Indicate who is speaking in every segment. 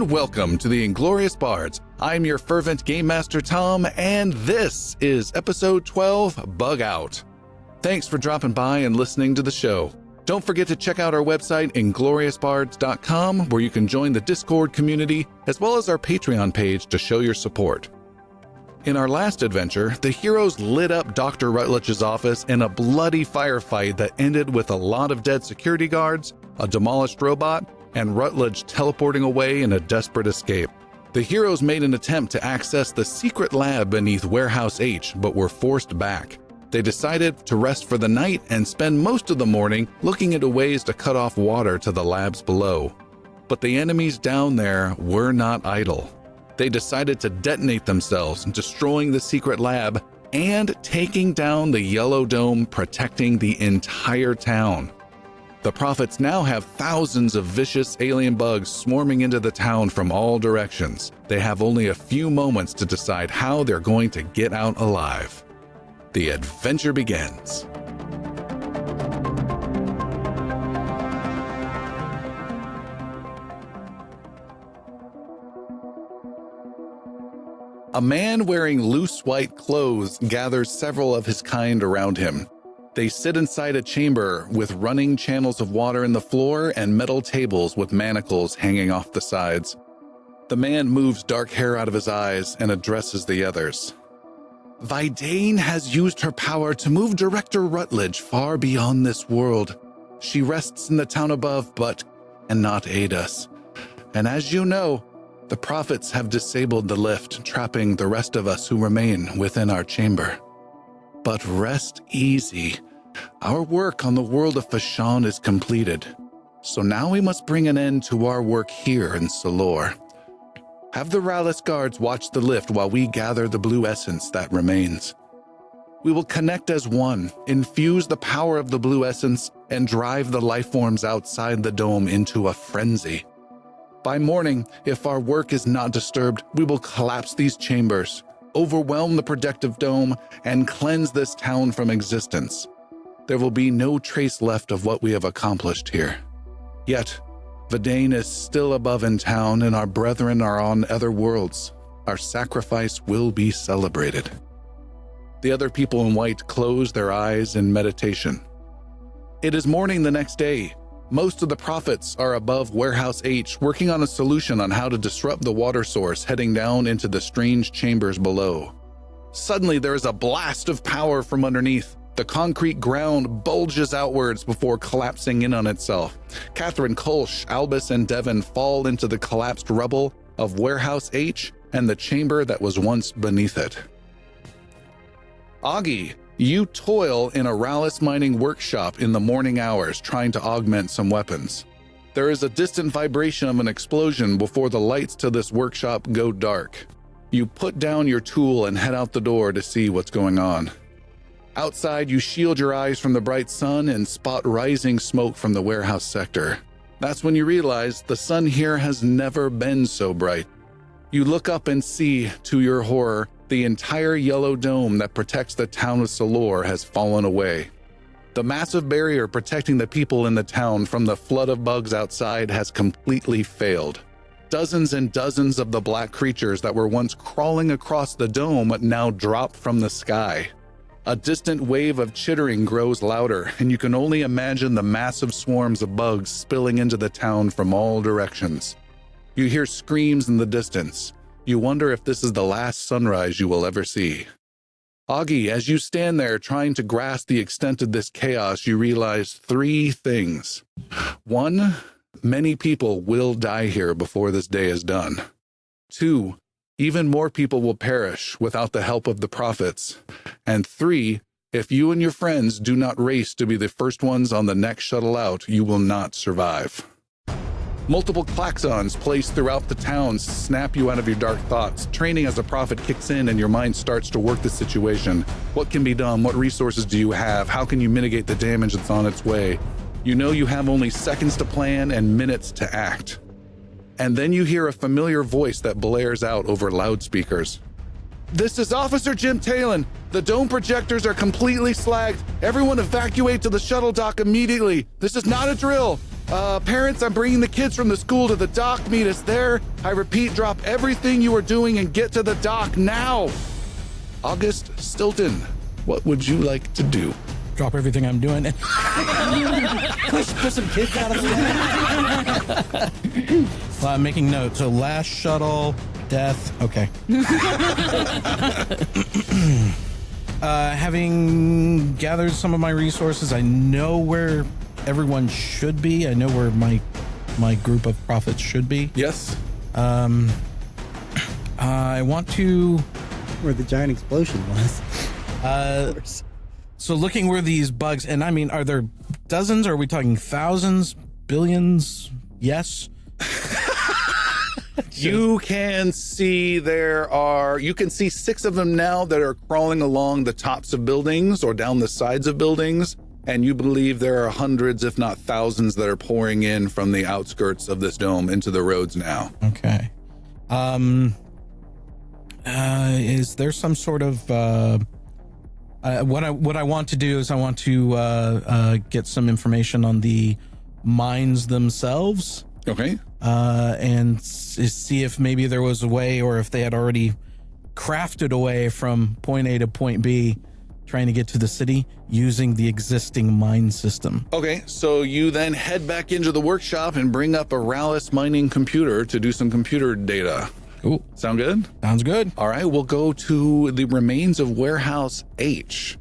Speaker 1: and welcome to the Inglorious Bards. I'm your fervent Game Master Tom, and this is episode 12, Bug Out. Thanks for dropping by and listening to the show. Don't forget to check out our website, ingloriousbards.com, where you can join the Discord community, as well as our Patreon page to show your support. In our last adventure, the heroes lit up Dr. Rutledge's office in a bloody firefight that ended with a lot of dead security guards, a demolished robot, and Rutledge teleporting away in a desperate escape. The heroes made an attempt to access the secret lab beneath Warehouse H, but were forced back. They decided to rest for the night and spend most of the morning looking into ways to cut off water to the labs below. But the enemies down there were not idle. They decided to detonate themselves, destroying the secret lab and taking down the yellow dome, protecting the entire town. The Prophets now have thousands of vicious alien bugs swarming into the town from all directions. They have only a few moments to decide how they're going to get out alive. The adventure begins. A man wearing loose white clothes gathers several of his kind around him. They sit inside a chamber with running channels of water in the floor and metal tables with manacles hanging off the sides. The man moves dark hair out of his eyes and addresses the others. Vidane has used her power to move Director Rutledge far beyond this world. She rests in the town above, but cannot aid us. And as you know, the Prophets have disabled the lift, trapping the rest of us who remain within our chamber. But rest easy. Our work on the world of Fashan is completed. So now we must bring an end to our work here in Solor. Have the Rallis guards watch the lift while we gather the blue essence that remains. We will connect as one, infuse the power of the blue essence, and drive the life forms outside the dome into a frenzy. By morning, if our work is not disturbed, we will collapse these chambers, overwhelm the protective dome, and cleanse this town from existence. There will be no trace left of what we have accomplished here. Yet, Vidane is still above in town, and our brethren are on other worlds. Our sacrifice will be celebrated. The other people in white close their eyes in meditation. It is morning the next day. Most of the Prophets are above Warehouse H, working on a solution on how to disrupt the water source heading down into the strange chambers below. Suddenly, there is a blast of power from underneath. The concrete ground bulges outwards before collapsing in on itself. Catherine, Kolsch, Albus, and Devon fall into the collapsed rubble of Warehouse H and the chamber that was once beneath it. Augie, you toil in a Rallis mining workshop in the morning hours trying to augment some weapons. There is a distant vibration of an explosion before the lights to this workshop go dark. You put down your tool and head out the door to see what's going on. Outside, you shield your eyes from the bright sun and spot rising smoke from the warehouse sector. That's when you realize the sun here has never been so bright. You look up and see, to your horror, the entire yellow dome that protects the town of Solor has fallen away. The massive barrier protecting the people in the town from the flood of bugs outside has completely failed. Dozens and dozens of the black creatures that were once crawling across the dome now drop from the sky. A distant wave of chittering grows louder, and you can only imagine the massive swarms of bugs spilling into the town from all directions. You hear screams in the distance. You wonder if this is the last sunrise you will ever see. Augie, as you stand there trying to grasp the extent of this chaos, you realize three things. 1, many people will die here before this day is done. 2, even more people will perish without the help of the Prophets. And 3, if you and your friends do not race to be the first ones on the next shuttle out, you will not survive. Multiple klaxons placed throughout the town snap you out of your dark thoughts. Training as a Prophet kicks in and your mind starts to work the situation. What can be done? What resources do you have? How can you mitigate the damage that's on its way? You know you have only seconds to plan and minutes to act. And then you hear a familiar voice that blares out over loudspeakers. This is Officer Jim Talon. The dome projectors are completely slagged. Everyone evacuate to the shuttle dock immediately. This is not a drill. Parents, I'm bringing the kids from the school to the dock. Meet us there. I repeat, drop everything you are doing and get to the dock now. August Stilton, what would you like to do?
Speaker 2: Drop everything I'm doing.
Speaker 3: Push some kids out of the way.
Speaker 2: Well, I'm making notes. So last shuttle, death. Okay. Having gathered some of my resources, I know where everyone should be. I know where my group of prophets should be.
Speaker 1: Yes.
Speaker 2: I want to...
Speaker 3: Where the giant explosion was.
Speaker 2: So looking where these bugs... And I mean, are there dozens? Are we talking thousands? Billions? Yes.
Speaker 1: You can see you can see 6 of them now that are crawling along the tops of buildings or down the sides of buildings. And you believe there are hundreds, if not thousands, that are pouring in from the outskirts of this dome into the roads now.
Speaker 2: Okay. Is there some sort of what I want to do is I want to get some information on the mines themselves.
Speaker 1: Okay.
Speaker 2: And see if maybe there was a way, or if they had already crafted a way from point A to point B, trying to get to the city using the existing mine system.
Speaker 1: Okay, so you then head back into the workshop and bring up a Ralis mining computer to do some computer data.
Speaker 2: Cool.
Speaker 1: Sound good?
Speaker 2: Sounds good.
Speaker 1: All right, we'll go to the remains of Warehouse H.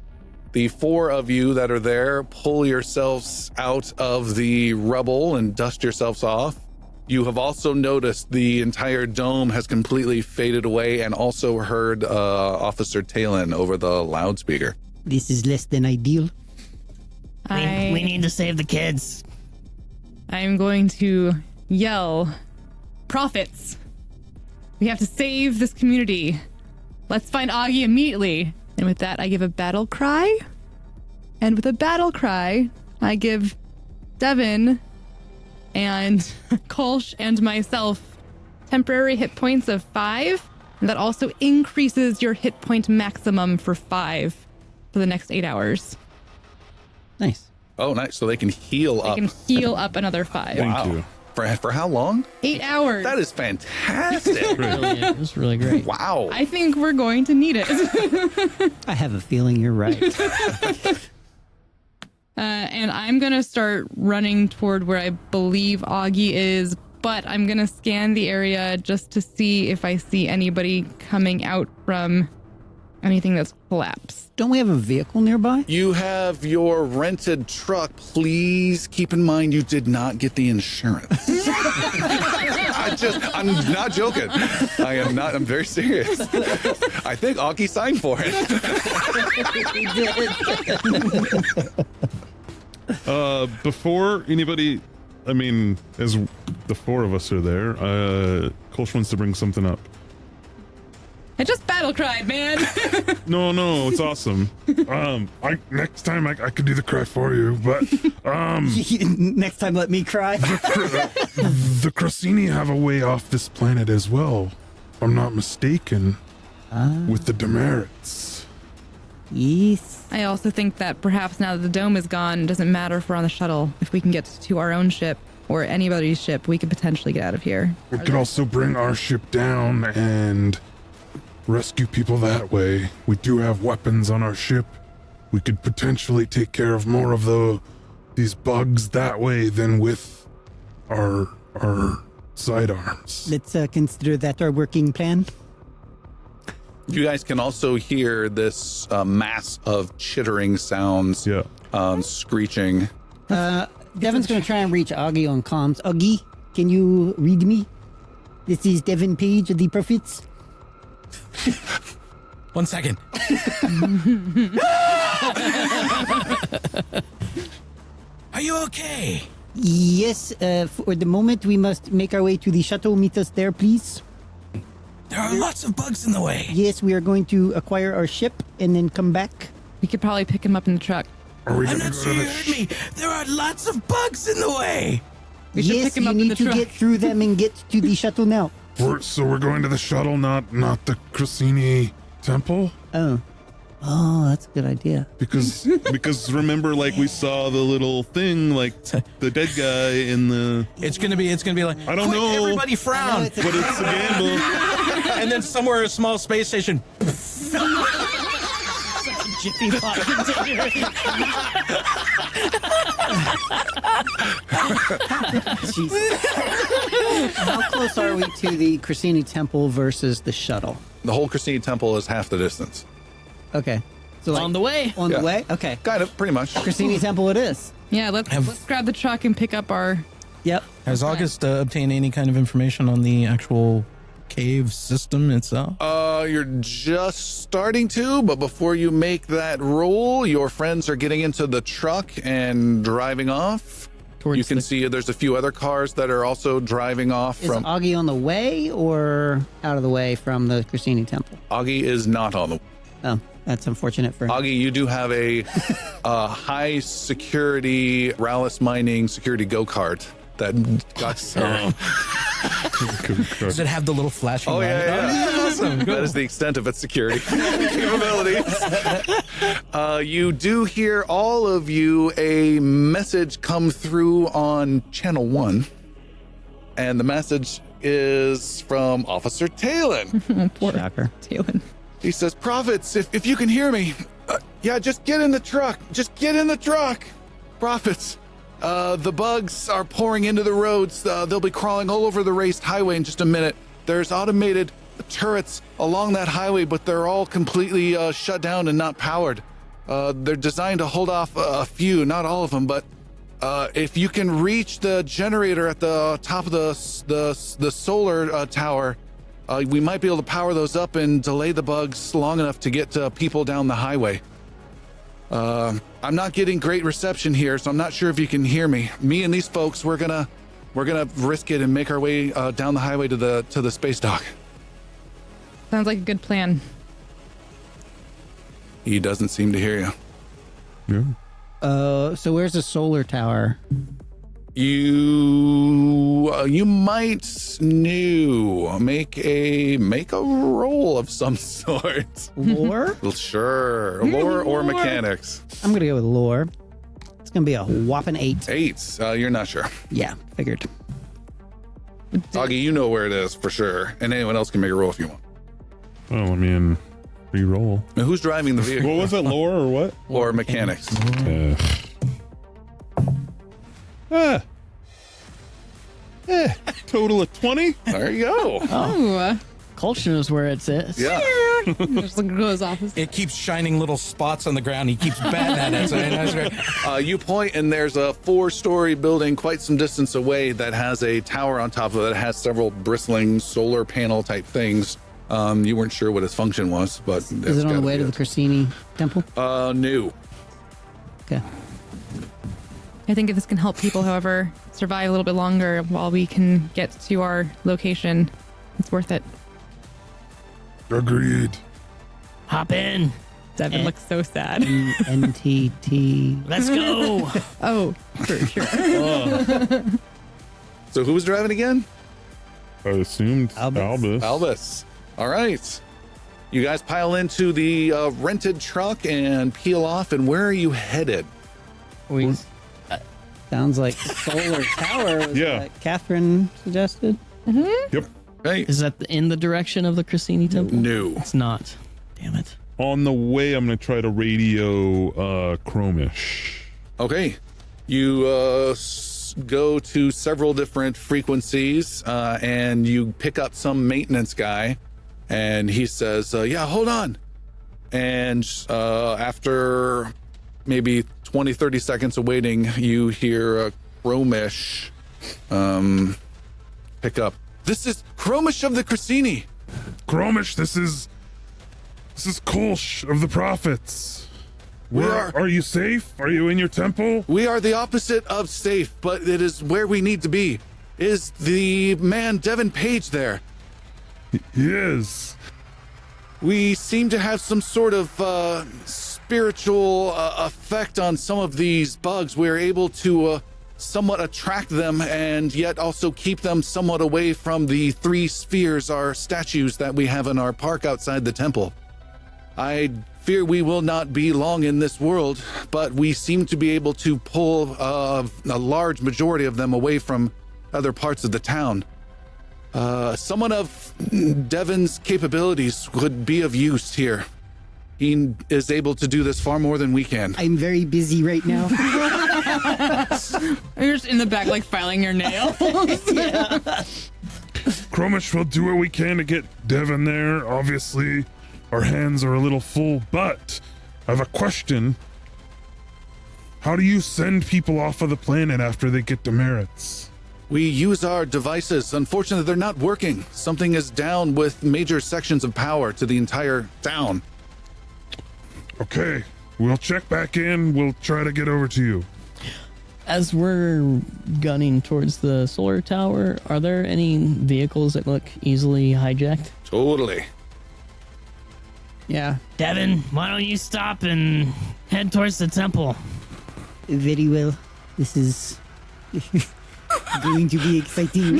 Speaker 1: The 4 of you that are there, pull yourselves out of the rubble and dust yourselves off. You have also noticed the entire dome has completely faded away, and also heard Officer Talon over the loudspeaker.
Speaker 3: This is less than ideal.
Speaker 4: We need to save the kids.
Speaker 5: I'm going to yell, "Prophets! We have to save this community. Let's find Augie immediately." And with that, I give a battle cry. And with a battle cry, I give Devin and Kolsch and myself temporary hit points of 5. And that also increases your hit point maximum for 5 for the next 8 hours.
Speaker 3: Nice.
Speaker 1: Oh, nice. So they can heal up.
Speaker 5: They can heal up another 5.
Speaker 1: Wow.
Speaker 6: you.
Speaker 1: For how long?
Speaker 5: 8 hours.
Speaker 1: That is fantastic.
Speaker 4: Brilliant. It's really great.
Speaker 1: Wow.
Speaker 5: I think we're going to need it.
Speaker 3: I have a feeling you're right.
Speaker 5: And I'm going to start running toward where I believe Augie is, but I'm going to scan the area just to see if I see anybody coming out from anything that's collapsed.
Speaker 3: Don't we have a vehicle nearby?
Speaker 1: You have your rented truck. Please keep in mind you did not get the insurance. I'm not joking. I'm very serious. I think Augie signed for it.
Speaker 6: Before anybody, I mean, as the 4 of us are there, Kolsch wants to bring something up.
Speaker 5: I just battle cried, man.
Speaker 6: No, it's awesome. Next time I could do the cry for you, but
Speaker 3: Next time, let me cry.
Speaker 6: the Crocini have a way off this planet as well, if I'm not mistaken, with the demerits.
Speaker 3: Yes.
Speaker 5: I also think that perhaps now that the dome is gone, it doesn't matter if we're on the shuttle. If we can get to our own ship or anybody's ship, we could potentially get out of here.
Speaker 6: We could also bring our ship down and rescue people that way. We do have weapons on our ship. We could potentially take care of more of these bugs that way than with our sidearms.
Speaker 3: Let's consider that our working plan.
Speaker 1: You guys can also hear this mass of chittering sounds, screeching.
Speaker 3: Devin's going to try and reach Augie on comms. Augie, can you read me? This is Devin Page of the Prophets.
Speaker 2: 1 second. Are you okay?
Speaker 3: Yes, for the moment, we must make our way to the shuttle. Meet us there, please.
Speaker 2: There are lots of bugs in the way.
Speaker 3: Yes, we are going to acquire our ship and then come back.
Speaker 5: We could probably pick him up in the truck.
Speaker 6: Are we
Speaker 2: I'm
Speaker 6: gonna
Speaker 2: not
Speaker 6: go
Speaker 2: sure
Speaker 6: to
Speaker 2: you
Speaker 6: the
Speaker 2: heard me. There are lots of bugs in the way.
Speaker 5: We should
Speaker 3: Yes,
Speaker 5: pick him
Speaker 3: you
Speaker 5: up in
Speaker 3: need
Speaker 5: the
Speaker 3: to
Speaker 5: truck.
Speaker 3: get through them and get to the shuttle now.
Speaker 6: So we're going to the shuttle, not the Crocini temple?
Speaker 3: Oh. Oh, that's a good idea.
Speaker 7: Because remember, like we saw the little thing, like the dead guy in the.
Speaker 2: It's gonna be like,
Speaker 7: I don't
Speaker 2: quick,
Speaker 7: know.
Speaker 2: everybody frown,
Speaker 7: But it's a gamble.
Speaker 2: and then somewhere a small space station.
Speaker 4: Jiffy Pop container.
Speaker 3: How close are we to the Crescini Temple versus the shuttle?
Speaker 1: The whole Christine Temple is half the distance.
Speaker 3: Okay. So
Speaker 4: On the way.
Speaker 3: On
Speaker 1: Yeah.
Speaker 3: the way? Okay.
Speaker 1: Kind of, pretty much.
Speaker 3: Crescini Temple it is.
Speaker 5: Yeah, let's grab the truck and pick up our.
Speaker 3: Yep.
Speaker 2: Has August obtained any kind of information on the actual cave system itself?
Speaker 1: You're just starting to, but before you make that roll, your friends are getting into the truck and driving off.
Speaker 4: Towards
Speaker 1: You can
Speaker 4: the-
Speaker 1: see there's a few other cars that are also driving off
Speaker 3: Is
Speaker 1: from.
Speaker 3: Augie on the way or out of the way from the Crescini Temple?
Speaker 1: Augie is not on the.
Speaker 3: Oh, that's unfortunate for him.
Speaker 1: Augie, you do have a high security Rallis Mining security go-kart that got.
Speaker 2: Does it have the little flashing
Speaker 1: Oh,
Speaker 2: light?
Speaker 1: yeah.
Speaker 2: Awesome.
Speaker 1: That is the extent of its security capabilities. You do hear, all of you, a message come through on channel 1. And the message is from Officer Talon.
Speaker 5: Poor
Speaker 3: Shocker.
Speaker 5: Talon.
Speaker 1: He says, Prophets, if you can hear me, yeah, just get in the truck. Just get in the truck. Prophets, the bugs are pouring into the roads. They'll be crawling all over the raced highway in just a minute. There's automated turrets along that highway, but they're all completely shut down and not powered. They're designed to hold off a few, not all of them, but if you can reach the generator at the top of the solar tower, we might be able to power those up and delay the bugs long enough to get people down the highway. I'm not getting great reception here, so I'm not sure if you can hear me. Me and these folks, we're gonna risk it and make our way down the highway to the space dock.
Speaker 5: Sounds like a good plan.
Speaker 1: He doesn't seem to hear you.
Speaker 6: Yeah.
Speaker 3: So where's the solar tower?
Speaker 1: You might make a roll of some sort.
Speaker 3: Lore?
Speaker 1: Sure, lore or mechanics.
Speaker 3: I'm going to go with lore. It's going to be a whopping 8.
Speaker 1: 8. You're not sure.
Speaker 3: Yeah, figured.
Speaker 1: Augie, you know where it is for sure, and anyone else can make a roll if you want.
Speaker 6: Well, I mean, re-roll.
Speaker 1: Now, who's driving the vehicle?
Speaker 7: What was it, lore or what?
Speaker 1: Or mechanics?
Speaker 7: Total of 20?
Speaker 1: There you go.
Speaker 5: Oh,
Speaker 4: Culture is where it sits.
Speaker 1: Yeah.
Speaker 5: just look at his office.
Speaker 2: It keeps shining little spots on the ground. He keeps batting at it. So that's great.
Speaker 1: You point, and there's a 4-story building quite some distance away that has a tower on top of it that has several bristling solar panel type things. You weren't sure what its function was, but
Speaker 3: Is it on the way to the Crescini Temple?
Speaker 1: No.
Speaker 3: Okay.
Speaker 5: I think if this can help people, however, survive a little bit longer while we can get to our location, it's worth it.
Speaker 6: Agreed.
Speaker 4: Hop in.
Speaker 5: Devin looks so sad.
Speaker 3: NTT.
Speaker 4: Let's go.
Speaker 5: Oh, for sure.
Speaker 1: So who was driving again?
Speaker 6: I assumed
Speaker 3: Albus.
Speaker 1: Albus. All right. You guys pile into the rented truck and peel off, and where are you headed?
Speaker 4: We,
Speaker 3: Sounds like the solar tower was
Speaker 6: Yeah.
Speaker 3: what Catherine suggested.
Speaker 6: Yep.
Speaker 1: Hey.
Speaker 4: is that in the direction of the Crescini Temple?
Speaker 1: No.
Speaker 4: It's not. Damn it.
Speaker 6: On the way, I'm going to try to radio Chromish.
Speaker 1: Okay. You go to several different frequencies and you pick up some maintenance guy, and he says, yeah, hold on. And after maybe 20, 30 seconds of waiting, you hear Chromish pick up. This is Chromish of the Crescini.
Speaker 6: Chromish, this is Kolsh of the Prophets. Are you safe? Are you in your temple?
Speaker 1: We are the opposite of safe, but it is where we need to be. Is the man Devin Page there?
Speaker 6: He is.
Speaker 1: We seem to have some sort of spiritual effect on some of these bugs. We're able to somewhat attract them and yet also keep them somewhat away from the 3 spheres, our statues that we have in our park outside the temple. I fear we will not be long in this world, but we seem to be able to pull a large majority of them away from other parts of the town. Someone of Devin's capabilities would be of use here. He is able to do this far more than we can.
Speaker 3: I'm very busy right now.
Speaker 5: You're just in the back, like filing your nails.
Speaker 6: Chromish will do what we can to get Devin there. Obviously, our hands are a little full, but I have a question. How do you send people off of the planet after they get demerits?
Speaker 1: We use our devices. Unfortunately, they're not working. Something is down with major sections of power to the entire town.
Speaker 6: Okay, we'll check back in. We'll try to get over to you.
Speaker 4: As we're gunning towards the solar tower, are there any vehicles that look easily hijacked?
Speaker 1: Totally.
Speaker 3: Yeah,
Speaker 8: Devin, why don't you stop and head towards the temple?
Speaker 3: very well. This is going to be exciting.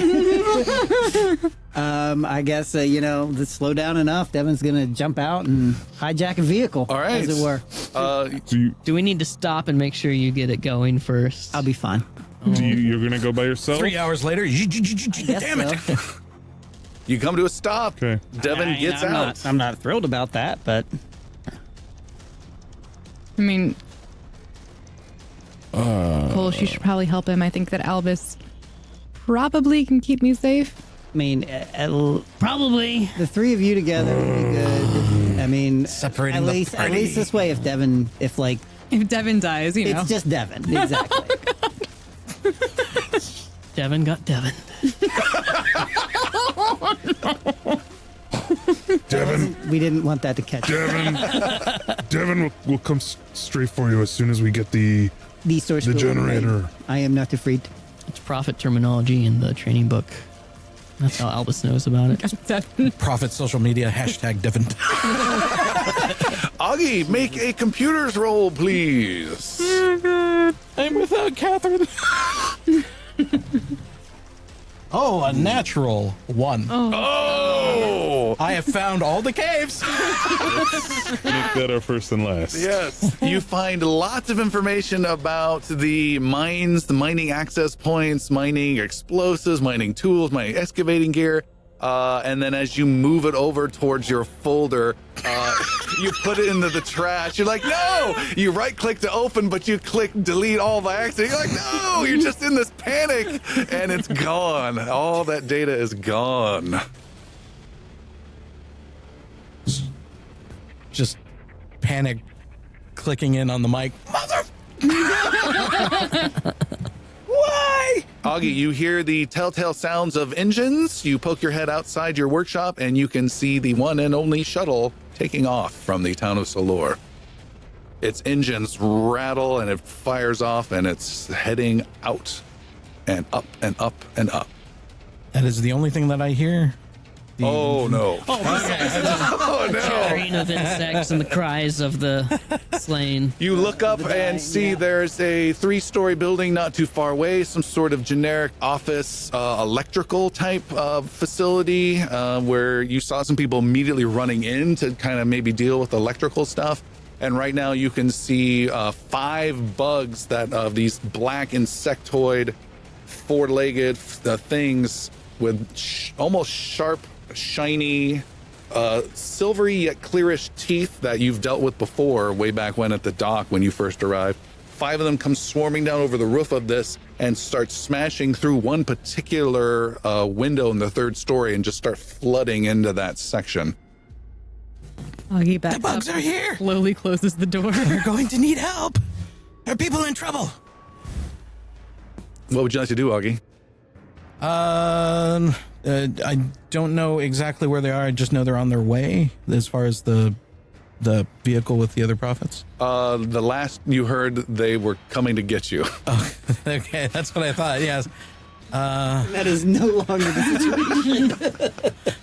Speaker 3: I guess, let's slow down enough. Devin's going to jump out and hijack a vehicle,
Speaker 1: All right.
Speaker 3: as it were.
Speaker 4: Do we need to stop and make sure you get it going first?
Speaker 3: I'll be fine.
Speaker 6: You're gonna go by yourself?
Speaker 2: 3 hours later,
Speaker 3: Guess
Speaker 2: damn it.
Speaker 3: so.
Speaker 1: You come to a stop.
Speaker 6: Okay.
Speaker 1: Devin gets out.
Speaker 3: I'm not thrilled about that, but
Speaker 5: I mean, Kolsh, you should probably help him. I think that Albus probably can keep me safe.
Speaker 3: I mean,
Speaker 8: Probably.
Speaker 3: the three of you together would be good. I mean,
Speaker 2: Separating
Speaker 3: at
Speaker 2: the
Speaker 3: least
Speaker 2: party.
Speaker 3: this way, if
Speaker 5: If Devin dies, you know.
Speaker 3: it's just Devin, exactly.
Speaker 4: Devin got Devin.
Speaker 6: Devin,
Speaker 3: We didn't want that to catch
Speaker 6: Devin will come straight for you as soon as we get the
Speaker 3: source
Speaker 6: the
Speaker 3: code.
Speaker 6: generator.
Speaker 3: I am not afraid.
Speaker 4: It's prophet terminology in the training book. That's how Albus knows about it.
Speaker 5: Devin.
Speaker 2: Profit social media, hashtag Devin.
Speaker 1: Augie, make a computer's roll, please.
Speaker 2: I'm without Catherine. Oh, a natural 1.
Speaker 1: Oh!
Speaker 2: I have found all the caves.
Speaker 7: Make that our first and last.
Speaker 1: Yes. You find lots of information about the mines, the mining access points, mining explosives, mining tools, mining excavating gear. And then as you move it over towards your folder, you put it into the trash. You're like, no! You right click to open, but you click delete all by accident. You're like, no! You're just in this panic and it's gone. All that data is gone.
Speaker 2: Just panic clicking in on the mic. Why?
Speaker 1: Augie, you hear the telltale sounds of engines. You poke your head outside your workshop and you can see the one and only shuttle taking off from the town of Solor. Its engines rattle and it fires off and it's heading out and up and up and up.
Speaker 2: That is the only thing that I hear.
Speaker 1: Oh no. Oh no.
Speaker 4: Carrying of insects and the cries of the slain.
Speaker 1: You look up and see there's a 3-story building not too far away, some sort of generic office, electrical type facility where you saw some people immediately running in to kind of maybe deal with electrical stuff. And right now you can see 5 bugs that these black insectoid, 4-legged things with almost sharp, shiny, silvery yet clearish teeth that you've dealt with before way back when at the dock when you first arrived. 5 of them come swarming down over the roof of this and start smashing through one particular window in the 3rd story and just start flooding into that section.
Speaker 5: Augie backs
Speaker 2: The bugs
Speaker 5: up,
Speaker 2: are here.
Speaker 5: slowly closes the door.
Speaker 2: We're going to need help. Are people in trouble?
Speaker 1: What would you like to do, Augie?
Speaker 2: I don't know exactly where they are. I just know they're on their way as far as the vehicle with the other prophets.
Speaker 1: The last you heard, they were coming to get you.
Speaker 2: Oh, okay, that's what I thought. Yes.
Speaker 3: That is no longer the situation.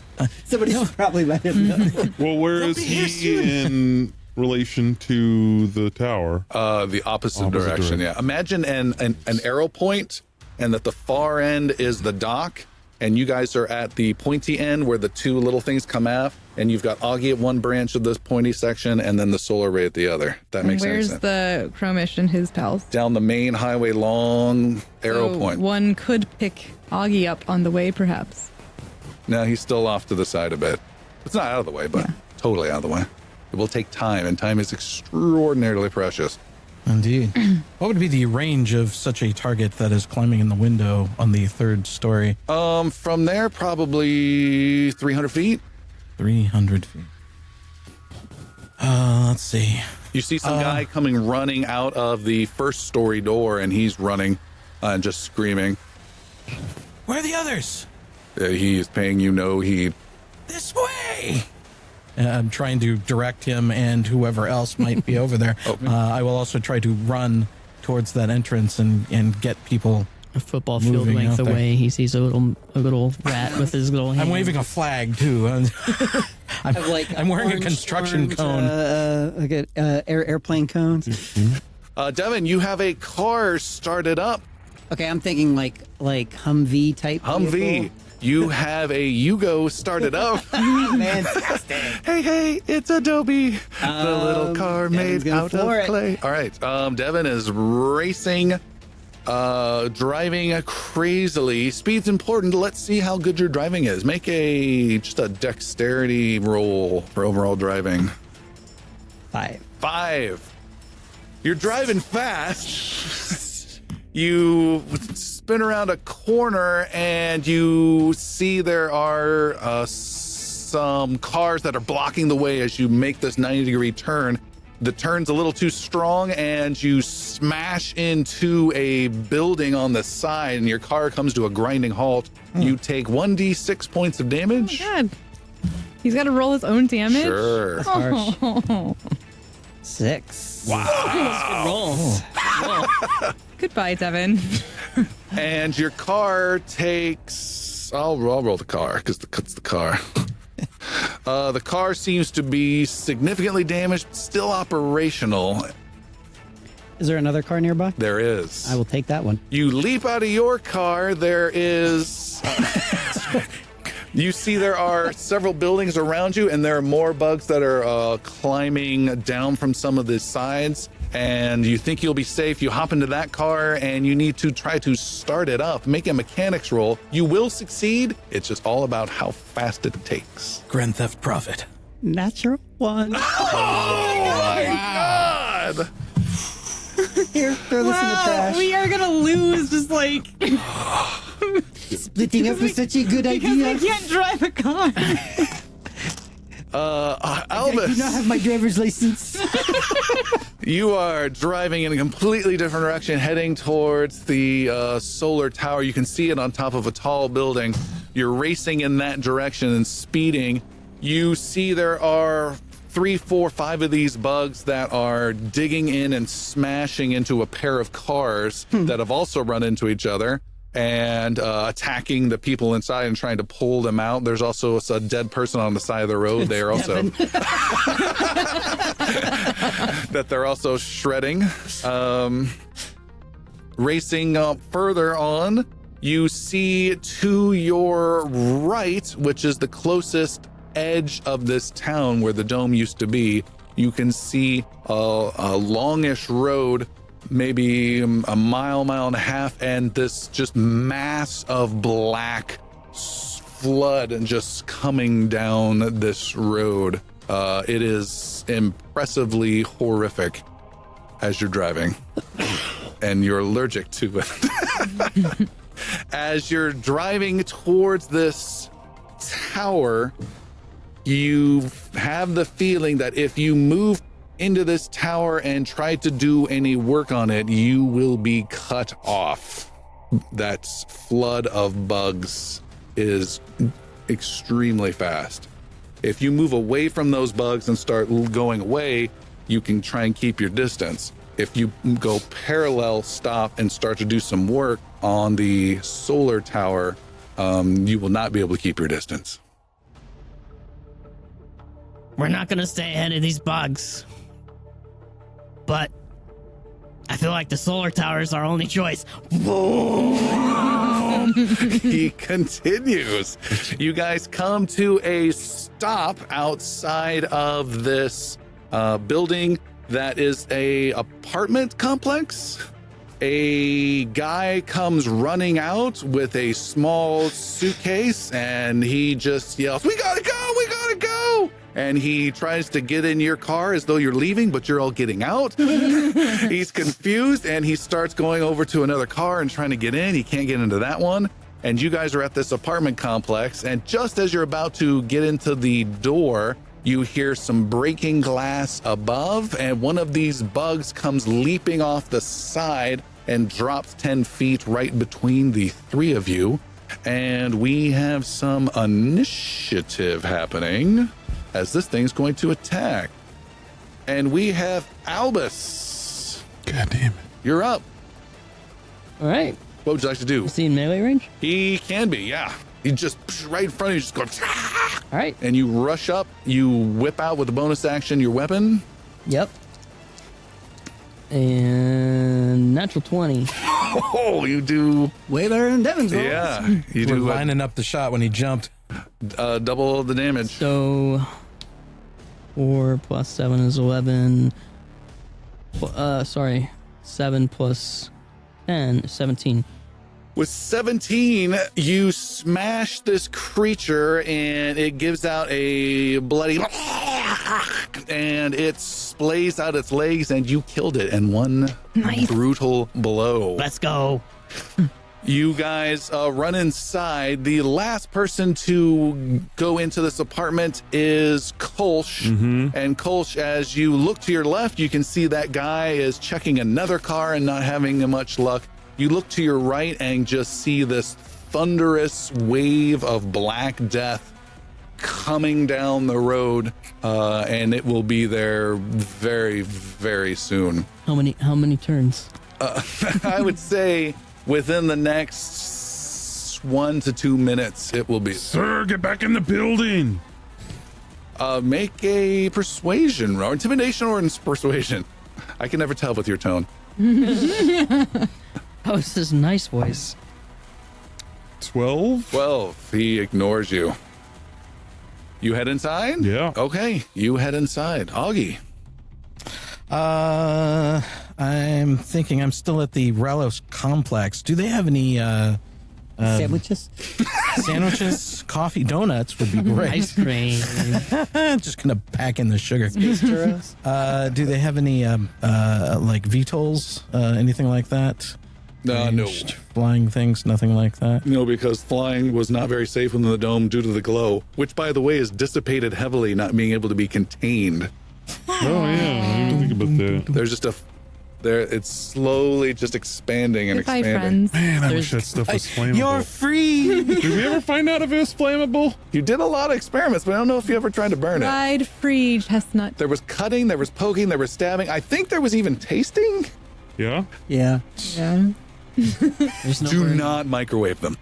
Speaker 3: Somebody else probably let him know.
Speaker 7: Well, where is he in relation to the tower?
Speaker 1: The opposite direction. Yeah. Imagine an arrow point, and at the far end is the dock, and you guys are at the pointy end where the two little things come out, and you've got Augie at one branch of this pointy section and then the solar ray at the other. That makes
Speaker 5: Where's
Speaker 1: sense.
Speaker 5: the Chromish and his pals?
Speaker 1: Down the main highway, long arrow
Speaker 5: So
Speaker 1: point.
Speaker 5: one could pick Augie up on the way, perhaps.
Speaker 1: No, he's still off to the side a bit. It's not out of the way, but totally out of the way. It will take time, and time is extraordinarily precious.
Speaker 2: Indeed. What would be the range of such a target that is climbing in the window on the third story?
Speaker 1: From there, probably 300 feet.
Speaker 2: 300 feet. Let's see.
Speaker 1: You see some guy coming running out of the first story door, and he's running and just screaming.
Speaker 2: Where are the others?
Speaker 1: He is paying you no heed.
Speaker 2: This way! I'm trying to direct him and whoever else might be over there. I will also try to run towards that entrance and get people.
Speaker 4: A football field
Speaker 2: Moving
Speaker 4: length
Speaker 2: out there.
Speaker 4: away, he sees a little rat with his little hand.
Speaker 2: I'm waving a flag too. I'm wearing a construction cone.
Speaker 3: Airplane cones.
Speaker 1: Devin, you have a car started up.
Speaker 3: Okay, I'm thinking like Humvee type.
Speaker 1: Humvee.
Speaker 3: vehicle.
Speaker 1: You have a Yugo started up.
Speaker 3: Fantastic.
Speaker 1: Hey, it's Adobe. The little car
Speaker 3: Devin's
Speaker 1: made
Speaker 3: gonna
Speaker 1: out
Speaker 3: floor
Speaker 1: of
Speaker 3: it.
Speaker 1: clay. All right. Devin is racing, driving crazily. Speed's important. Let's see how good your driving is. Make just a dexterity roll for overall driving. 5. You're driving fast. You spin around a corner and you see there are some cars that are blocking the way as you make this 90-degree turn. The turn's a little too strong and you smash into a building on the side and your car comes to a grinding halt. You take 1d6 points of damage.
Speaker 5: God. He's got to roll his own damage?
Speaker 1: Sure.
Speaker 5: Oh.
Speaker 3: 6.
Speaker 4: Good roll.
Speaker 5: Goodbye, Devin.
Speaker 1: And your car takes... I'll roll the car because it's the car. The car seems to be significantly damaged, still operational.
Speaker 3: Is there another car nearby?
Speaker 1: There is.
Speaker 3: I will take that one.
Speaker 1: You leap out of your car. There is... You see there are several buildings around you, and there are more bugs that are climbing down from some of the sides. And you think you'll be safe. You hop into that car, and you need to try to start it up. Make a mechanics roll. You will succeed. It's just all about how fast it takes.
Speaker 2: Grand Theft Profit.
Speaker 3: Natural 1.
Speaker 1: Oh my God!
Speaker 3: Here, throw this in the trash.
Speaker 5: We are going to lose just like...
Speaker 3: Splitting up was such a good
Speaker 5: because
Speaker 3: idea.
Speaker 5: I can't drive a car.
Speaker 3: I do not
Speaker 1: Elvis,
Speaker 3: have my driver's license.
Speaker 1: you are driving in a completely different direction, heading towards the solar tower. You can see it on top of a tall building. You're racing in that direction and speeding. You see there are 3, 4, 5 of these bugs that are digging in and smashing into a pair of cars that have also run into each other and attacking the people inside and trying to pull them out. There's also a dead person on the side of the road. They are also that they're also shredding. Racing up further on, you see to your right, which is the closest edge of this town where the dome used to be, you can see a longish road, maybe a mile and a half, and this just mass of black flood and just coming down this road. It is impressively horrific as you're driving, and you're allergic to it. As you're driving towards this tower, you have the feeling that if you move into this tower and try to do any work on it, you will be cut off. That flood of bugs is extremely fast. If you move away from those bugs and start going away, you can try and keep your distance. If you go parallel, stop, and start to do some work on the solar tower, you will not be able to keep your distance.
Speaker 8: We're not gonna stay ahead of these bugs. But I feel like the solar tower is our only choice.
Speaker 1: He continues. You guys come to a stop outside of this building that is a apartment complex. A guy comes running out with a small suitcase and he just yells, "We gotta go, we gotta go!" And he tries to get in your car as though you're leaving, but you're all getting out. He's confused and he starts going over to another car and trying to get in. He can't get into that one. And you guys are at this apartment complex. And just as you're about to get into the door, you hear some breaking glass above, and one of these bugs comes leaping off the side and drops 10 feet right between the three of you. And we have some initiative happening as this thing's going to attack. And we have Albus.
Speaker 6: God damn it.
Speaker 1: You're up.
Speaker 4: All right.
Speaker 1: What would you like to do?
Speaker 4: Is he in melee range?
Speaker 1: He can be, yeah. He just right in front of you, just goes,
Speaker 4: All right.
Speaker 1: and you rush up, you whip out with a bonus action your weapon.
Speaker 4: Yep. And natural 20.
Speaker 1: Oh, you do.
Speaker 3: Way better than Devin's rolls.
Speaker 1: Yeah, you
Speaker 2: We're
Speaker 1: do
Speaker 2: lining up the shot when he jumped.
Speaker 1: double the damage.
Speaker 4: So 4 plus 7 is 11. 7 plus 10 is 17.
Speaker 1: With 17, you smash this creature and it gives out a bloody and it splays out its legs and you killed it in one brutal blow.
Speaker 8: Let's go.
Speaker 1: You guys run inside. The last person to go into this apartment is Kolsch. And Kolsch, as you look to your left, you can see that guy is checking another car and not having much luck. You look to your right and just see this thunderous wave of black death coming down the road, and it will be there very, very soon.
Speaker 4: How many turns?
Speaker 1: I would say within the next 1 to 2 minutes, it will be.
Speaker 6: Sir, get back in the building.
Speaker 1: Make a persuasion roll, intimidation or persuasion. I can never tell with your tone.
Speaker 4: Oh, it's this nice voice.
Speaker 6: 12?
Speaker 1: 12. He ignores you. You head inside?
Speaker 6: Yeah.
Speaker 1: Okay, you head inside. Augie.
Speaker 2: I'm thinking I'm still at the Ralos complex. Do they have any
Speaker 3: Sandwiches?
Speaker 2: sandwiches, coffee, donuts would be great.
Speaker 4: Ice cream.
Speaker 2: Just gonna pack in the sugar.
Speaker 3: Churros?
Speaker 2: Do they have any like VTOLs, anything like that?
Speaker 1: No.
Speaker 2: Ranged flying things, nothing like that.
Speaker 1: No, because flying was not very safe within the dome due to the glow, which, by the way, is dissipated heavily, not being able to be contained.
Speaker 6: Oh, yeah. I didn't think about that.
Speaker 1: There's just it's slowly just expanding and
Speaker 5: Goodbye,
Speaker 1: expanding.
Speaker 5: friends.
Speaker 6: Man, I wish that stuff was flammable.
Speaker 2: You're free.
Speaker 6: Did we ever find out if it was flammable?
Speaker 1: You did a lot of experiments, but I don't know if you ever tried to burn it.
Speaker 5: Ride free, chestnut.
Speaker 1: There was cutting, there was poking, there was stabbing. I think there was even tasting.
Speaker 6: Yeah?
Speaker 3: Yeah.
Speaker 5: Yeah.
Speaker 4: There's no
Speaker 1: Do
Speaker 4: burn.
Speaker 1: not microwave them.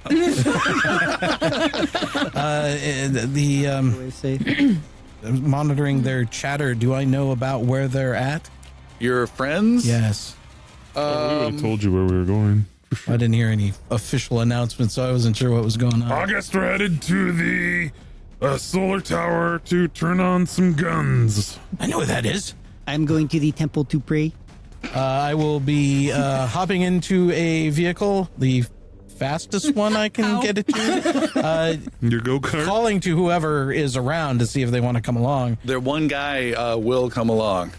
Speaker 3: Always safe.
Speaker 2: Monitoring their chatter. Do I know about where they're at?
Speaker 1: Your friends?
Speaker 2: Yes.
Speaker 6: We would have told you where we were going.
Speaker 2: I didn't hear any official announcements, so I wasn't sure what was going on.
Speaker 6: I guess we're headed to the solar tower to turn on some guns.
Speaker 2: I know where that is.
Speaker 3: I'm going to the temple to pray.
Speaker 2: I will be hopping into a vehicle, the fastest one I can get it to.
Speaker 6: Your go-kart?
Speaker 2: Calling to whoever is around to see if they want to come along.
Speaker 1: There one guy will come along.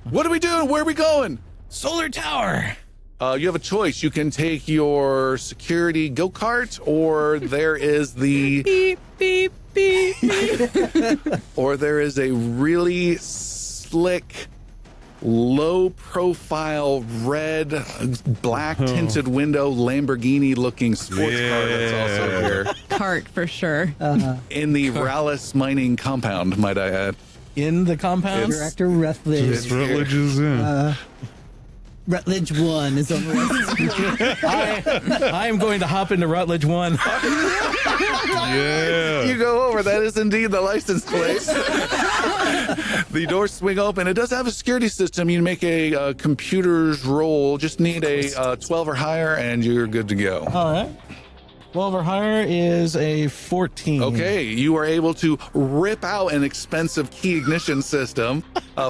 Speaker 1: What are we doing? Where are we going?
Speaker 2: Solar tower.
Speaker 1: You have a choice. You can take your security go-kart, or there is the
Speaker 5: Beep, beep, beep, beep.
Speaker 1: or there is a really slick, low-profile, red, black tinted window Lamborghini looking sports car that's also here
Speaker 5: Cart for sure.
Speaker 1: in the Rallis mining compound, might I add.
Speaker 2: In the compound?
Speaker 3: Director Rutledge.
Speaker 6: This Rutledge is in.
Speaker 3: Rutledge 1 is on the list.
Speaker 2: I am going to hop into Rutledge 1.
Speaker 6: Yeah.
Speaker 1: You go over. That is indeed the license plate. The doors swing open. It does have a security system. You make a computer's roll. Just need a 12 or higher, and you're good to go.
Speaker 2: All right. 12 or higher is a 14.
Speaker 1: Okay, you are able to rip out an expensive key ignition system,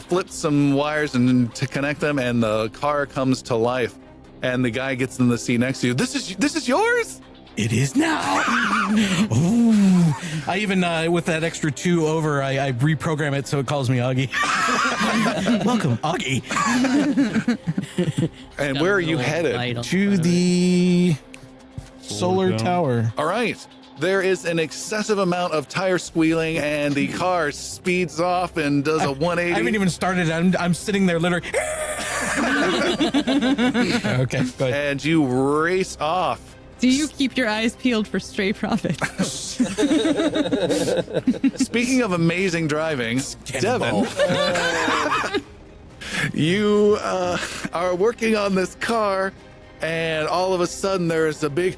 Speaker 1: flip some wires and to connect them, and the car comes to life. And the guy gets in the seat next to you. This is yours?
Speaker 2: It is now. Ooh. I even, with that extra 2 over, I reprogram it so it calls me Augie. Welcome, Augie.
Speaker 1: And where are you headed?
Speaker 2: To the solar tower.
Speaker 1: All right. There is an excessive amount of tire squealing, and the car speeds off and does a 180.
Speaker 2: I haven't even started. I'm sitting there literally. Okay, go ahead.
Speaker 1: And you race off.
Speaker 5: Do you keep your eyes peeled for stray profits?
Speaker 1: Speaking of amazing driving, Devin, you are working on this car, and all of a sudden there is a big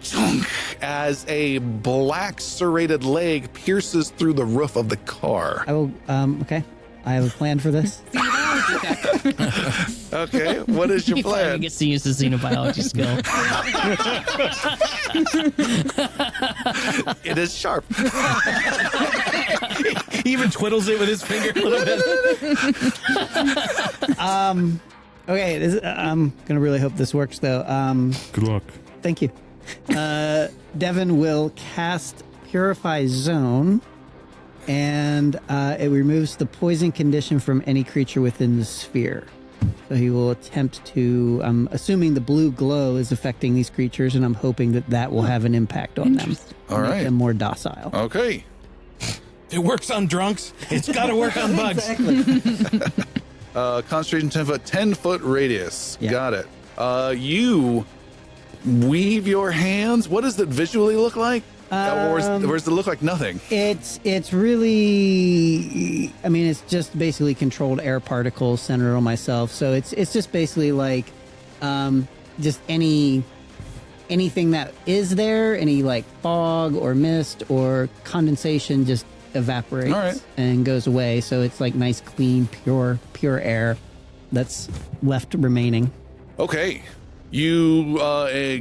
Speaker 1: chunk as a black serrated leg pierces through the roof of the car.
Speaker 3: I will. Okay. I have a plan for this.
Speaker 1: Okay, what is your
Speaker 4: He finally
Speaker 1: plan?
Speaker 4: gets to use his xenobiology skill.
Speaker 1: It is sharp.
Speaker 2: He even twiddles it with his finger a little bit.
Speaker 3: Okay. I'm gonna really hope this works though.
Speaker 6: Good luck.
Speaker 3: Thank you. Devin will cast Purify Zone, and it removes the poison condition from any creature within the sphere. So he will attempt to. I'm assuming the blue glow is affecting these creatures, and I'm hoping that will have an impact on them.
Speaker 1: All
Speaker 3: Make
Speaker 1: right.
Speaker 3: them more docile.
Speaker 1: Okay.
Speaker 2: It works on drunks. It's got to work on bugs.
Speaker 1: Concentration 10-foot, 10-foot radius.
Speaker 3: Yeah.
Speaker 1: Got it. You weave your hands. What does it visually look like? Or does it look like nothing?
Speaker 3: It's really, I mean, it's just basically controlled air particles centered on myself. So it's just basically like, just anything that is there, any like fog or mist or condensation just evaporates
Speaker 1: All right.
Speaker 3: and goes away. So it's like nice, clean, pure air that's left remaining.
Speaker 1: Okay. You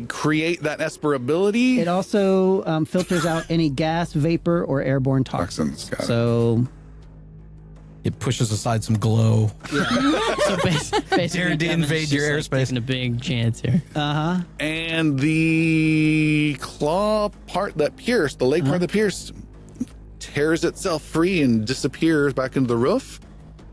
Speaker 1: create that Esper ability.
Speaker 3: It also filters out any gas, vapor, or airborne toxins.
Speaker 1: Got it.
Speaker 3: So
Speaker 2: It pushes aside some glow.
Speaker 4: So basically,
Speaker 2: Dare to
Speaker 4: Devin's
Speaker 2: invade
Speaker 4: just,
Speaker 2: your
Speaker 4: like,
Speaker 2: airspace.
Speaker 4: taking a big chance here.
Speaker 1: And the claw part that pierced, the leg part that pierced, tears itself free and disappears back into the roof.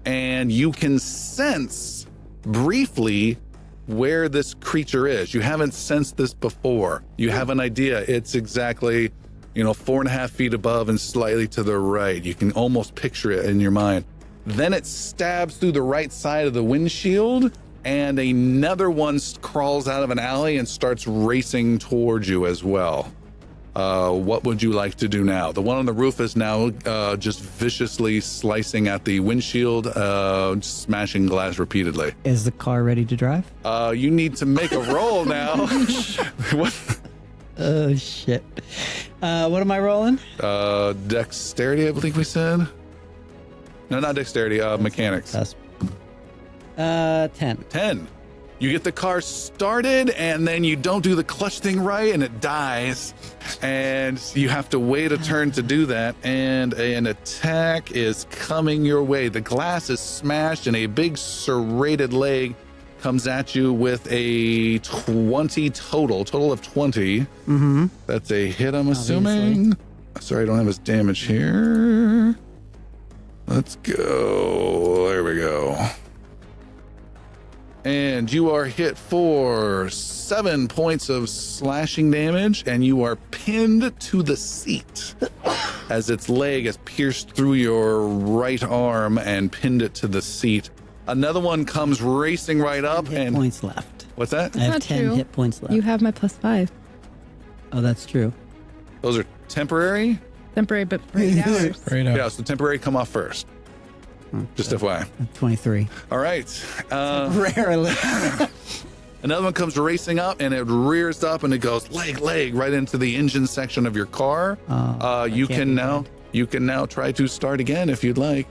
Speaker 1: And you can sense briefly where this creature is. You haven't sensed this before. You have an idea. It's exactly, 4.5 feet above and slightly to the right. You can almost picture it in your mind. Then it stabs through the right side of the windshield, and another one crawls out of an alley and starts racing towards you as well. What would you like to do now? The one on the roof is now just viciously slicing at the windshield, smashing glass repeatedly.
Speaker 3: is the car ready to drive?
Speaker 1: You need to make a roll now. What?
Speaker 3: Oh, shit. What am I rolling?
Speaker 1: Dexterity, I believe we said. No, not dexterity, mechanics.
Speaker 3: That's 10.
Speaker 1: 10. You get the car started, and then you don't do the clutch thing right, and it dies. And you have to wait a turn to do that, and an attack is coming your way. The glass is smashed, and a big serrated leg comes at you with a 20 total of 20.
Speaker 3: Mm-hmm.
Speaker 1: That's a hit, I'm assuming. Sorry, I don't have his damage here. Let's go. There we go. And you are hit for 7 points of slashing damage, and you are pinned to the seat as its leg has pierced through your right arm and pinned it to the seat. Another one comes racing right up,
Speaker 3: Hit
Speaker 1: and
Speaker 3: points left.
Speaker 1: what's that?
Speaker 3: I have
Speaker 5: not
Speaker 3: 10
Speaker 5: true.
Speaker 3: hit points left.
Speaker 5: You have my +5.
Speaker 3: Oh, that's true.
Speaker 1: Those are temporary.
Speaker 5: Temporary, but for 8 hours.
Speaker 2: Right
Speaker 1: Yeah, so temporary come off first. Just FYI.
Speaker 3: 23.
Speaker 1: All right.
Speaker 3: Rarely.
Speaker 1: Another one comes racing up, and it rears up, and it goes leg right into the engine section of your car.
Speaker 3: Oh,
Speaker 1: You
Speaker 3: can't
Speaker 1: can
Speaker 3: be
Speaker 1: now
Speaker 3: bad.
Speaker 1: you can now try to start again if you'd like.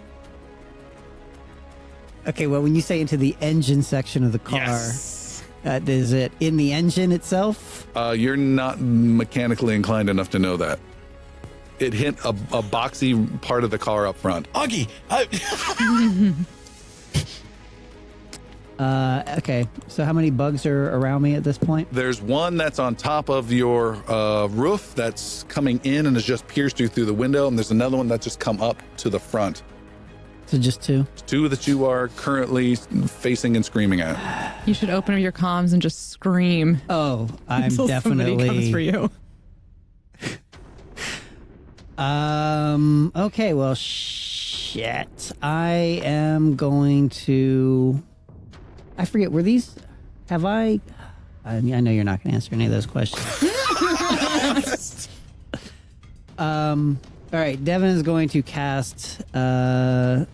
Speaker 3: Okay, well, when you say into the engine section of the car,
Speaker 7: Yes.
Speaker 3: Is it in the engine itself?
Speaker 1: You're not mechanically inclined enough to know that. It hit a boxy part of the car up front.
Speaker 2: Augie,
Speaker 3: Okay, so how many bugs are around me at this point?
Speaker 1: There's one that's on top of your roof that's coming in and has just pierced you through the window, and there's another one that's just come up to the front.
Speaker 3: So just 2?
Speaker 1: 2 that you are currently facing and screaming at.
Speaker 5: You should open up your comms and just scream.
Speaker 3: Oh, I'm
Speaker 5: until somebody comes for
Speaker 3: definitely...
Speaker 5: you.
Speaker 3: Okay, well, shit. I am going to... I forget, were these... Have I know you're not going to answer any of those questions. All right, Devin is going to cast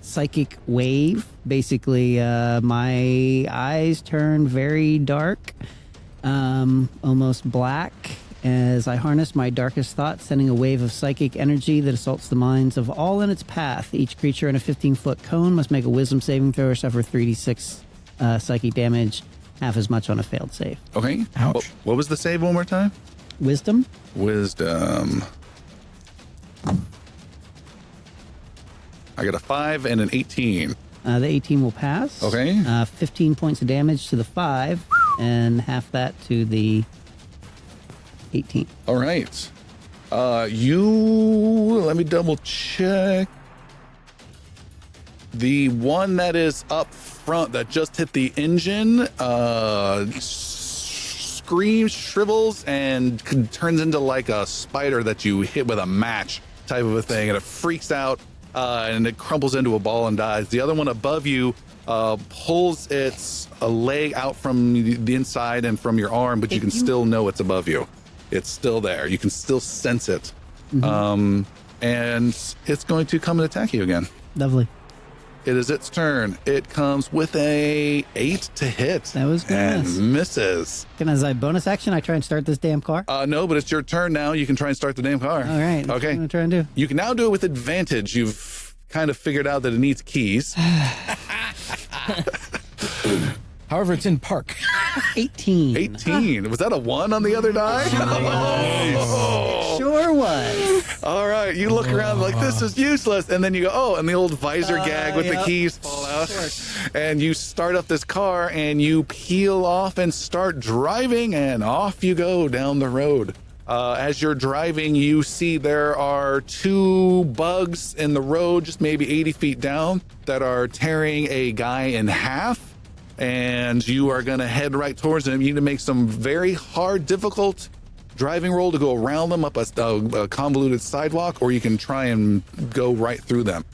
Speaker 3: Psychic Wave. Basically, my eyes turn very dark, almost black, as I harness my darkest thoughts, sending a wave of psychic energy that assaults the minds of all in its path. Each creature in a 15-foot cone must make a wisdom saving throw or suffer 3d6 psychic damage, half as much on a failed save.
Speaker 1: Okay.
Speaker 2: Ouch.
Speaker 1: What was the save one more time?
Speaker 3: Wisdom?
Speaker 1: Wisdom. I got a 5 and an 18.
Speaker 3: The 18 will pass.
Speaker 1: Okay.
Speaker 3: 15 points of damage to the 5, and half that to the 18.
Speaker 1: All right. Let me double check. The one that is up front that just hit the engine screams, shrivels, and turns into like a spider that you hit with a match type of a thing, and it freaks out and it crumbles into a ball and dies. The other one above you pulls its leg out from the inside and from your arm, but you can still know it's above you. It's still there. You can still sense it. Mm-hmm. And it's going to come and attack you again.
Speaker 3: Lovely.
Speaker 1: It is its turn. It comes with a 8 to hit.
Speaker 3: That was good.
Speaker 1: And misses.
Speaker 3: Can, as a bonus action, I try and start this damn car?
Speaker 1: No, but it's your turn now. You can try and start the damn car.
Speaker 3: All right.
Speaker 1: Okay.
Speaker 3: What I'm going to try and do.
Speaker 1: You can now do it with advantage. You've kind of figured out that it needs keys.
Speaker 2: however, it's in park.
Speaker 3: 18.
Speaker 1: 18. Was that a 1 on the other die?
Speaker 3: Sure was.
Speaker 1: All right. You look around like, this is useless. And then you go, oh, and the old visor gag with the keys fall out. And you start up this car and you peel off and start driving, and off you go down the road. As you're driving, you see there are 2 bugs in the road, just maybe 80 feet down, that are tearing a guy in half. And you are going to head right towards them. You need to make some very hard, difficult driving roll to go around them up a convoluted sidewalk, or you can try and go right through them.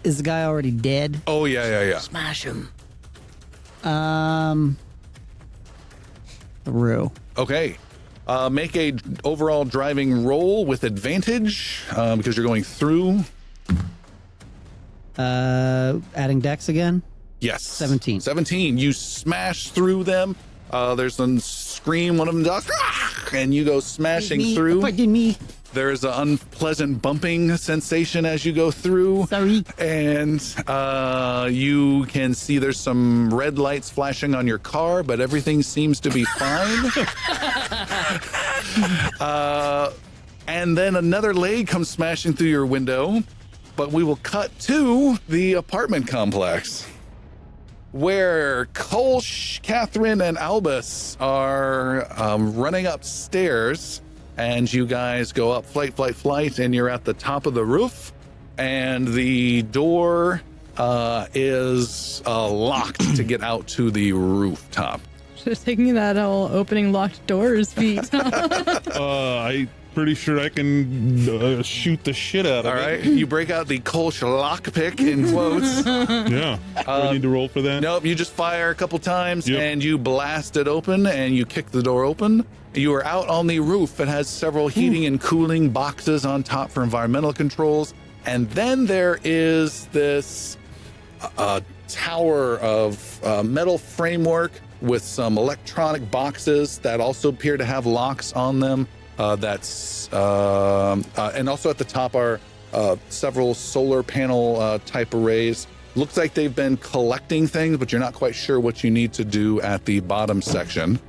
Speaker 3: Is the guy already dead?
Speaker 1: Oh, yeah.
Speaker 8: Smash him.
Speaker 3: Through.
Speaker 1: Okay. Make a overall driving roll with advantage because you're going through.
Speaker 3: Adding dex again?
Speaker 1: Yes.
Speaker 3: 17.
Speaker 1: 17. You smash through them. There's a scream. One of them does, and you go smashing through.
Speaker 3: Pardon me.
Speaker 1: There's an unpleasant bumping sensation as you go through.
Speaker 3: Sorry.
Speaker 1: And you can see there's some red lights flashing on your car, but everything seems to be fine. And then another leg comes smashing through your window, but we will cut to the apartment complex, where Kolsch, Catherine, and Albus are running upstairs, and you guys go up flight, and you're at the top of the roof, and the door is locked to get out to the rooftop.
Speaker 5: Just taking that whole opening locked doors feat.
Speaker 7: I'm pretty sure I can shoot the shit out of
Speaker 1: All
Speaker 7: it.
Speaker 1: right, you break out the Kolsch lockpick in quotes.
Speaker 7: Yeah. Do I need to roll for that?
Speaker 1: Nope, you just fire a couple times
Speaker 7: Yep.
Speaker 1: and you blast it open and you kick the door open. You are out on the roof. It has several heating and cooling boxes on top for environmental controls. And then there is this tower of metal framework with some electronic boxes that also appear to have locks on them. And also at the top are several solar panel type arrays. Looks like they've been collecting things, but you're not quite sure what you need to do at the bottom section.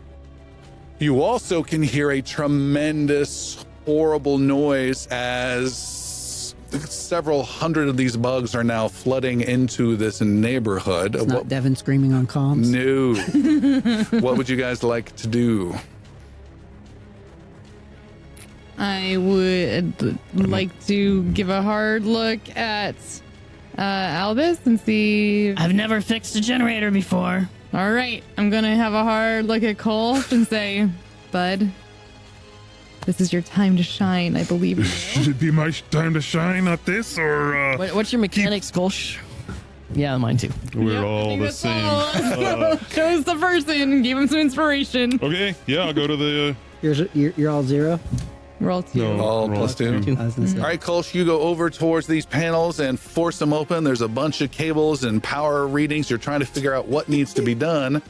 Speaker 1: You also can hear a tremendous, horrible noise as several hundred of these bugs are now flooding into this neighborhood.
Speaker 3: It's not Devin screaming on comms.
Speaker 1: No. What would you guys like to do?
Speaker 5: I would like to give a hard look at Albus and see.
Speaker 8: I've never fixed a generator before.
Speaker 5: All right, I'm gonna have a hard look at Kolf and say, Bud, this is your time to shine. I believe in you.
Speaker 6: Should it be my time to shine at this, or
Speaker 4: What's your mechanics, Kolsch? Yeah, mine too.
Speaker 7: We're
Speaker 5: Yep, I
Speaker 7: all
Speaker 5: think
Speaker 7: the
Speaker 5: that's
Speaker 7: same.
Speaker 5: all. Chose the person, gave him some inspiration.
Speaker 7: Okay, yeah, I'll go to the.
Speaker 3: You're all 0?
Speaker 5: We're all 2.
Speaker 7: No.
Speaker 1: All
Speaker 7: roll
Speaker 1: plus 2.
Speaker 3: I was gonna say.
Speaker 1: All right, Kolsch, you go over towards these panels and force them open. There's a bunch of cables and power readings. You're trying to figure out what needs to be done.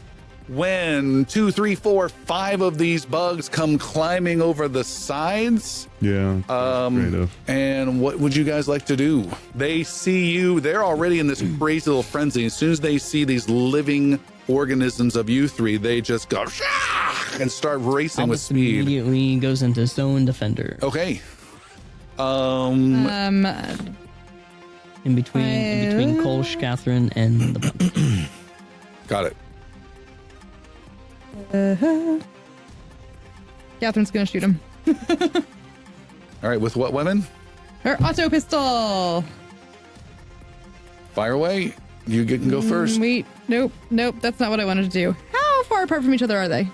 Speaker 1: When 2, 3, 4, 5 of these bugs come climbing over the sides,
Speaker 7: Yeah. Creative.
Speaker 1: and what would you guys like to do? They see you. They're already in this crazy little frenzy. As soon as they see these living organisms of you three, they just go "Shah!" and start racing with
Speaker 4: Albus
Speaker 1: speed.
Speaker 4: immediately goes into zone defender.
Speaker 1: Okay.
Speaker 4: In between Kolsch, Catherine, and the bug.
Speaker 1: Got it.
Speaker 5: Catherine's gonna shoot him.
Speaker 1: All right, with what weapon?
Speaker 5: Her auto pistol.
Speaker 1: Fire away. You can go first.
Speaker 5: Wait, nope, that's not what I wanted to do. How far apart from each other are they?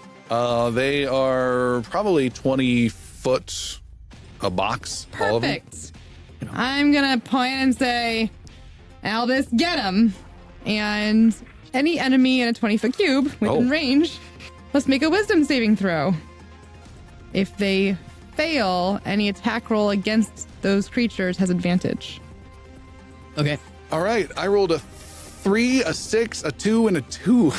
Speaker 1: They are probably 20 foot a box. All of them.
Speaker 5: Perfect. I'm gonna point and say, Albus, get him. And any enemy in a 20-foot cube within range must make a wisdom saving throw. If they fail, any attack roll against those creatures has advantage.
Speaker 4: Okay.
Speaker 1: All right, I rolled a 3, a 6, a 2, and a 2.
Speaker 5: All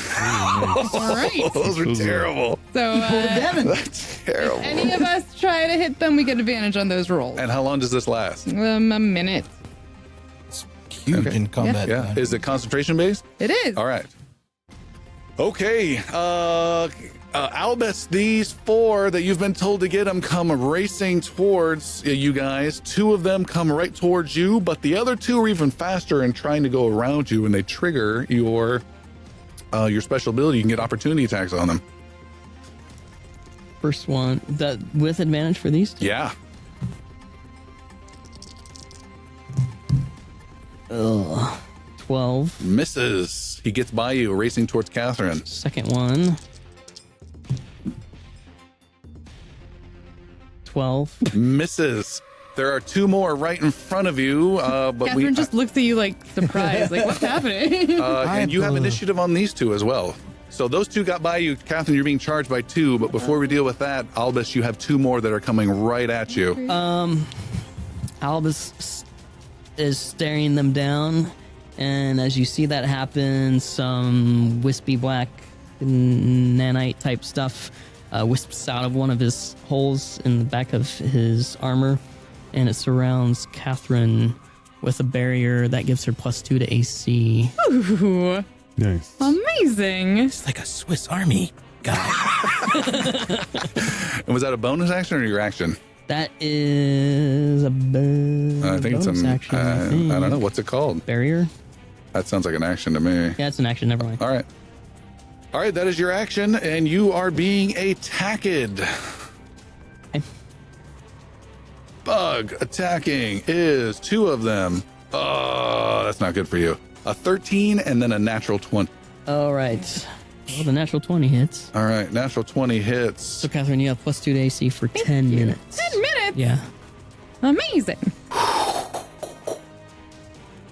Speaker 5: right.
Speaker 1: Those are terrible.
Speaker 5: So
Speaker 1: That's terrible.
Speaker 5: if any of us try to hit them, we get advantage on those rolls.
Speaker 1: And how long does this last?
Speaker 5: A minute.
Speaker 2: Huge in combat.
Speaker 1: Yeah. Is it concentration based?
Speaker 5: It is.
Speaker 1: All right. Okay. Albus, these 4 that you've been told to get them come racing towards you guys. 2 of them come right towards you, but the other 2 are even faster and trying to go around you, and they trigger your special ability. You can get opportunity attacks on them.
Speaker 4: First one, that with advantage for these two?
Speaker 1: Yeah.
Speaker 4: Ugh. 12.
Speaker 1: Misses. He gets by you, racing towards Catherine.
Speaker 4: Second one. 12.
Speaker 1: Misses. There are 2 more right in front of you, but
Speaker 5: Catherine just looks at you like surprised, like what's happening?
Speaker 1: and you have initiative on these 2 as well. So those 2 got by you. Catherine, you're being charged by 2, but before we deal with that, Albus, you have 2 more that are coming right at you.
Speaker 4: Albus is staring them down, and as you see that happen, some wispy black nanite type stuff wisps out of one of his holes in the back of his armor, and it surrounds Catherine with a barrier that gives her +2 to AC.
Speaker 5: Ooh,
Speaker 7: Nice.
Speaker 5: amazing.
Speaker 2: It's like a Swiss Army guy.
Speaker 1: And was that a bonus action or your action?
Speaker 4: That is a
Speaker 1: I think it's
Speaker 4: bonus
Speaker 1: an
Speaker 4: action.
Speaker 1: I don't know. What's it called?
Speaker 4: Barrier?
Speaker 1: That sounds like an action to me.
Speaker 4: Yeah, it's an action. Never mind.
Speaker 1: All right. All right, that is your action, and you are being attacked.
Speaker 4: Okay.
Speaker 1: Bug attacking is 2 of them. Oh, that's not good for you. A 13 and then a natural 20.
Speaker 4: All right. Well, the natural 20 hits.
Speaker 1: All right, natural 20 hits.
Speaker 4: So, Catherine, you have +2 to AC for 10 minutes.
Speaker 5: 10 minutes.
Speaker 4: Yeah.
Speaker 5: Amazing.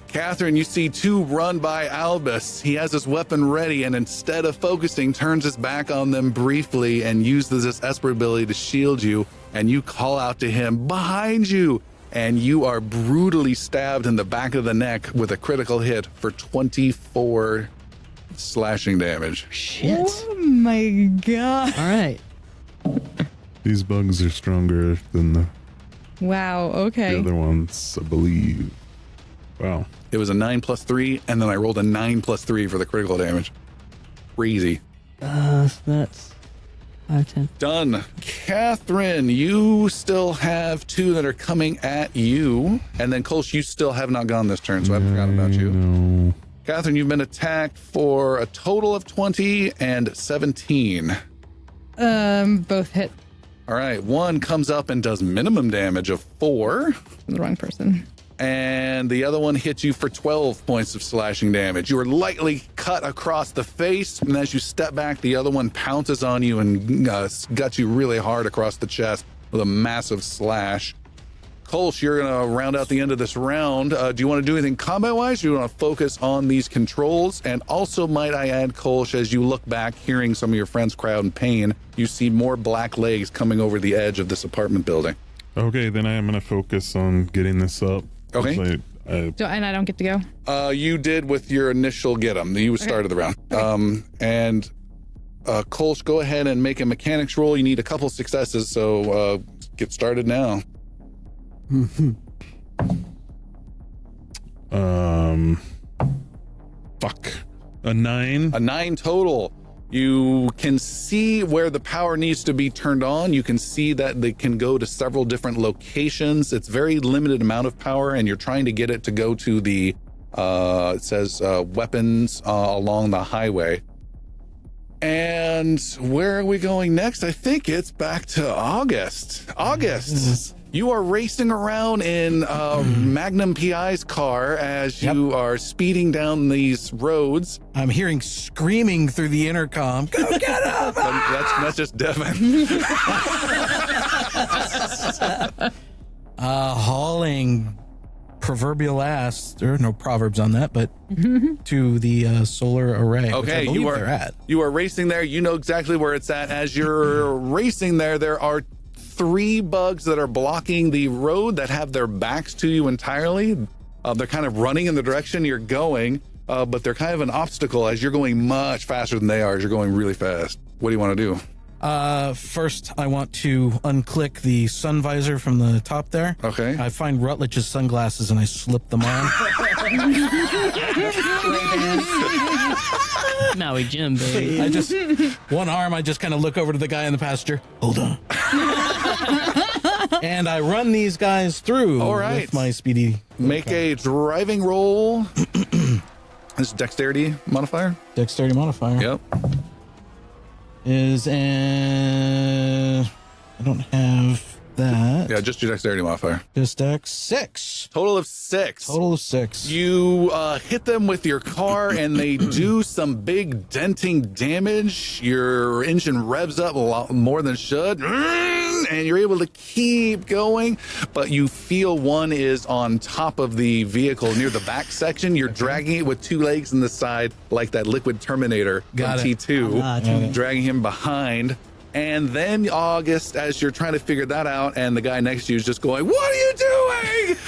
Speaker 1: Catherine, you see 2 run by Albus. He has his weapon ready, and instead of focusing, turns his back on them briefly and uses this Esper ability to shield you. And you call out to him, behind you! And you are brutally stabbed in the back of the neck with a critical hit for 24 slashing damage.
Speaker 4: Shit.
Speaker 5: Oh my god.
Speaker 4: All right.
Speaker 7: These bugs are stronger than the
Speaker 5: Wow. Okay.
Speaker 7: other ones, I believe.
Speaker 6: Wow.
Speaker 1: It was a 9 plus 3, and then I rolled a 9 plus 3 for the critical damage. Crazy.
Speaker 4: So that's 5, 10.
Speaker 1: Done. Catherine, you still have 2 that are coming at you. And then Kolsch, you still have not gone this turn, so I forgot about you.
Speaker 6: No.
Speaker 1: Catherine, you've been attacked for a total of 20 and 17.
Speaker 5: Both hit
Speaker 1: All right, one comes up and does minimum damage of 4.
Speaker 5: the wrong person.
Speaker 1: And the other one hits you for 12 points of slashing damage. You are lightly cut across the face, and as you step back, the other one pounces on you and guts you really hard across the chest with a massive slash. Kolsch, you're going to round out the end of this round. Do you want to do anything combat-wise, or do you want to focus on these controls? And also, might I add, Kolsch, as you look back, hearing some of your friends cry out in pain, you see more black legs coming over the edge of this apartment building.
Speaker 6: Okay, then I am going to focus on getting this up.
Speaker 1: Okay.
Speaker 5: And I don't get to go?
Speaker 1: You did with your initial get 'em. You started the round. And Kolsch, go ahead and make a mechanics roll. You need a couple successes, so get started now.
Speaker 6: Fuck. A 9.
Speaker 1: A 9 total. You can see where the power needs to be turned on. You can see that they can go to several different locations. It's very limited amount of power, and you're trying to get it to go to the, it says weapons along the highway. And where are we going next? I think it's back to August. August, you are racing around in Magnum PI's car as you are speeding down these roads.
Speaker 2: I'm hearing screaming through the intercom. Go get him!
Speaker 1: That's just Devin.
Speaker 2: Hauling proverbial ass. There are no proverbs on that, but to the solar array.
Speaker 1: Okay,
Speaker 2: which I believe they're at.
Speaker 1: You are racing there. You know exactly where it's at. As you're racing there are 3 bugs that are blocking the road that have their backs to you entirely. They're kind of running in the direction you're going, but they're kind of an obstacle as you're going much faster than they are, as you're going really fast. What do you want to do?
Speaker 2: First, I want to unclick the sun visor from the top there.
Speaker 1: Okay.
Speaker 2: I find Rutledge's sunglasses and I slip them on.
Speaker 4: Maui Jim, baby.
Speaker 2: One arm, I just kind of look over to the guy in the passenger. Hold on. And I run these guys through with my speedy.
Speaker 1: Make a driving roll. This is dexterity modifier.
Speaker 2: Dexterity modifier.
Speaker 1: Yep.
Speaker 2: I don't have that.
Speaker 1: Yeah, just your dexterity modifier.
Speaker 2: Just dex 6.
Speaker 1: Total of 6.
Speaker 2: Total of 6.
Speaker 1: You hit them with your car and they do some big denting damage. Your engine revs up a lot more than it should. And you're able to keep going, but you feel one is on top of the vehicle near the back section. You're dragging it with 2 legs in the side, like that liquid Terminator from T2, dragging him behind. And then August, as you're trying to figure that out, and the guy next to you is just going, "What are you doing?"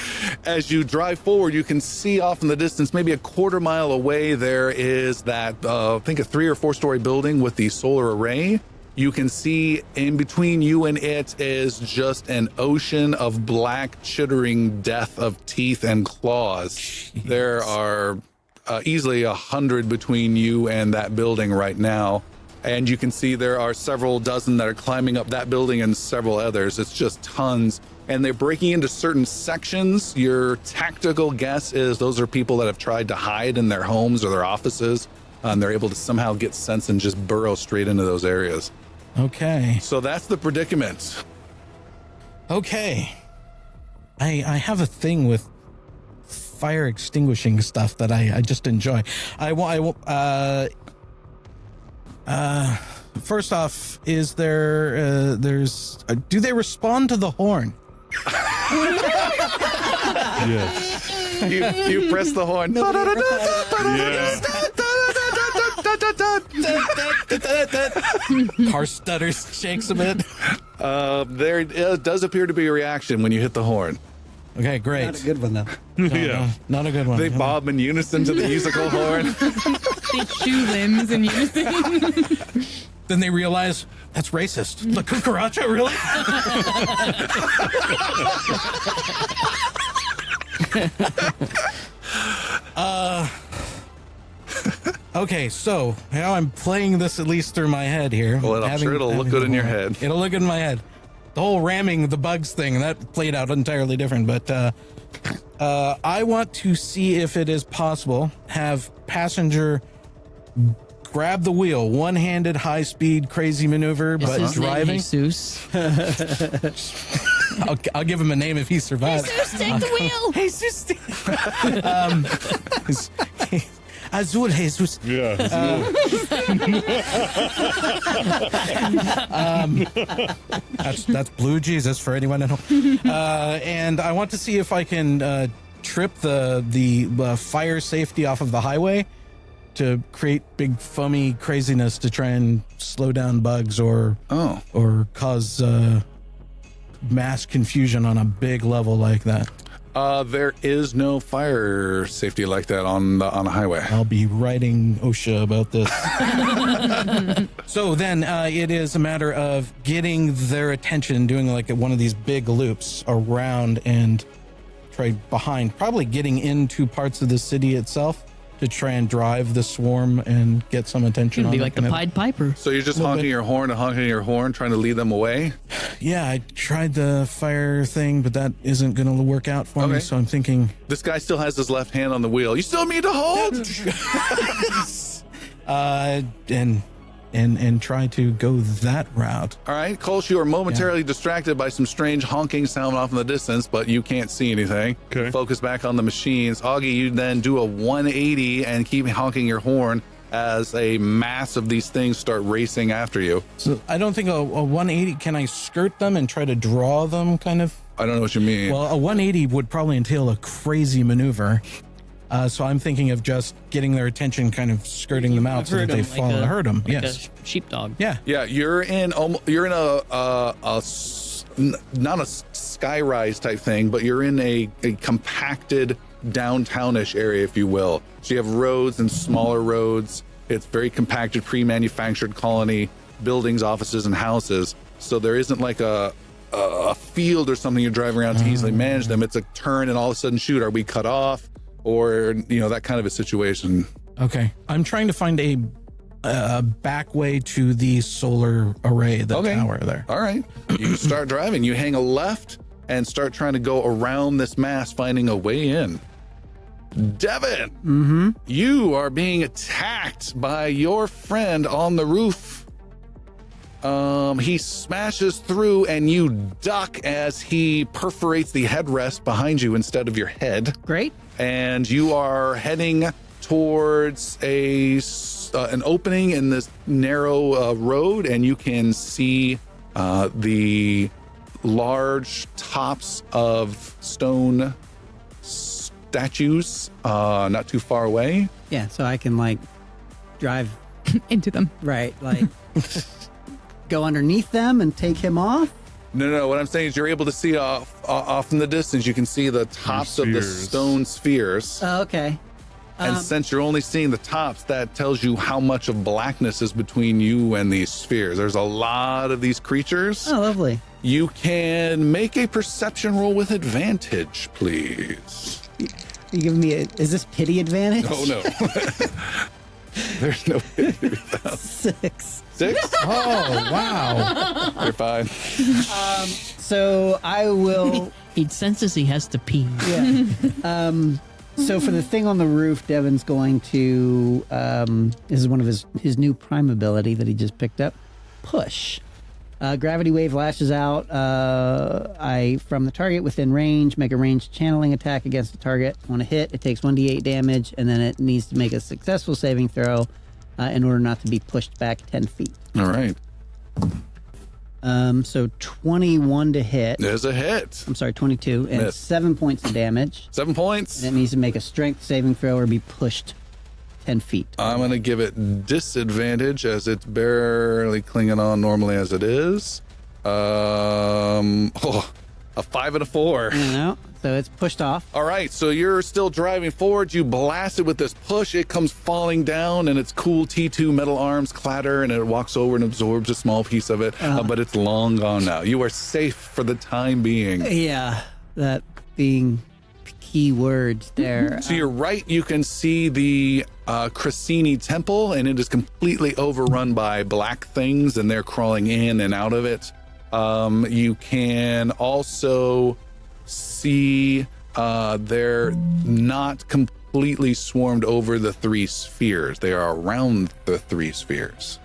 Speaker 1: As you drive forward, you can see off in the distance, maybe a quarter mile away, there is that, I think a 3 or 4 story building with the solar array. You can see in between you and it is just an ocean of black, chittering death of teeth and claws. Jeez. There are easily 100 between you and that building right now. And you can see there are several dozen that are climbing up that building and several others. It's just tons. And they're breaking into certain sections. Your tactical guess is those are people that have tried to hide in their homes or their offices. And they're able to somehow get sense and just burrow straight into those areas.
Speaker 2: Okay.
Speaker 1: So that's the predicament.
Speaker 2: Okay. I have a thing with fire extinguishing stuff that I just enjoy. First off, is there do they respond to the horn?
Speaker 6: Yes.
Speaker 1: You press the horn.
Speaker 2: Car stutters, shakes a bit.
Speaker 1: There does appear to be a reaction when you hit the horn.
Speaker 2: Okay, great.
Speaker 3: Not a good one, though.
Speaker 6: Yeah.
Speaker 2: Not a good one.
Speaker 1: They bob in unison to the musical horn.
Speaker 5: They chew limbs in unison.
Speaker 2: Then they realize that's racist. La cucaracha, really? Okay, so now I'm playing this at least through my head here.
Speaker 1: Well, I'm sure it'll look good in your head.
Speaker 2: It'll look good in my head. The whole ramming the bugs thing, that played out entirely different, but I want to see if it is possible, have passenger grab the wheel, one-handed, high-speed, crazy maneuver, but
Speaker 4: Is his name
Speaker 2: driving.
Speaker 4: Jesus.
Speaker 2: I'll give him a name if he survives.
Speaker 4: Jesus, take the wheel.
Speaker 2: Jesus. Azul Jesus.
Speaker 6: Yeah.
Speaker 2: That's Blue Jesus for anyone at home. And I want to see if I can trip the fire safety off of the highway to create big foamy craziness to try and slow down bugs or cause mass confusion on a big level like that.
Speaker 1: There is no fire safety like that on the highway.
Speaker 2: I'll be writing OSHA about this. So then it is a matter of getting their attention, doing like one of these big loops around and try behind, probably getting into parts of the city itself to try and drive the swarm and get some attention.
Speaker 4: It'd be
Speaker 2: on
Speaker 4: like
Speaker 2: it.
Speaker 4: the Pied Piper.
Speaker 1: So you're just
Speaker 2: Little
Speaker 1: honking
Speaker 2: bit.
Speaker 1: your horn and honking your horn, trying to lead them away?
Speaker 2: Yeah, I tried the fire thing, but that isn't going to work out for me.
Speaker 1: Okay.
Speaker 2: So I'm thinking,
Speaker 1: This guy still has his left hand on the wheel. You still need to hold?
Speaker 2: and try to go that route.
Speaker 1: All right, Kolsch, you are momentarily distracted by some strange honking sound off in the distance, but you can't see anything.
Speaker 6: Okay.
Speaker 1: Focus back on the machines. Augie, you then do a 180 and keep honking your horn as a mass of these things start racing after you.
Speaker 2: So I don't think a 180, can I skirt them and try to draw them kind of?
Speaker 1: I don't know what you mean.
Speaker 2: Well, a 180 would probably entail a crazy maneuver. So I'm thinking of just getting their attention, kind of skirting them out so that they fall and hurt them.
Speaker 4: Like
Speaker 2: Yes.
Speaker 4: a sheepdog.
Speaker 2: Yeah.
Speaker 1: Yeah, you're in not a skyrise type thing, but you're in a compacted downtownish area, if you will. So you have roads and smaller roads. It's very compacted, pre-manufactured colony buildings, offices, and houses. So there isn't like a field or something you're driving around to easily manage them. It's a turn and all of a sudden, shoot, are we cut off? Or, that kind of a situation.
Speaker 2: Okay. I'm trying to find a back way to the solar array, the tower there.
Speaker 1: All right. You start driving. You hang a left and start trying to go around this mass, finding a way in. Devin, you are being attacked by your friend on the roof. He smashes through and you duck as he perforates the headrest behind you instead of your head.
Speaker 3: Great.
Speaker 1: And you are heading towards an opening in this narrow road, and you can see the large tops of stone statues not too far away.
Speaker 3: Yeah, so I can drive
Speaker 5: Into them.
Speaker 3: right, go underneath them and take him off.
Speaker 1: No. What I'm saying is you're able to see off in the distance. You can see the tops of the
Speaker 6: spheres.
Speaker 1: stone spheres.
Speaker 3: Oh, okay.
Speaker 1: And since you're only seeing the tops, that tells you how much of blackness is between you and these spheres. There's a lot of these creatures.
Speaker 3: Oh, lovely.
Speaker 1: You can make a perception roll with advantage, please.
Speaker 3: You giving me is this pity advantage?
Speaker 1: Oh, no. There's no
Speaker 3: 6.
Speaker 1: 6?
Speaker 2: Oh, wow.
Speaker 1: You're fine.
Speaker 3: So I will.
Speaker 4: He senses he has to pee.
Speaker 3: Yeah. So for the thing on the roof, Devin's going to. This is one of his new prime ability that he just picked up. Push. Gravity wave lashes out. From the target within range, make a ranged channeling attack against the target. On a hit, it takes 1d8 damage, and then it needs to make a successful saving throw in order not to be pushed back 10 feet.
Speaker 1: All right.
Speaker 3: So 21 to hit.
Speaker 1: There's a hit.
Speaker 3: I'm sorry, 22, and
Speaker 1: Miss.
Speaker 3: 7 points of damage.
Speaker 1: 7 points.
Speaker 3: And it needs to make a strength saving throw or be pushed 10 feet.
Speaker 1: I'm going to give it disadvantage as it's barely clinging on normally as it is. A 5 and a 4.
Speaker 3: So it's pushed off.
Speaker 1: All right, so you're still driving forward. You blast it with this push. It comes falling down, and its cool T2 metal arms clatter, and it walks over and absorbs a small piece of it. But it's long gone now. You are safe for the time being.
Speaker 3: Yeah, that being key words there.
Speaker 1: To your right, you can see the Cressini Temple, and it is completely overrun by black things, and they're crawling in and out of it. You can also see they're not completely swarmed over the 3 spheres. They are around the 3 spheres.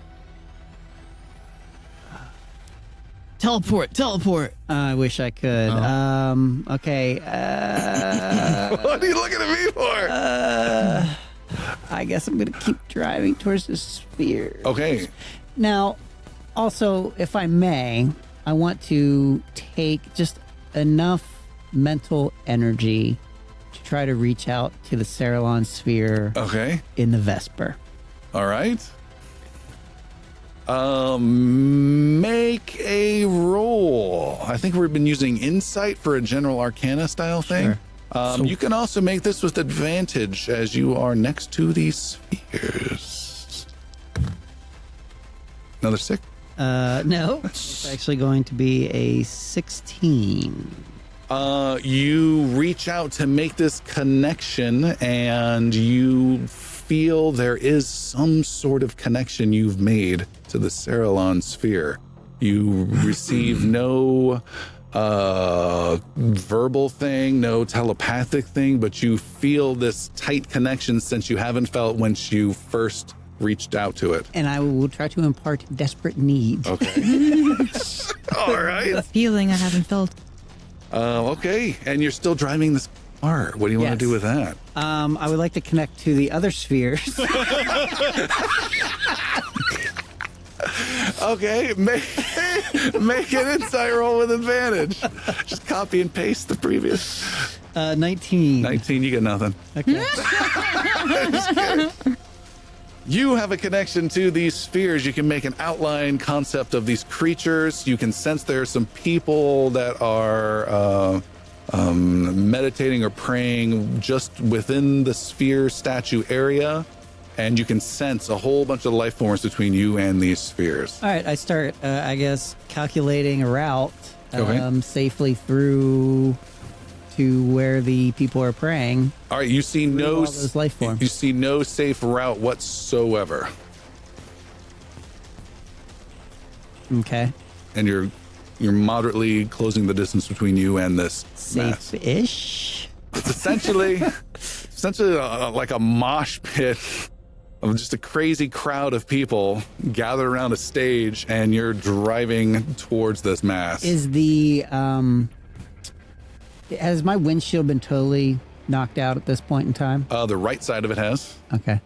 Speaker 8: Teleport.
Speaker 3: I wish I could. Okay.
Speaker 1: What are you looking at me for?
Speaker 3: I guess I'm going to keep driving towards the sphere.
Speaker 1: Okay.
Speaker 3: Now, also, if I may, I want to take just enough mental energy to try to reach out to the Cerilon sphere
Speaker 1: Okay.
Speaker 3: in the Vesper.
Speaker 1: All right. Make a roll. I think we've been using insight for a general arcana style thing.
Speaker 3: Sure.
Speaker 1: You can also make this with advantage as you are next to these spheres. Another 6.
Speaker 3: No, it's actually going to be a 16.
Speaker 1: You reach out to make this connection and you feel there is some sort of connection you've made to the Cerilon sphere. You receive no verbal thing, no telepathic thing, but you feel this tight connection since you haven't felt when you first reached out to it.
Speaker 3: And I will try to impart desperate need.
Speaker 1: Okay. All right.
Speaker 5: Feeling I haven't felt.
Speaker 1: Okay. And you're still driving this car. What do you want
Speaker 3: Yes.
Speaker 1: to do with that?
Speaker 3: I would like to connect to the other spheres.
Speaker 1: Okay, make an insight roll with advantage. Just copy and paste the previous.
Speaker 3: 19.
Speaker 1: 19, you get nothing.
Speaker 3: Okay.
Speaker 1: You have a connection to these spheres. You can make an outline concept of these creatures. You can sense there are some people that are meditating or praying just within the sphere statue area. And you can sense a whole bunch of life forms between you and these spheres.
Speaker 3: All right, I start, I guess, calculating a route
Speaker 1: Okay.
Speaker 3: safely through to where the people are praying.
Speaker 1: All right, you see no
Speaker 3: all those life forms.
Speaker 1: You see no safe route whatsoever,
Speaker 3: Okay.
Speaker 1: and you're moderately closing the distance between you and this mess.
Speaker 3: Safe-ish.
Speaker 1: It's essentially like a mosh pit of just a crazy crowd of people gathered around a stage, and you're driving towards this mass.
Speaker 3: Is the, has my windshield been totally knocked out at this point in time?
Speaker 1: The right side of it has.
Speaker 3: Okay.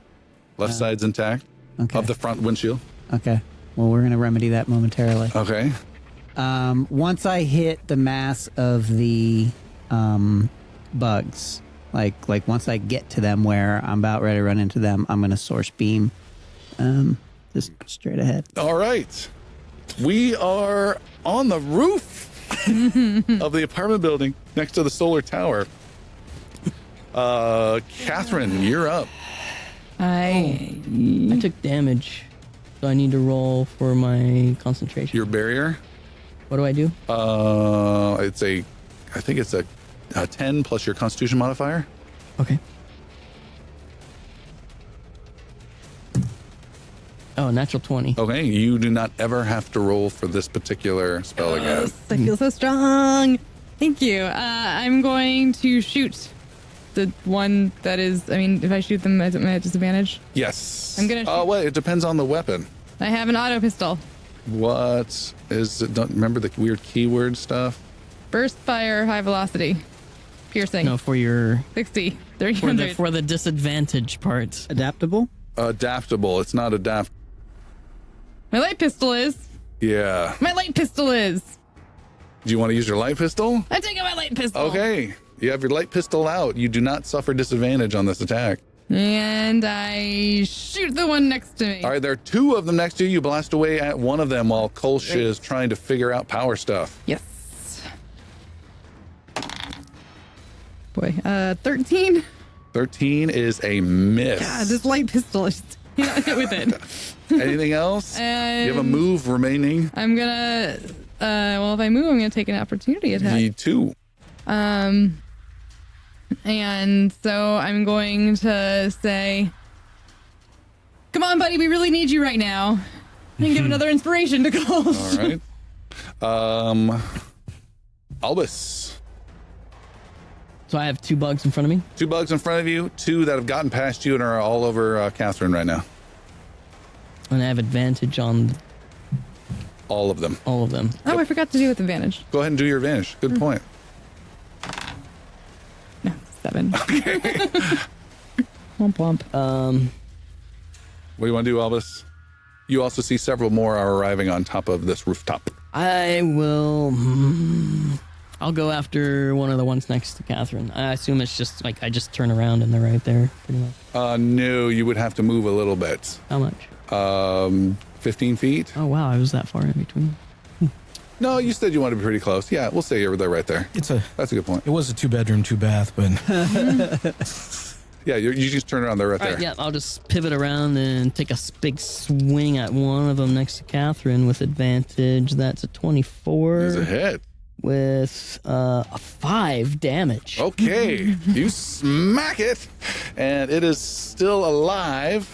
Speaker 1: Left side's intact.
Speaker 3: Okay.
Speaker 1: Of the front windshield.
Speaker 3: Okay. Well, we're going to remedy that momentarily.
Speaker 1: Okay.
Speaker 3: Once I hit the mass of the bugs, like once I get to them where I'm about ready to run into them, I'm going to source beam just straight ahead.
Speaker 1: All right. We are on the roof of the apartment building next to the solar tower. Catherine, you're up.
Speaker 4: I took damage, so I need to roll for my concentration.
Speaker 1: Your barrier.
Speaker 4: What do I do?
Speaker 1: I think it's a 10 plus your constitution modifier.
Speaker 4: Okay. Oh, natural 20.
Speaker 1: Okay, you do not ever have to roll for this particular spell again.
Speaker 5: I feel so strong. Thank you. I'm going to shoot the one that is. I mean, if I shoot them, am I at disadvantage?
Speaker 1: Yes.
Speaker 5: I'm gonna
Speaker 1: Oh,
Speaker 5: shoot-
Speaker 1: well, it depends on the weapon.
Speaker 5: I have an auto pistol.
Speaker 1: What is it? Don't remember the weird keyword stuff.
Speaker 5: Burst fire, high velocity, piercing.
Speaker 4: No, for your
Speaker 5: 60,
Speaker 4: for
Speaker 5: 300.
Speaker 4: the disadvantage part.
Speaker 3: Adaptable?
Speaker 1: Adaptable. It's not adapt.
Speaker 5: My light pistol is.
Speaker 1: Yeah.
Speaker 5: My light pistol is.
Speaker 1: Do you want to use your light pistol?
Speaker 5: I take out my light pistol.
Speaker 1: Okay. You have your light pistol out. You do not suffer disadvantage on this attack.
Speaker 5: And I shoot the one next to me.
Speaker 1: All right, there are 2 of them next to you. You blast away at one of them while Kolsch
Speaker 5: Great.
Speaker 1: is trying to figure out power stuff.
Speaker 5: Yes. Boy, 13.
Speaker 1: 13 is a miss.
Speaker 5: God, this light pistol is not hit with it.
Speaker 1: Anything else? You have a move remaining.
Speaker 5: I'm gonna. Well, if I move, I'm gonna take an opportunity attack.
Speaker 1: The 2.
Speaker 5: And And so I'm going to say, come on, buddy, we really need you right now. And give another inspiration to Kolsch.
Speaker 1: All right. Albus.
Speaker 4: So I have 2 bugs in front of me.
Speaker 1: 2 bugs in front of you, 2 that have gotten past you and are all over Catherine right now.
Speaker 4: And I have advantage on
Speaker 1: All of them.
Speaker 4: all of them.
Speaker 5: Oh, I forgot to do with advantage.
Speaker 1: Go ahead and do your advantage. Good point.
Speaker 5: No, 7.
Speaker 1: Okay.
Speaker 5: Womp womp.
Speaker 1: What do you want to do, Albus? You also see several more are arriving on top of this rooftop.
Speaker 4: I will. I'll go after one of the ones next to Catherine. I assume it's just like I just turn around and they're right there, pretty much.
Speaker 1: No, you would have to move a little bit.
Speaker 4: How much?
Speaker 1: 15 feet.
Speaker 4: Oh wow, I was that far in between.
Speaker 1: No, you said you want to be pretty close. Yeah, we'll say you're there right there. That's a good point.
Speaker 2: It was a 2-bedroom, 2-bath, but
Speaker 1: Yeah, you just turn around. They're right
Speaker 4: All
Speaker 1: there.
Speaker 4: right, yeah, I'll just pivot around and take a big swing at one of them next to Catherine with advantage. That's a 24
Speaker 1: There's a hit.
Speaker 4: with a 5 damage.
Speaker 1: Okay, you smack it, and it is still alive.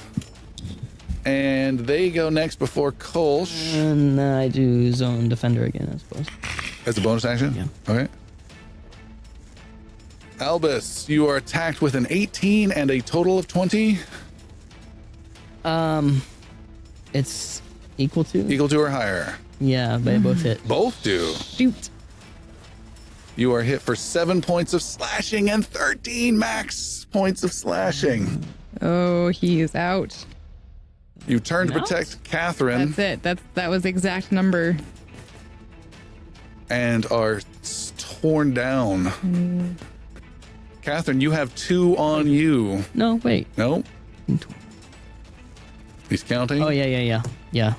Speaker 1: And they go next before Kolsch.
Speaker 4: And I do zone defender again, I suppose.
Speaker 1: As a bonus action?
Speaker 4: Yeah.
Speaker 1: Okay. Albus, you are attacked with an 18 and a total of 20.
Speaker 4: It's equal to?
Speaker 1: Equal to or higher?
Speaker 4: Yeah, they both hit.
Speaker 1: Both do.
Speaker 5: Shoot.
Speaker 1: You are hit for 7 points of slashing and 13 max points of slashing.
Speaker 5: Oh, he is out.
Speaker 1: You turn to
Speaker 4: Out?
Speaker 1: protect Catherine
Speaker 5: That's it. That was the exact number.
Speaker 1: and are torn down. Catherine, you have 2 on you.
Speaker 4: No, wait.
Speaker 1: No? He's counting?
Speaker 4: Oh, yeah.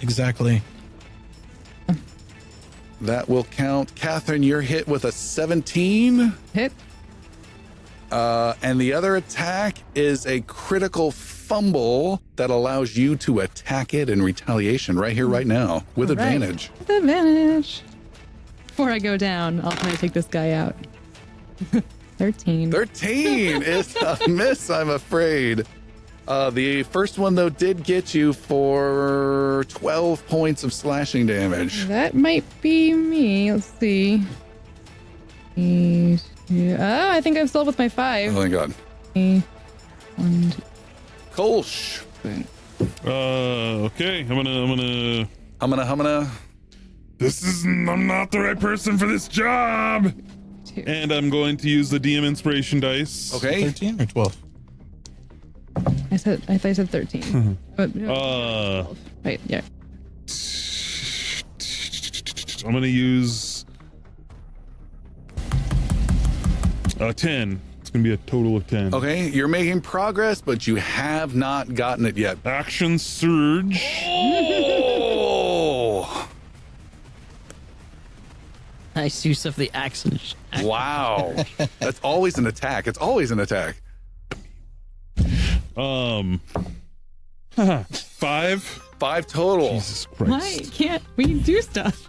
Speaker 2: exactly.
Speaker 1: That will count. Catherine, you're hit with a 17.
Speaker 5: Hit.
Speaker 1: And the other attack is a critical fumble that allows you to attack it in retaliation right here, right now, with
Speaker 5: All right.
Speaker 1: advantage.
Speaker 5: With advantage. Before I go down, I'll try to take this guy out. 13.
Speaker 1: 13 is a miss, I'm afraid. The first one, though, did get you for 12 points of slashing damage.
Speaker 5: That might be me. Let's see. Oh, I think I'm still with my 5.
Speaker 1: Oh, my God.
Speaker 5: 1, 2.
Speaker 1: Kolsch.
Speaker 7: Okay. I'm gonna. I'm not the right person for this job.
Speaker 5: 2.
Speaker 7: And I'm going to use the DM inspiration dice.
Speaker 1: Okay.
Speaker 2: 13 or 12?
Speaker 5: I thought I said 13. But, wait, yeah.
Speaker 7: I'm gonna use 10. It's gonna be a total of 10.
Speaker 1: Okay, you're making progress, but you have not gotten it yet.
Speaker 7: Action surge.
Speaker 1: Oh!
Speaker 4: Nice use of the action.
Speaker 1: Wow. That's always an attack. It's always an attack.
Speaker 7: 5.
Speaker 1: 5 total.
Speaker 7: Jesus
Speaker 5: Why
Speaker 7: Christ.
Speaker 5: can't we do stuff?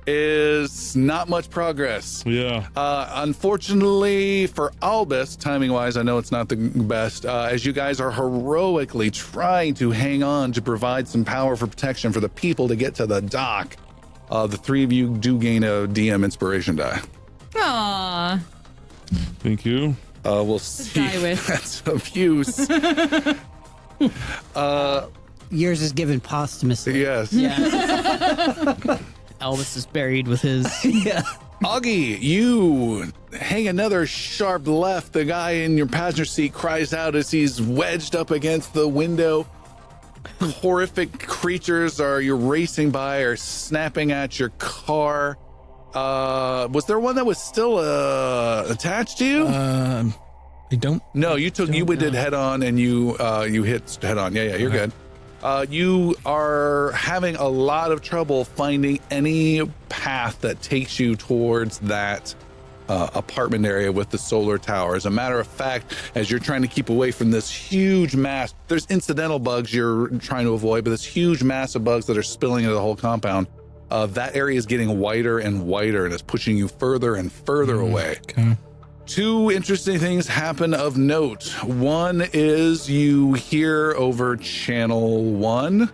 Speaker 1: Is not much progress.
Speaker 7: Yeah.
Speaker 1: Unfortunately for Albus, timing wise, I know it's not the best. As you guys are heroically trying to hang on to provide some power for protection for the people to get to the dock, the 3 of you do gain a DM inspiration die.
Speaker 5: Aww.
Speaker 7: Thank you.
Speaker 1: We'll see.
Speaker 5: die with.
Speaker 1: That's of use.
Speaker 3: Yours is given posthumously.
Speaker 1: Yes.
Speaker 4: Yeah. Elvis is buried with his.
Speaker 3: Yeah.
Speaker 1: Augie, you hang another sharp left. The guy in your passenger seat cries out as he's wedged up against the window. Horrific creatures you're racing by or snapping at your car. Was there one that was still attached to you?
Speaker 2: I don't.
Speaker 1: No, you did head on and you hit head on. Yeah, you're good. You are having a lot of trouble finding any path that takes you towards that apartment area with the solar tower. As a matter of fact, as you're trying to keep away from this huge mass, there's incidental bugs you're trying to avoid, but this huge mass of bugs that are spilling into the whole compound, that area is getting wider and wider and is pushing you further and further away.
Speaker 2: Okay.
Speaker 1: Two interesting things happen of note. One is you hear over channel 1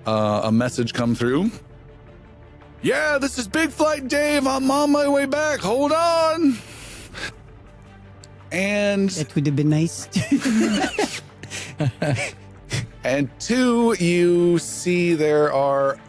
Speaker 1: a message come through. Yeah, this is Big Flight Dave. I'm on my way back. Hold on. And
Speaker 3: That would have been nice.
Speaker 1: and 2, you see there are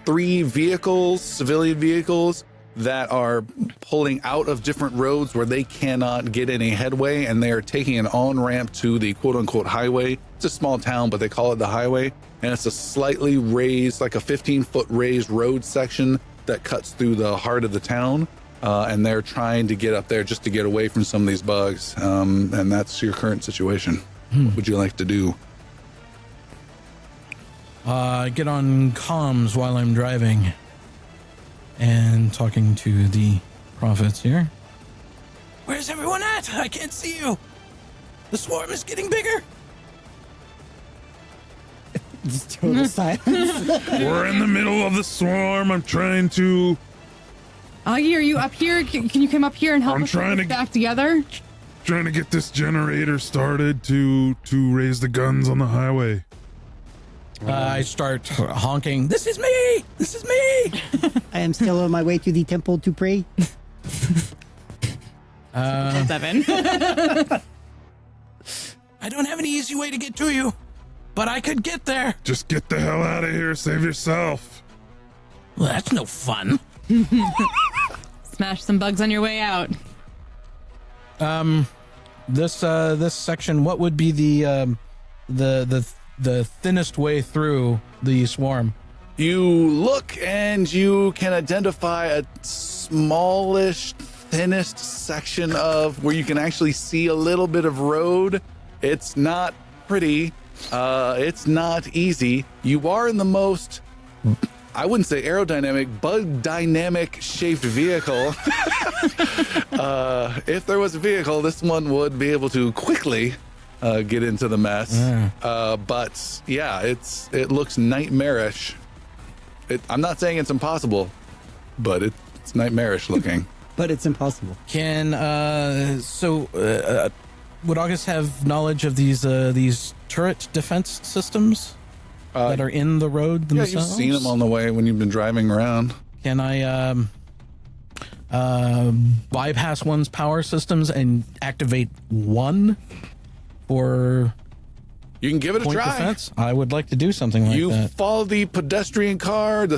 Speaker 1: 3 vehicles, civilian vehicles, that are pulling out of different roads where they cannot get any headway, and they are taking an on-ramp to the quote-unquote highway. It's a small town, but they call it the highway, and it's a slightly raised, like a 15-foot raised road section that cuts through the heart of the town, and they're trying to get up there just to get away from some of these bugs, and that's your current situation. What would you like to do?
Speaker 2: Get on comms while I'm driving and talking to the prophets here. Where's everyone at? I can't see you. The swarm is getting bigger.
Speaker 3: Just total silence.
Speaker 6: We're in the middle of the swarm. I'm trying to.
Speaker 5: Augie, are you up here? Can you come up here and help
Speaker 6: I'm
Speaker 5: us
Speaker 6: trying
Speaker 5: put
Speaker 6: to-
Speaker 5: this back together?
Speaker 6: Trying to get this generator started to raise the guns on the highway.
Speaker 2: I start honking. This is me. This is me.
Speaker 3: I am still on my way to the temple to pray.
Speaker 5: 7.
Speaker 2: I don't have any easy way to get to you, but I could get there.
Speaker 6: Just get the hell out of here. Save yourself.
Speaker 2: Well, that's no fun.
Speaker 5: Smash some bugs on your way out.
Speaker 2: This section, what would be the thinnest way through the swarm?
Speaker 1: You look and you can identify a smallish, thinnest section of where you can actually see a little bit of road. It's not pretty. It's not easy. You are in the most, I wouldn't say aerodynamic, bug dynamic shaped vehicle. If there was a vehicle, this one would be able to quickly get into the mess. But yeah, it looks nightmarish. I'm not saying it's impossible, but it's nightmarish looking.
Speaker 3: But it's impossible.
Speaker 2: Would August have knowledge of these turret defense systems that are in the road
Speaker 1: Yeah,
Speaker 2: themselves?
Speaker 1: you've seen them on the way when you've been driving around.
Speaker 2: Can I bypass one's power systems and activate one for
Speaker 1: You can give it a
Speaker 2: point
Speaker 1: try.
Speaker 2: defense? I would like to do something like
Speaker 1: You
Speaker 2: that.
Speaker 1: follow the civilian cars.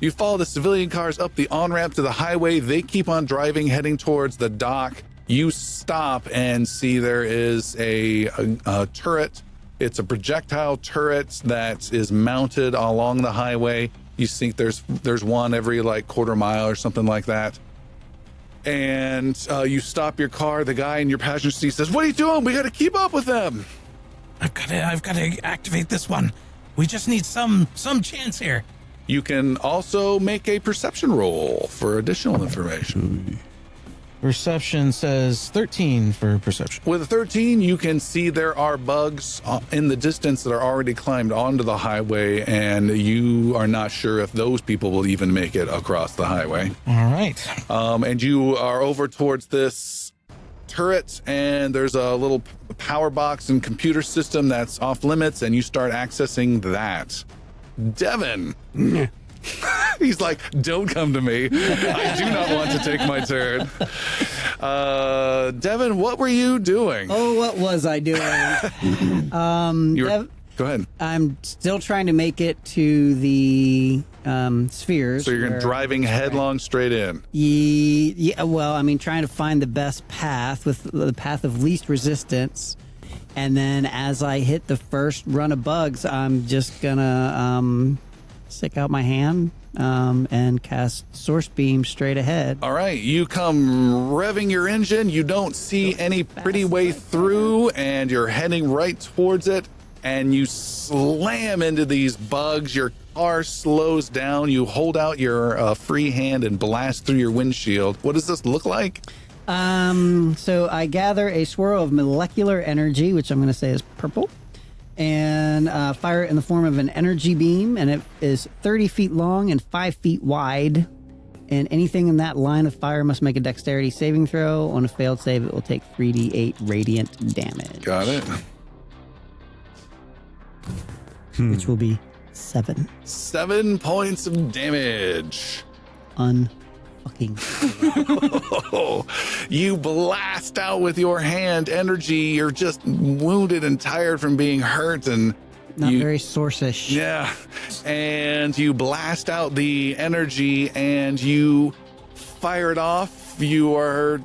Speaker 1: You follow the civilian cars up the on-ramp to the highway. They keep on driving, heading towards the dock. You stop and see there is a turret. It's a projectile turret that is mounted along the highway. You think there's one every like quarter mile or something like that. And you stop your car. The guy in your passenger seat says, "What are you doing? We got to keep up with them."
Speaker 2: I've got to activate this one. We just need some chance here.
Speaker 1: You can also make a perception roll for additional information.
Speaker 2: Perception says 13 for perception.
Speaker 1: With a 13, you can see there are bugs in the distance that are already climbed onto the highway, and you are not sure if those people will even make it across the highway.
Speaker 2: All right.
Speaker 1: And you are over towards this turret, and there's a little power box and computer system that's off limits, and you start accessing that. Devin. He's like, "Don't come to me. I do not want to take my turn." Devin, what were you doing?
Speaker 3: Oh, what was I doing?
Speaker 1: Go ahead.
Speaker 3: I'm still trying to make it to the spheres.
Speaker 1: So you're
Speaker 3: where-
Speaker 1: driving headlong straight in.
Speaker 3: Yeah, well, I mean, trying to find the best path with the path of least resistance. And then as I hit the first run of bugs, I'm just gonna stick out my hand and cast Source Beam straight ahead.
Speaker 1: All right, you come revving your engine. You don't see any pretty way through, and you're heading right towards it. And you slam into these bugs. Your car slows down. You hold out your free hand and blast through your windshield. What does this look like?
Speaker 3: So I gather a swirl of molecular energy, which I'm going to say is purple, and fire it in the form of an energy beam, and it is 30 feet long and 5 feet wide. And anything in that line of fire must make a dexterity saving throw. On a failed save, it will take 3d8 radiant damage.
Speaker 1: Got it.
Speaker 3: Which will be 7.
Speaker 1: 7 points of damage.
Speaker 3: Unfucking.
Speaker 1: You blast out with your hand energy. You're just wounded and tired from being hurt and
Speaker 3: Not very source-ish.
Speaker 1: yeah. And you blast out the energy and you fire it off. You are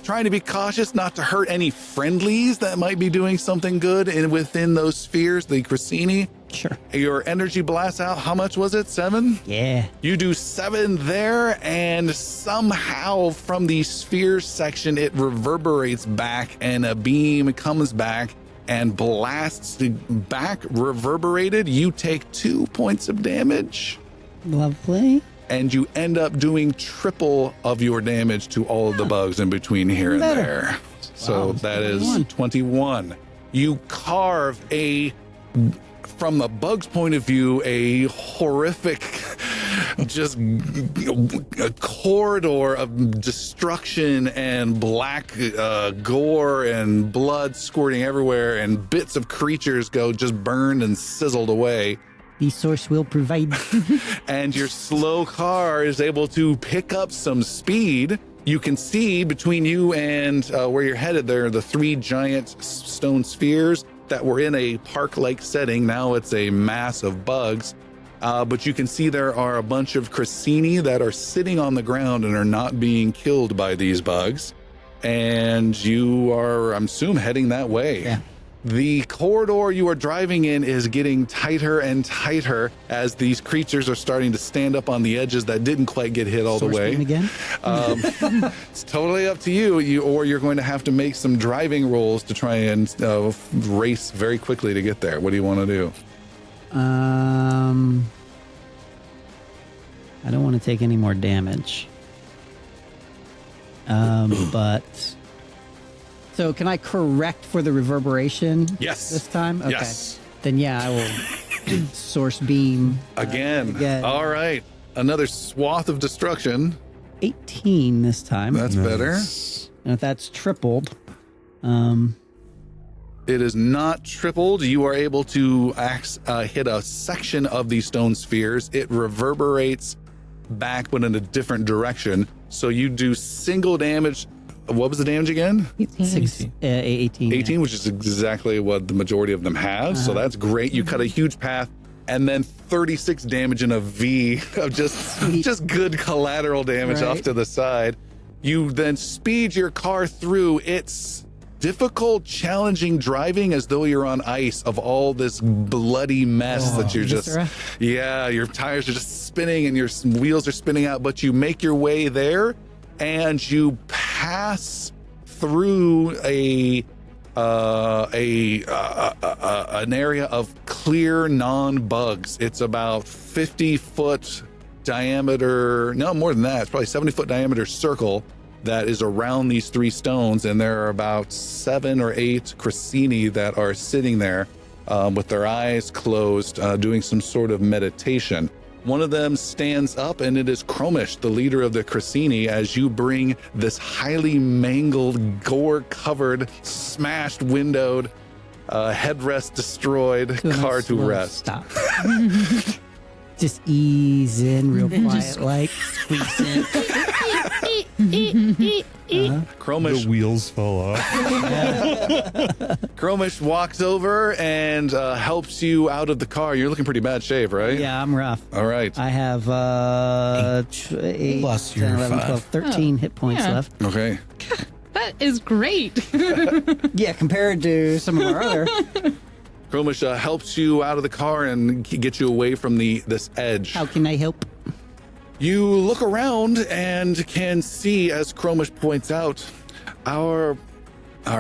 Speaker 1: trying to be cautious not to hurt any friendlies that might be doing something good within those spheres, the Cressini.
Speaker 3: Sure.
Speaker 1: Your energy blasts out. How much was it? 7?
Speaker 3: Yeah.
Speaker 1: You do 7 there, and somehow from the sphere section, it reverberates back, and a beam comes back and blasts back. Reverberated, you take 2 points of damage,
Speaker 3: Lovely.
Speaker 1: and you end up doing triple of your damage to all of the bugs in between here and
Speaker 3: Better.
Speaker 1: there. So
Speaker 3: Wow,
Speaker 1: that is
Speaker 3: 21.
Speaker 1: 21. You carve from the bug's point of view, a horrific, just a corridor of destruction and black gore and blood squirting everywhere, and bits of creatures go just burned and sizzled away.
Speaker 3: The source will provide.
Speaker 1: And your slow car is able to pick up some speed. You can see between you and where you're headed there, the 3 giant stone spheres that were in a park-like setting. Now it's a mass of bugs. But you can see there are a bunch of Cressini that are sitting on the ground and are not being killed by these bugs. And you are, I'm assuming, heading that way.
Speaker 3: Yeah.
Speaker 1: The corridor you are driving in is getting tighter and tighter as these creatures are starting to stand up on the edges that didn't quite get hit all
Speaker 3: Source
Speaker 1: the way.
Speaker 3: beam again?
Speaker 1: It's totally up to you. Or you're going to have to make some driving rolls to try and race very quickly to get there. What do you want to do?
Speaker 3: I don't want to take any more damage. But so can I correct for the reverberation?
Speaker 1: Yes.
Speaker 3: This time? Okay.
Speaker 1: Yes.
Speaker 3: Then yeah, I will source beam
Speaker 1: Again. All right. Another swath of destruction.
Speaker 3: 18 this time.
Speaker 1: That's better.
Speaker 3: And if that's tripled,
Speaker 1: It is not tripled. You are able to hit a section of these stone spheres. It reverberates back, but in a different direction. So you do single damage. What was the damage again?
Speaker 3: 18.
Speaker 1: 18, which is exactly what the majority of them have. So that's great. You cut a huge path, and then 36 damage in a V of just good collateral damage off to the side. You then speed your car through. It's difficult, challenging driving as though you're on ice of all this bloody mess that you're just, your tires are just spinning and your wheels are spinning out, but you make your way there and you pass through an area of clear non-bugs. It's about 50-foot diameter, no more than that, it's probably 70-foot diameter circle that is around these 3 stones, and there are about 7 or 8 Cressini that are sitting there with their eyes closed, doing some sort of meditation. One of them stands up, and it is Chromish, the leader of the Cressini, as you bring this highly mangled, gore-covered, smashed, windowed, headrest destroyed car to rest.
Speaker 3: Stop. Just ease in real quiet, like
Speaker 4: Squeeze in.
Speaker 1: Chromish,
Speaker 6: The wheels fall off.
Speaker 1: Chromish walks over and helps you out of the car. You're looking pretty bad shape, right?
Speaker 3: yeah, I'm rough.
Speaker 1: All right.
Speaker 3: I have 8
Speaker 2: Plus
Speaker 3: 10,
Speaker 2: your
Speaker 3: 11, 12,
Speaker 2: 5.
Speaker 3: 13 hit points
Speaker 5: Yeah.
Speaker 3: left.
Speaker 1: Okay.
Speaker 5: That is great.
Speaker 3: Yeah, compared to some of our other.
Speaker 1: Chromish helps you out of the car and gets you away from this edge.
Speaker 3: How can I help?
Speaker 1: You look around and can see, as Chromish points out, our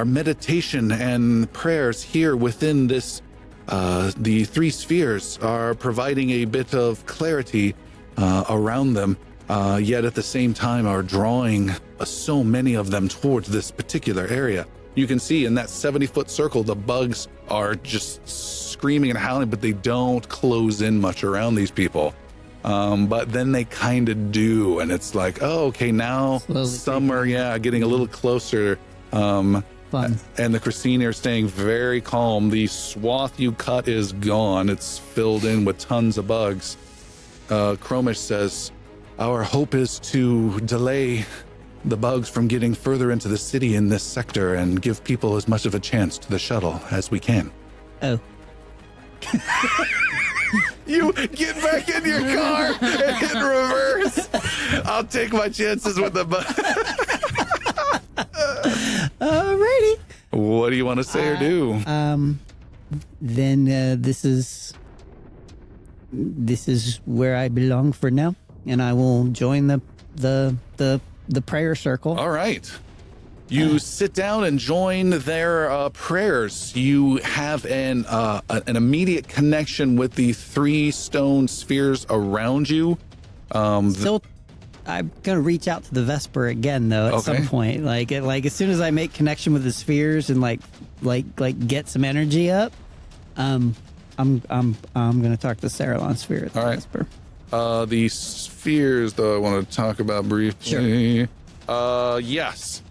Speaker 1: meditation and prayers here within this, the 3 spheres are providing a bit of clarity around them, yet at the same time are drawing so many of them towards this particular area. You can see in that 70-foot circle, the bugs are just screaming and howling, but they don't close in much around these people. But then they kind of do, and it's like, oh, okay, now
Speaker 3: Slowly
Speaker 1: some are, getting a little closer.
Speaker 3: Fun.
Speaker 1: And the Christine are staying very calm. The swath you cut is gone. It's filled in with tons of bugs. Chromish says, our hope is to delay the bugs from getting further into the city in this sector and give people as much of a chance to the shuttle as we can.
Speaker 3: Oh.
Speaker 1: You get back in your car and hit reverse. I'll take my chances with the
Speaker 3: Alrighty.
Speaker 1: What do you want to say or do?
Speaker 3: Then this is where I belong for now, and I will join the prayer circle.
Speaker 1: All right. You sit down and join their prayers. You have an immediate connection with the 3 stone spheres around you.
Speaker 3: Still, I'm gonna reach out to the Vesper again, though, at some point. Like as soon as I make connection with the spheres and like get some energy up, I'm gonna talk to Saralon sphere at the Vesper.
Speaker 1: The spheres, though, I want to talk about briefly. Sure. Yes.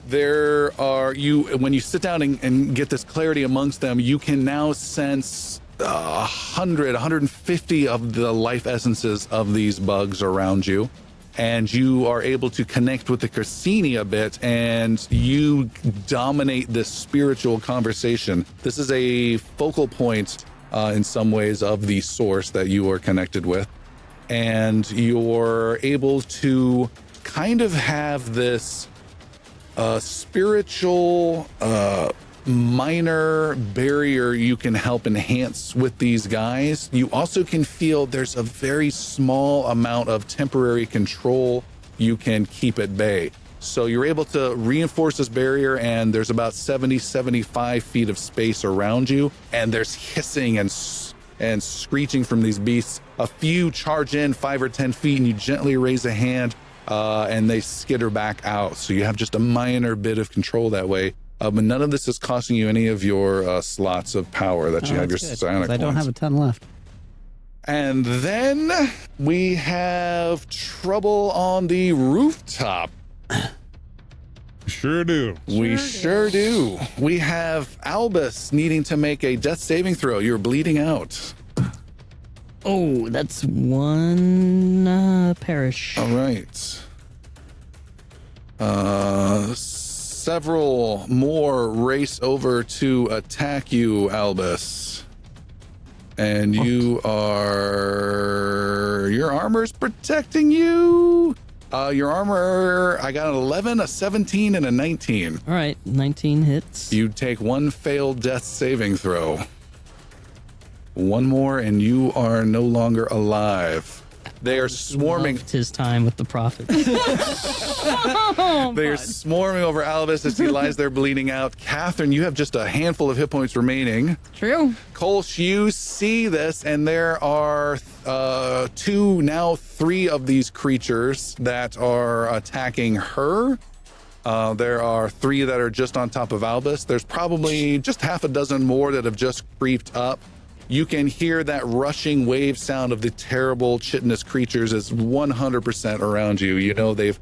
Speaker 1: There are, when you sit down and get this clarity amongst them, you can now sense 150 of the life essences of these bugs around you. And you are able to connect with the Corsini a bit, and you dominate this spiritual conversation. This is a focal point in some ways of the source that you are connected with. And you're able to kind of have this spiritual minor barrier you can help enhance with these guys. You also can feel there's a very small amount of temporary control you can keep at bay. So you're able to reinforce this barrier, and there's about 75 feet of space around you, and there's hissing and screeching from these beasts. A few charge in 5 or 10 feet, and you gently raise a hand, and they skitter back out. So you have just a minor bit of control that way. But none of this is costing you any of your slots of power that you have your psionic points.
Speaker 3: I don't have a ton left.
Speaker 1: And then we have trouble on the rooftop.
Speaker 6: Sure do.
Speaker 1: We sure do. We have Albus needing to make a death saving throw. You're bleeding out.
Speaker 4: Oh, that's 1 perish.
Speaker 1: All right. Several more race over to attack you, Albus. And your armor's protecting you. Your armor, I got an 11, a 17, and a 19.
Speaker 4: All right, 19 hits.
Speaker 1: You take 1 failed death saving throw. 1 more, and you are no longer alive. They are swarming.
Speaker 4: Loved his time with the prophet.
Speaker 1: They are swarming over Albus as he lies there bleeding out. Catherine, you have just a handful of hit points remaining.
Speaker 5: True.
Speaker 1: Kolsch, you see this, and there are 2, now 3 of these creatures that are attacking her. There are 3 that are just on top of Albus. There's probably just half a dozen more that have just creeped up. You can hear that rushing wave sound of the terrible chitinous creatures is 100% around you. You know they've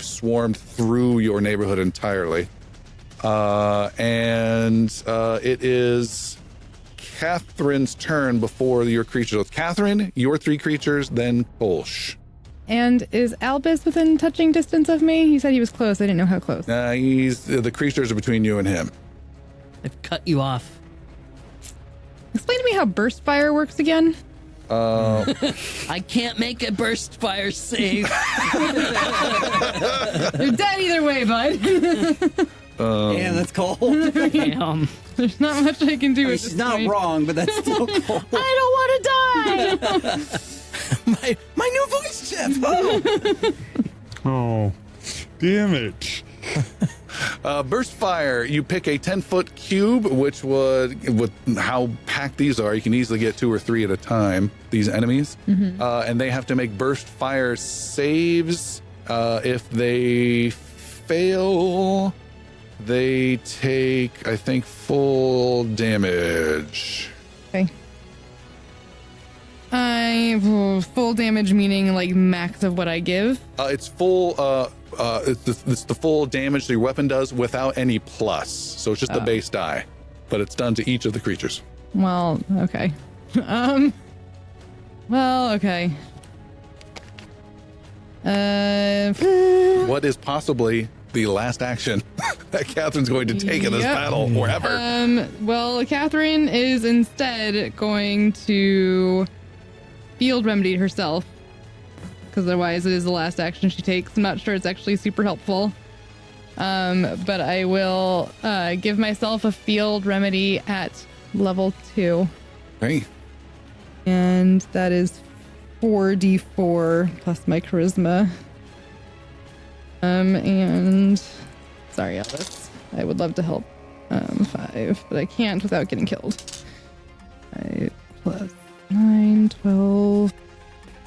Speaker 1: swarmed through your neighborhood entirely. And it is Catherine's turn before your creatures. Catherine, your 3 creatures, then Kolsch.
Speaker 5: And is Albus within touching distance of me? He said he was close. I didn't know how close.
Speaker 1: The creatures are between you and him.
Speaker 4: I've cut you off.
Speaker 5: Explain to me how burst fire works again.
Speaker 4: I can't make a burst fire save.
Speaker 5: You're dead either way, bud.
Speaker 3: Damn, that's cold.
Speaker 4: Damn.
Speaker 5: There's not much I can do.
Speaker 3: She's not wrong, but that's still cold.
Speaker 5: I don't want to die.
Speaker 2: my new voice chip.
Speaker 6: Oh, damn it.
Speaker 1: Burst fire, you pick a 10-foot cube, which would, with how packed these are, you can easily get 2 or 3 at a time, these enemies. And they have to make burst fire saves. If they fail, they take, I think, full damage.
Speaker 5: Okay. my full damage meaning like max of what I give?
Speaker 1: It's full. It's the full damage the weapon does without any plus. So it's just the base die, but it's done to each of the creatures.
Speaker 5: Well, okay. Well, okay.
Speaker 1: What is possibly the last action that Catherine's going to take in this battle or ever?
Speaker 5: Well, Catherine is instead going to field remedy herself, because otherwise it is the last action she takes. I'm not sure it's actually super helpful. But I will give myself a field remedy at level 2.
Speaker 1: Hey.
Speaker 5: And that is 4d4 plus my charisma. And sorry, Elvis. I would love to help 5, but I can't without getting killed. 5 plus 9, 12,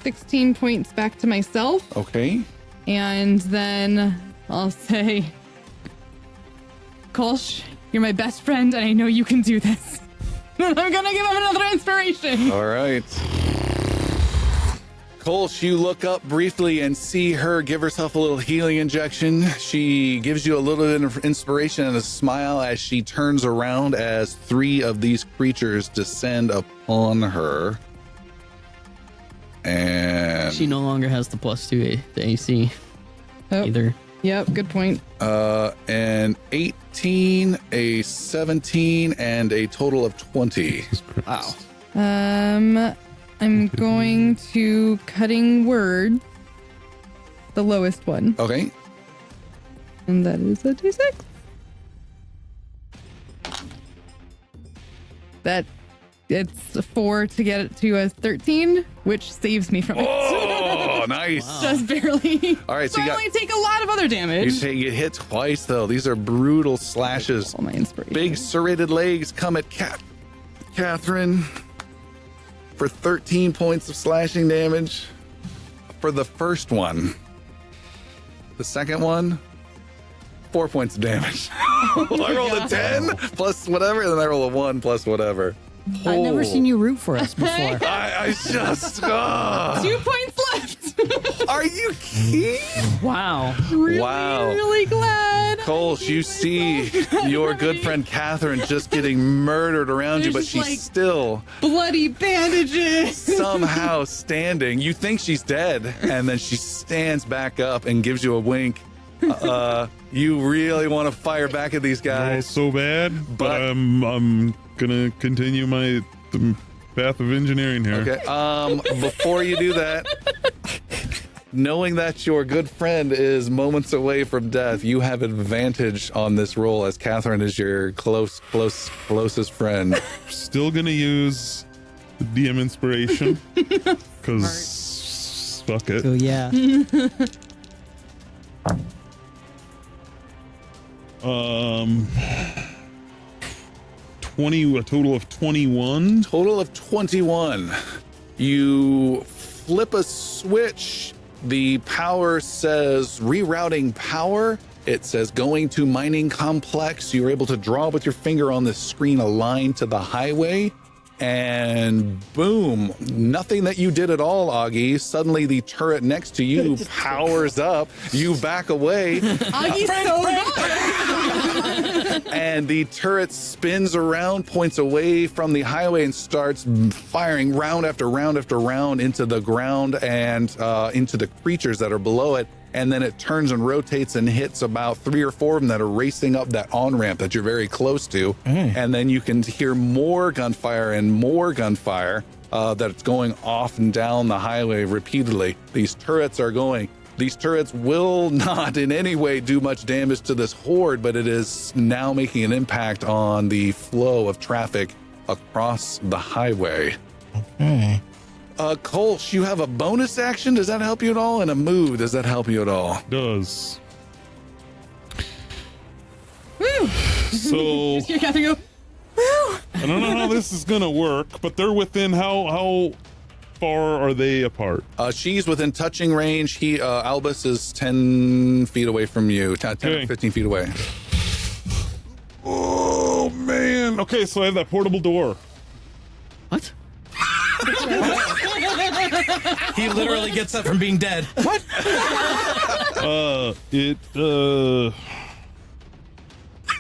Speaker 5: 16 points back to myself.
Speaker 1: Okay.
Speaker 5: And then I'll say, Kolsch, you're my best friend, and I know you can do this. I'm gonna give him another inspiration.
Speaker 1: All right. Kolsch, you look up briefly and see her give herself a little healing injection. She gives you a little bit of inspiration and a smile as she turns around as 3 of these creatures descend upon her. And
Speaker 4: She no longer has the +2 to AC either.
Speaker 5: Yep, good point.
Speaker 1: An 18, a 17, and a total of 20.
Speaker 4: Wow.
Speaker 5: I'm going to cutting word, the lowest one,
Speaker 1: Okay.
Speaker 5: and that is a d6. That it's 4 to get it to a 13, which saves me from it.
Speaker 1: Oh, nice.
Speaker 5: Just barely.
Speaker 1: All right, so
Speaker 5: I
Speaker 1: you got
Speaker 5: only take a lot of other damage.
Speaker 1: you hit twice though. These are brutal slashes.
Speaker 5: All my inspiration.
Speaker 1: Big serrated legs come at Catherine for 13 points of slashing damage for the first one. The second one, 4 points of damage. I rolled a 10 plus whatever, and then I roll a 1 plus whatever.
Speaker 3: I've never seen you root for us before.
Speaker 1: I just
Speaker 5: 2 points left.
Speaker 1: Are you kidding?
Speaker 4: Wow.
Speaker 5: Really glad.
Speaker 1: Kolsch, you see your good friend Catherine just getting murdered around you, but
Speaker 5: There's
Speaker 1: she's
Speaker 5: like
Speaker 1: still
Speaker 5: bloody bandages.
Speaker 1: somehow standing. You think she's dead, and then she stands back up and gives you a wink. You really want to fire back at these
Speaker 6: Oh,
Speaker 1: guys.
Speaker 6: so bad, but
Speaker 1: But-
Speaker 6: I'm gonna continue my path of engineering here.
Speaker 1: Okay. Before you do that, knowing that your good friend is moments away from death, you have advantage on this roll as Catherine is your closest friend.
Speaker 6: Still gonna use the DM inspiration because fuck it.
Speaker 3: So yeah.
Speaker 6: 20, a total of 21.
Speaker 1: Total of 21. You flip a switch. The power says rerouting power. It says going to mining complex. You're able to draw with your finger on the screen a line to the highway. And boom, nothing that you did at all, Augie. Suddenly the turret next to you powers up. You back away.
Speaker 5: Augie's so good.
Speaker 1: And the turret spins around, points away from the highway, and starts firing round after round after round into the ground and into the creatures that are below it. And then it turns and rotates and hits about 3 or 4 of them that are racing up that on-ramp that you're very close to. And then you can hear more gunfire and more gunfire that's going off and down the highway repeatedly. These turrets will not in any way do much damage to this horde, but it is now making an impact on the flow of traffic across the highway.
Speaker 2: Okay.
Speaker 1: Kolsch, you have a bonus action. Does that help you at all? And a move, does that help you at all?
Speaker 6: Does.
Speaker 5: Woo.
Speaker 6: So
Speaker 5: Hear Catherine go,
Speaker 6: I don't know how this is gonna work, but they're within how far are they apart?
Speaker 1: She's within touching range. Albus is 10 feet away from you, 10
Speaker 6: Okay.
Speaker 1: or 15 feet away.
Speaker 6: Oh man. Okay, so I have that portable door.
Speaker 4: What?
Speaker 2: He literally gets up from being dead. What?
Speaker 6: It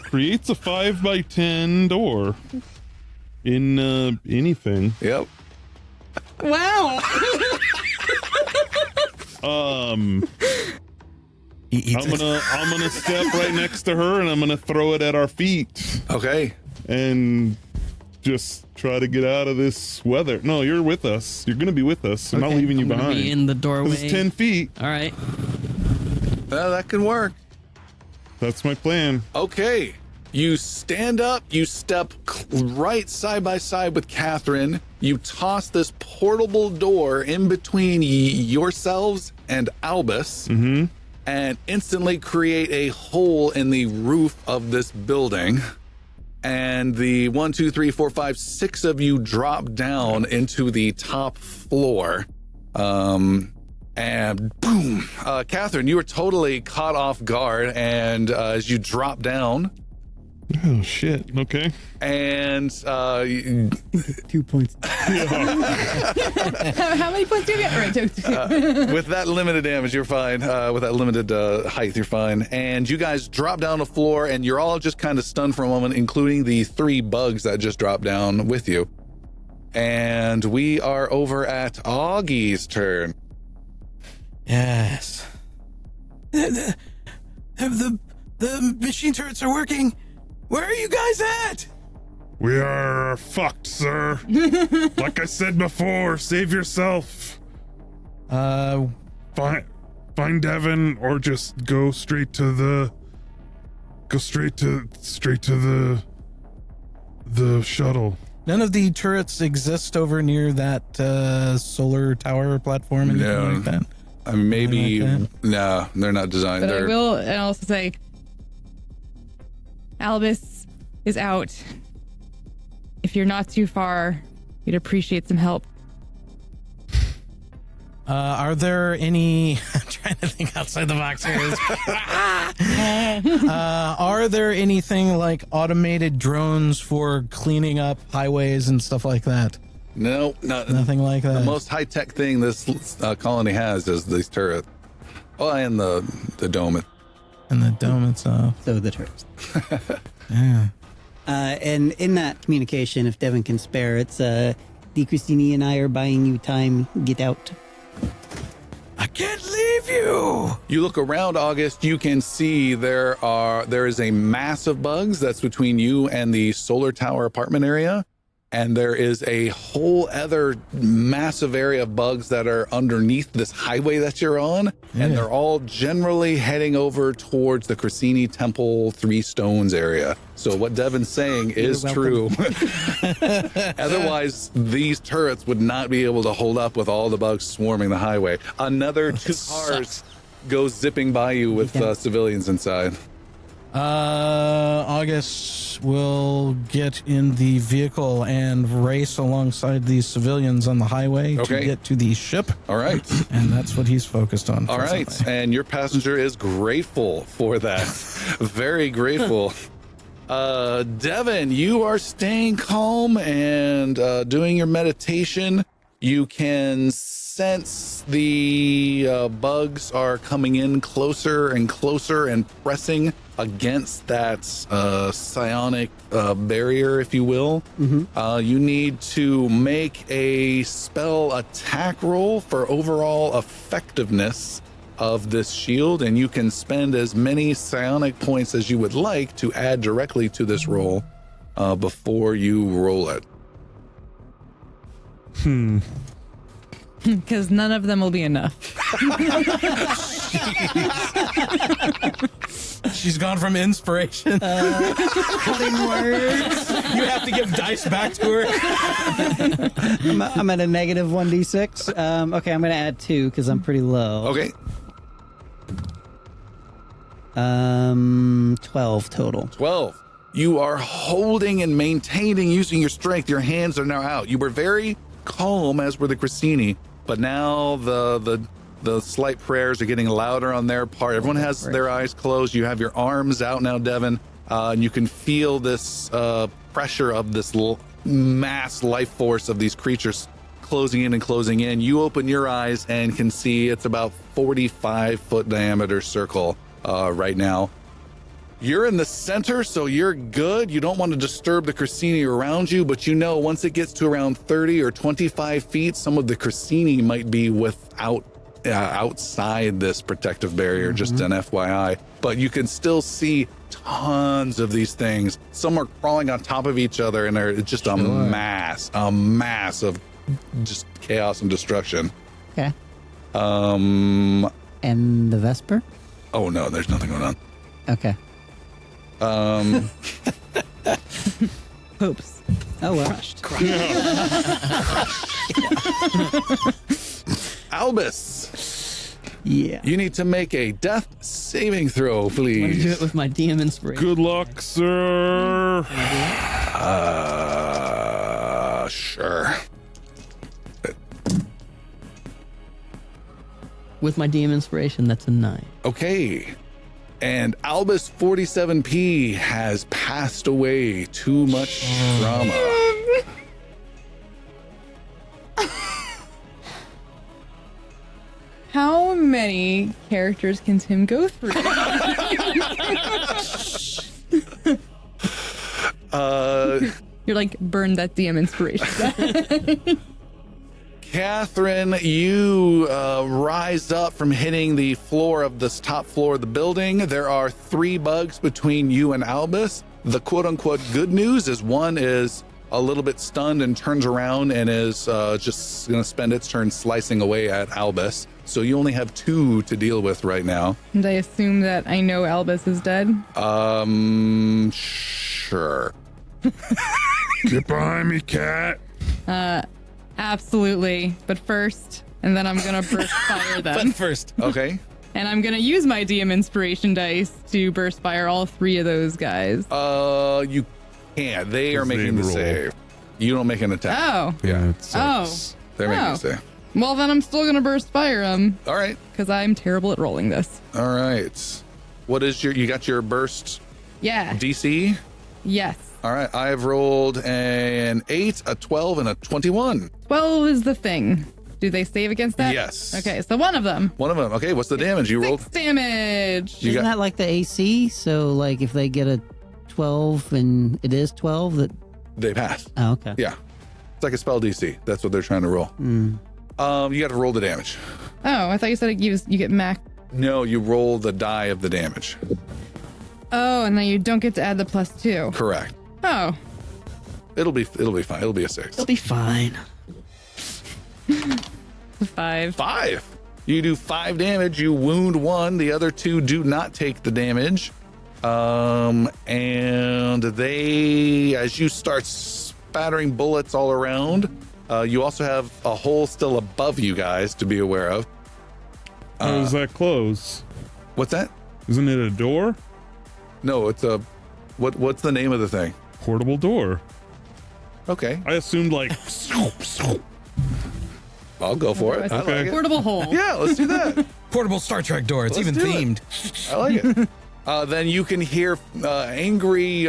Speaker 6: creates a 5x10 door in anything.
Speaker 1: Yep.
Speaker 5: Wow.
Speaker 2: He eats
Speaker 6: I'm gonna step right next to her and I'm gonna throw it at our feet
Speaker 1: Okay.
Speaker 6: and just try to get out of this weather. No, you're with us. You're gonna be with us. I'm not
Speaker 4: Okay,
Speaker 6: leaving you
Speaker 4: I'm gonna
Speaker 6: behind.
Speaker 4: be in the
Speaker 6: 'Cause
Speaker 4: doorway.
Speaker 6: it's 10 feet.
Speaker 4: All right.
Speaker 1: That can work.
Speaker 6: That's my plan.
Speaker 1: Okay. You stand up, you step right side by side with Catherine. You toss this portable door in between yourselves and Albus and instantly create a hole in the roof of this building. And the 1, 2, 3, 4, 5, 6 of you drop down into the top floor. And boom, Catherine, you were totally caught off guard. And as you drop down,
Speaker 6: Oh shit. Okay.
Speaker 1: and
Speaker 3: 2 points.
Speaker 5: How many points do you get? All right, two.
Speaker 1: with that limited damage, you're fine. With that limited height, you're fine. And you guys drop down the floor, and you're all just kind of stunned for a moment, including the 3 bugs that just dropped down with you. And we are over at Augie's turn.
Speaker 2: Yes. The machine turrets are working. Where are you guys at?
Speaker 6: We are fucked, sir. Like I said before, save yourself. Find Devin, or just go straight to the shuttle.
Speaker 2: None of the turrets exist over near that solar tower platform, anything
Speaker 1: No.
Speaker 2: like that.
Speaker 1: Maybe,
Speaker 2: Like
Speaker 1: no, they're not designed.
Speaker 5: But I
Speaker 1: They're,
Speaker 5: will and also say Albus is out. If you're not too far, we'd appreciate some help.
Speaker 2: Are there any? I'm trying to think outside the box here. Are there anything like automated drones for cleaning up highways and stuff like that?
Speaker 1: no,
Speaker 2: Nothing like that.
Speaker 1: The most high-tech thing this colony has is these turrets. Oh, and the dome.
Speaker 2: And the dome itself.
Speaker 3: So the turrets.
Speaker 2: Yeah.
Speaker 3: And in that communication, if Devin can spare, it's DeChristini and I are buying you time. Get out.
Speaker 2: I can't leave you.
Speaker 1: You look around, August, you can see there is a mass of bugs that's between you and the solar tower apartment area. And there is a whole other massive area of bugs that are underneath this highway that you're on.
Speaker 2: Yeah.
Speaker 1: And they're all generally heading over towards the Crescini Temple 3 Stones area. So what Devin's saying is true. Otherwise, these turrets would not be able to hold up with all the bugs swarming the highway. Another 2 cars go zipping by you with civilians inside.
Speaker 2: August will get in the vehicle and race alongside these civilians on the highway to get to the ship.
Speaker 1: All right.
Speaker 2: And that's what he's focused on.
Speaker 1: All right. And your passenger is grateful for that. Very grateful. Devin, you are staying calm and doing your meditation. You can sense the bugs are coming in closer and closer and pressing against that psionic barrier, if you will. You need to make a spell attack roll for overall effectiveness of this shield, and you can spend as many psionic points as you would like to add directly to this roll before you roll it.
Speaker 5: Because none of them will be enough.
Speaker 2: She's gone from inspiration.
Speaker 3: Cutting words.
Speaker 2: You have to give dice back to her.
Speaker 3: I'm at a negative 1d6. Okay, I'm going to add 2 because I'm pretty low.
Speaker 1: Okay.
Speaker 3: 12 total.
Speaker 1: 12. You are holding and maintaining using your strength. Your hands are now out. You were very calm, as were the Crescini, but now the slight prayers are getting louder on their part. Everyone has their eyes closed. You have your arms out now, Devin, and you can feel this pressure of this mass life force of these creatures closing in and closing in. You open your eyes and can see it's about 45-foot diameter circle right now. You're in the center, so you're good. You don't want to disturb the Corsini around you, but you know once it gets to around 30 or 25 feet, some of the Corsini might be outside this protective barrier, just an FYI. But you can still see tons of these things. Some are crawling on top of each other, and they're just a mass of just chaos and destruction.
Speaker 3: Okay.
Speaker 1: And
Speaker 3: the Vesper?
Speaker 1: Oh no, there's nothing going on.
Speaker 3: Okay.
Speaker 5: Hopes.
Speaker 3: Oh well.
Speaker 1: Albus,
Speaker 3: Yeah.
Speaker 1: you need to make a death saving throw,
Speaker 4: I'm gonna do
Speaker 1: please.
Speaker 4: it with my DM inspiration.
Speaker 6: Good luck, sir.
Speaker 1: Sure.
Speaker 4: With my DM inspiration, that's a 9.
Speaker 1: Okay. And Albus 47P has passed away. Too much drama.
Speaker 5: How many characters can Tim go through? You're like, burn that DM inspiration.
Speaker 1: Catherine, you rise up from hitting the floor of this top floor of the building. There are 3 bugs between you and Albus. The quote-unquote good news is one is a little bit stunned and turns around and is just going to spend its turn slicing away at Albus. So you only have 2 to deal with right now.
Speaker 5: And I assume that I know Albus is dead.
Speaker 1: Sure.
Speaker 6: Get behind me, cat.
Speaker 5: Absolutely. But first, and then I'm gonna burst fire them.
Speaker 2: But first,
Speaker 1: Okay.
Speaker 5: And I'm gonna use my DM inspiration dice to burst fire all 3 of those guys.
Speaker 1: You can't. They are making the
Speaker 6: roll.
Speaker 1: save. You don't make an attack.
Speaker 5: Oh.
Speaker 1: Yeah.
Speaker 6: It sucks.
Speaker 1: They're making
Speaker 5: Oh.
Speaker 1: a save.
Speaker 5: Well, then I'm still gonna burst fire them
Speaker 1: All right.
Speaker 5: because I'm terrible at rolling this.
Speaker 1: All right. What is you got your burst
Speaker 5: Yeah.
Speaker 1: DC?
Speaker 5: Yes.
Speaker 1: All right. I've rolled an 8, a 12, and a 21.
Speaker 5: 12 is the thing. Do they save against that?
Speaker 1: Yes.
Speaker 5: Okay, so one of them.
Speaker 1: One of them. Okay. What's the damage you rolled?
Speaker 5: 6 damage.
Speaker 1: You
Speaker 3: Isn't
Speaker 1: got-
Speaker 3: that like the AC? So like if they get a 12 and it is 12, that
Speaker 1: They pass.
Speaker 3: oh, okay.
Speaker 1: Yeah. It's like a spell DC. That's what they're trying to roll. You got to roll the damage.
Speaker 5: Oh, I thought you said you get max.
Speaker 1: No, you roll the die of the damage.
Speaker 5: Oh, and then you don't get to add the +2.
Speaker 1: Correct.
Speaker 5: Oh.
Speaker 1: It'll be fine. It'll be a 6.
Speaker 4: It'll be fine.
Speaker 5: 5.
Speaker 1: 5. You do 5 damage. You wound 1. The other 2 do not take the damage. And they, as you start spattering bullets all around, you also have a hole still above you guys to be aware of.
Speaker 6: How does that close?
Speaker 1: What's that?
Speaker 6: Isn't it a door?
Speaker 1: No, it's a. What's the name of the thing?
Speaker 6: Portable door.
Speaker 1: Okay,
Speaker 6: I assumed like.
Speaker 1: I'll go for it. I
Speaker 6: Okay.
Speaker 1: like it.
Speaker 5: Portable hole.
Speaker 1: Yeah, let's do that.
Speaker 2: portable Star Trek door. It's
Speaker 1: Let's
Speaker 2: even
Speaker 1: do it.
Speaker 2: themed.
Speaker 1: I like it. Then you can hear angry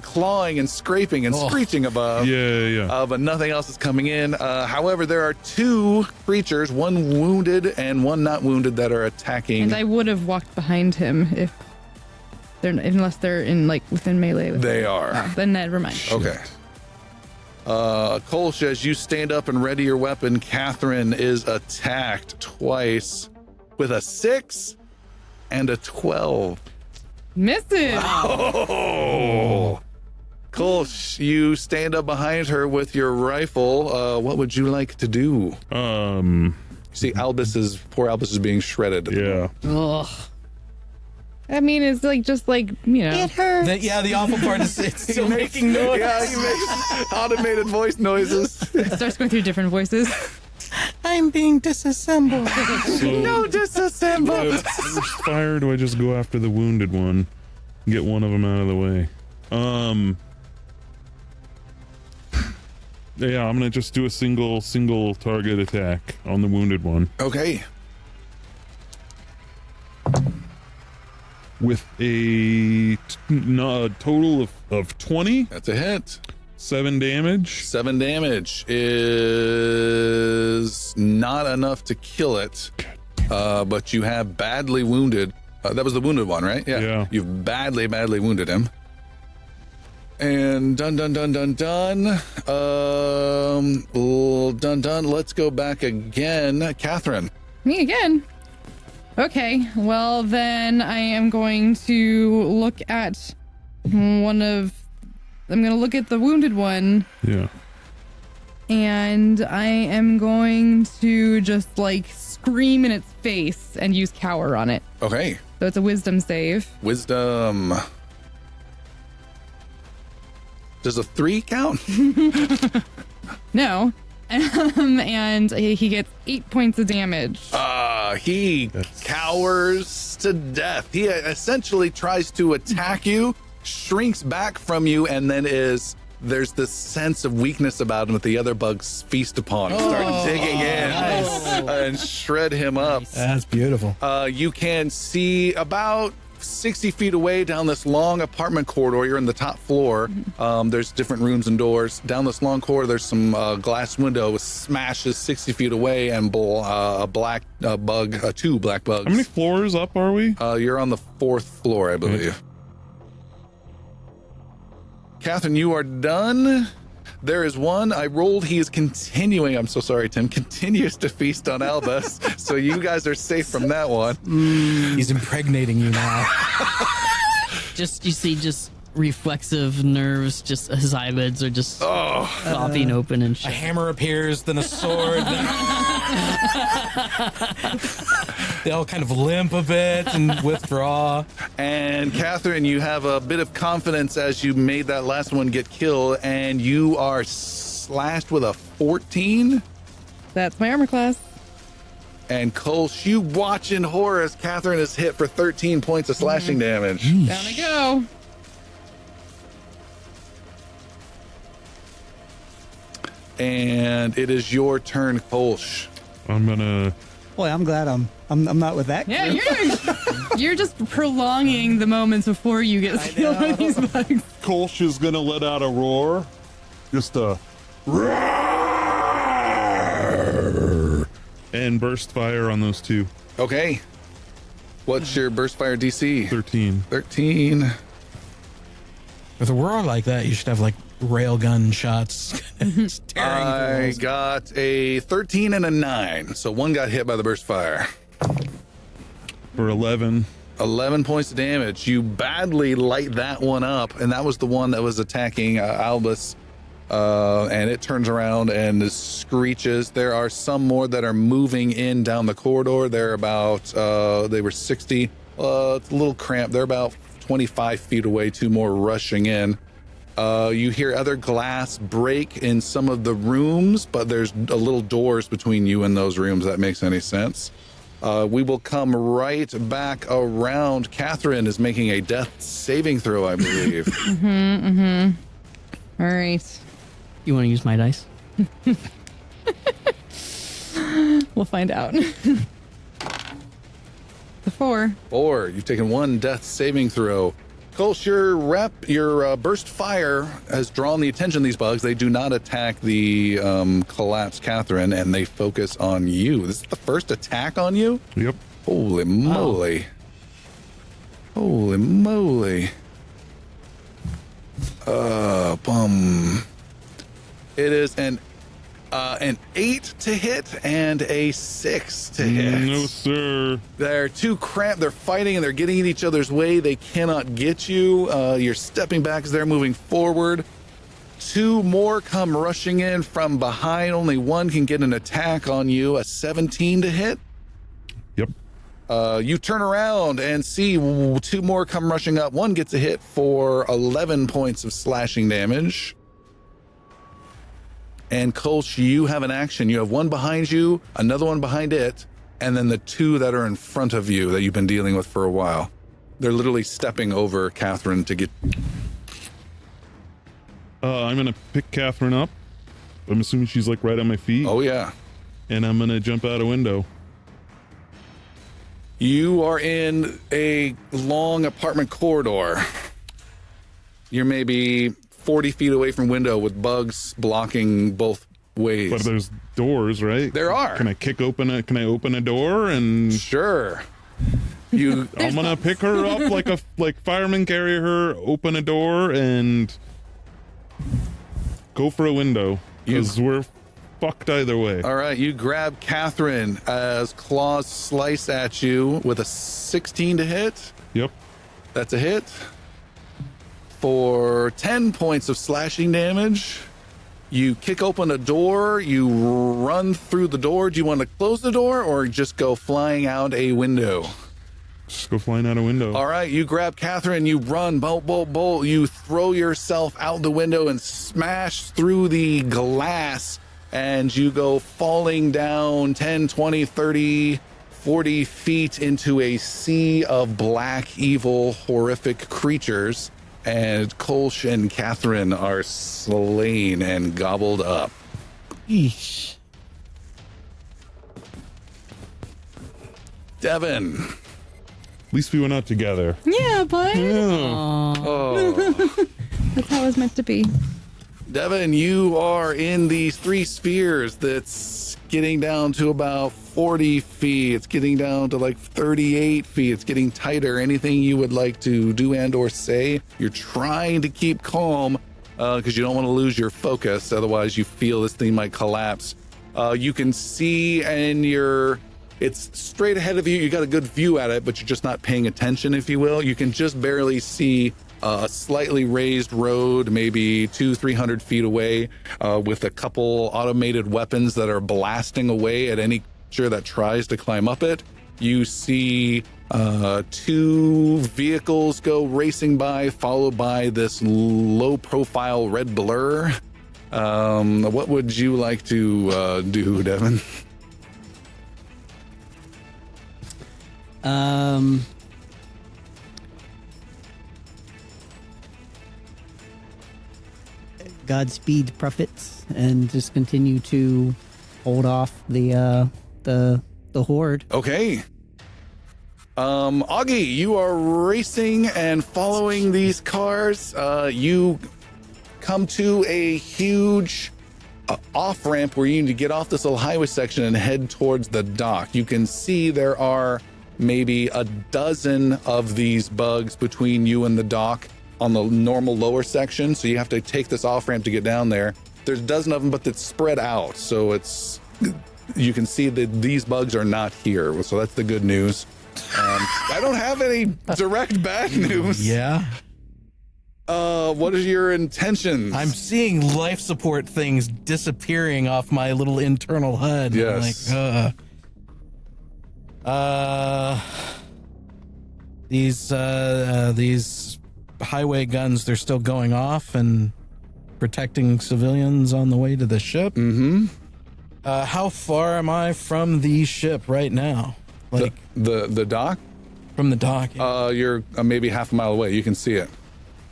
Speaker 1: clawing and scraping and screeching above.
Speaker 6: Yeah.
Speaker 1: But nothing else is coming in. However, there are 2 creatures, one wounded and one not wounded, that are attacking.
Speaker 5: And I would have walked behind him if unless they're in like within melee. With
Speaker 1: They
Speaker 5: him.
Speaker 1: are.
Speaker 5: Oh, then never mind.
Speaker 1: Okay. Kolsch, as you stand up and ready your weapon, Catherine is attacked twice with a 6 and a 12.
Speaker 5: Misses.
Speaker 1: Oh! Kolsch, you stand up behind her with your rifle. What would you like to do? You see, poor Albus is being shredded.
Speaker 6: Yeah.
Speaker 4: Ugh.
Speaker 5: I mean, it's like just like you know.
Speaker 3: It hurts.
Speaker 2: The awful part is it's still making noise.
Speaker 1: Yeah, he makes automated voice noises.
Speaker 5: It starts going through different voices.
Speaker 2: I'm being disassembled.
Speaker 1: No, disassemble.
Speaker 6: First fire, do I just go after the wounded one? Get one of them out of the way. Yeah, I'm gonna just do a single target attack on the wounded one
Speaker 1: Okay.
Speaker 6: with a total of 20.
Speaker 1: That's a hit.
Speaker 6: 7 damage.
Speaker 1: 7 damage is not enough to kill it, but you have badly wounded. That was the wounded one, right?
Speaker 6: Yeah.
Speaker 1: You've badly wounded him. And done. Done. Let's go back again. Catherine.
Speaker 5: Me again. Okay, well then I am going to look at I'm going to look at the wounded one.
Speaker 6: Yeah.
Speaker 5: And I am going to just like scream in its face and use cower on it.
Speaker 1: Okay.
Speaker 5: So it's a wisdom save.
Speaker 1: Wisdom. Does a 3 count?
Speaker 5: No. And he gets 8 points of damage.
Speaker 1: He cowers to death. He essentially tries to attack you, shrinks back from you, and then there's this sense of weakness about him that the other bugs feast upon and start digging in and shred him up.
Speaker 2: That's beautiful.
Speaker 1: You can see about 60 feet away down this long apartment corridor. You're in the top floor. There's different rooms and doors. Down this long corridor, there's some glass window with smashes 60 feet away and a black bug, 2 black bugs.
Speaker 6: How many floors up are we?
Speaker 1: You're on the 4th floor, I believe. Catherine, you are done. There is one I rolled. He is continuing. I'm so sorry, Tim. Continues to feast on Albus. So you guys are safe from that one.
Speaker 2: He's impregnating you now.
Speaker 4: Just reflexive nerves, just his eyelids are just popping open and
Speaker 2: A
Speaker 4: shit.
Speaker 2: hammer appears, then a sword. They all kind of limp a bit and withdraw.
Speaker 1: And Catherine, you have a bit of confidence as you made that last one get killed, and you are slashed with a 14.
Speaker 5: That's my armor class.
Speaker 1: And Kolsch, you watch in horror as Catherine is hit for 13 points of slashing damage.
Speaker 5: Down I go.
Speaker 1: And it is your turn, Kolsch.
Speaker 6: I'm gonna.
Speaker 3: Boy, I'm glad I'm not with that.
Speaker 5: Yeah,
Speaker 3: group.
Speaker 5: you're just prolonging the moments before you get killed by these bugs.
Speaker 6: Kolsch is gonna let out a roar. Just a roar! And burst fire on those 2.
Speaker 1: Okay. What's your burst fire DC?
Speaker 6: 13.
Speaker 1: 13.
Speaker 2: With a roar like that, you should have like railgun shots. Tearing
Speaker 1: I
Speaker 2: through
Speaker 1: got a 13 and a 9. So one got hit by the burst fire.
Speaker 6: For 11.
Speaker 1: 11 points of damage. You badly light that one up, and that was the one that was attacking Albus. And it turns around and screeches. There are some more that are moving in down the corridor. They're about, they were 60. It's a little cramped. They're about 25 feet away. 2 more rushing in. You hear other glass break in some of the rooms, but there's a little doors between you and those rooms. That makes any sense. We will come right back around. Catherine is making a death saving throw, I believe.
Speaker 5: All right.
Speaker 4: You want to use my dice?
Speaker 5: We'll find out. The 4.
Speaker 1: 4. You've taken 1 death saving throw. Kolsch, your burst fire has drawn the attention of these bugs. They do not attack the collapsed Catherine, and they focus on you. This is the first attack on you?
Speaker 6: Yep.
Speaker 1: Holy moly. Holy moly. Bum. It is an 8 to hit and a 6 to hit.
Speaker 6: No, sir.
Speaker 1: They're too cramped. They're fighting and they're getting in each other's way. They cannot get you. You're stepping back as they're moving forward. 2 more come rushing in from behind. Only one can get an attack on you. A 17 to hit.
Speaker 6: Yep.
Speaker 1: You turn around and see 2 more come rushing up. One gets a hit for 11 points of slashing damage. And Kolsch, you have an action. You have one behind you, another one behind it, and then the 2 that are in front of you that you've been dealing with for a while. They're literally stepping over Catherine to get...
Speaker 6: I'm gonna pick Catherine up. I'm assuming she's like right on my feet.
Speaker 1: Oh, yeah.
Speaker 6: And I'm gonna jump out a window.
Speaker 1: You are in a long apartment corridor. You're maybe 40 feet away from window with bugs blocking both ways.
Speaker 6: But there's doors, right?
Speaker 1: There are.
Speaker 6: Can I open a door and
Speaker 1: Sure. I'm
Speaker 6: gonna pick her up like firemen carry her, open a door and go for a window. Because we're fucked either way.
Speaker 1: All right, you grab Catherine as claws slice at you with a 16 to hit.
Speaker 6: Yep.
Speaker 1: That's a hit. For 10 points of slashing damage. You kick open a door, you run through the door. Do you want to close the door or just go flying out a window?
Speaker 6: Just go flying out a window.
Speaker 1: All right, you grab Catherine, you run, bolt, bolt, bolt. You throw yourself out the window and smash through the glass, and you go falling down 10, 20, 30, 40 feet into a sea of black, evil, horrific creatures. And Kolsch and Catherine are slain and gobbled up.
Speaker 2: Eesh.
Speaker 1: Devin.
Speaker 6: At least we went out together.
Speaker 5: Yeah, bud.
Speaker 1: Oh.
Speaker 5: That's how it was meant to be.
Speaker 1: Devin, you are in these 3 spheres that's getting down to about 40 feet. It's getting down to like 38 feet. It's getting tighter. Anything you would like to do and or say? You're trying to keep calm because you don't want to lose your focus. Otherwise, you feel this thing might collapse. You can see it's straight ahead of you. You got a good view at it, but you're just not paying attention, if you will. You can just barely see a slightly raised road, maybe 200-300 feet away, with a couple automated weapons that are blasting away at any creature that tries to climb up it. You see 2 vehicles go racing by, followed by this low-profile red blur. What would you like to do, Devin?
Speaker 3: Godspeed, prophets, and just continue to hold off the horde.
Speaker 1: Okay. Augie, you are racing and following these cars. You come to a huge off-ramp where you need to get off this little highway section and head towards the dock. You can see there are maybe a dozen of these bugs between you and the dock on the normal lower section, so you have to take this off-ramp to get down there. There's a dozen of them, but it's spread out, so you can see that these bugs are not here, so that's the good news. I don't have any direct bad news.
Speaker 2: Yeah.
Speaker 1: What are your intentions?
Speaker 2: I'm seeing life support things disappearing off my little internal HUD.
Speaker 1: Yes.
Speaker 2: I'm like, these highway guns, they're still going off and protecting civilians on the way to the ship.
Speaker 1: Mm-hmm.
Speaker 2: How far am I from the ship right now? Like
Speaker 1: the dock?
Speaker 2: From the dock. Yeah.
Speaker 1: You're maybe half a mile away. You can see it.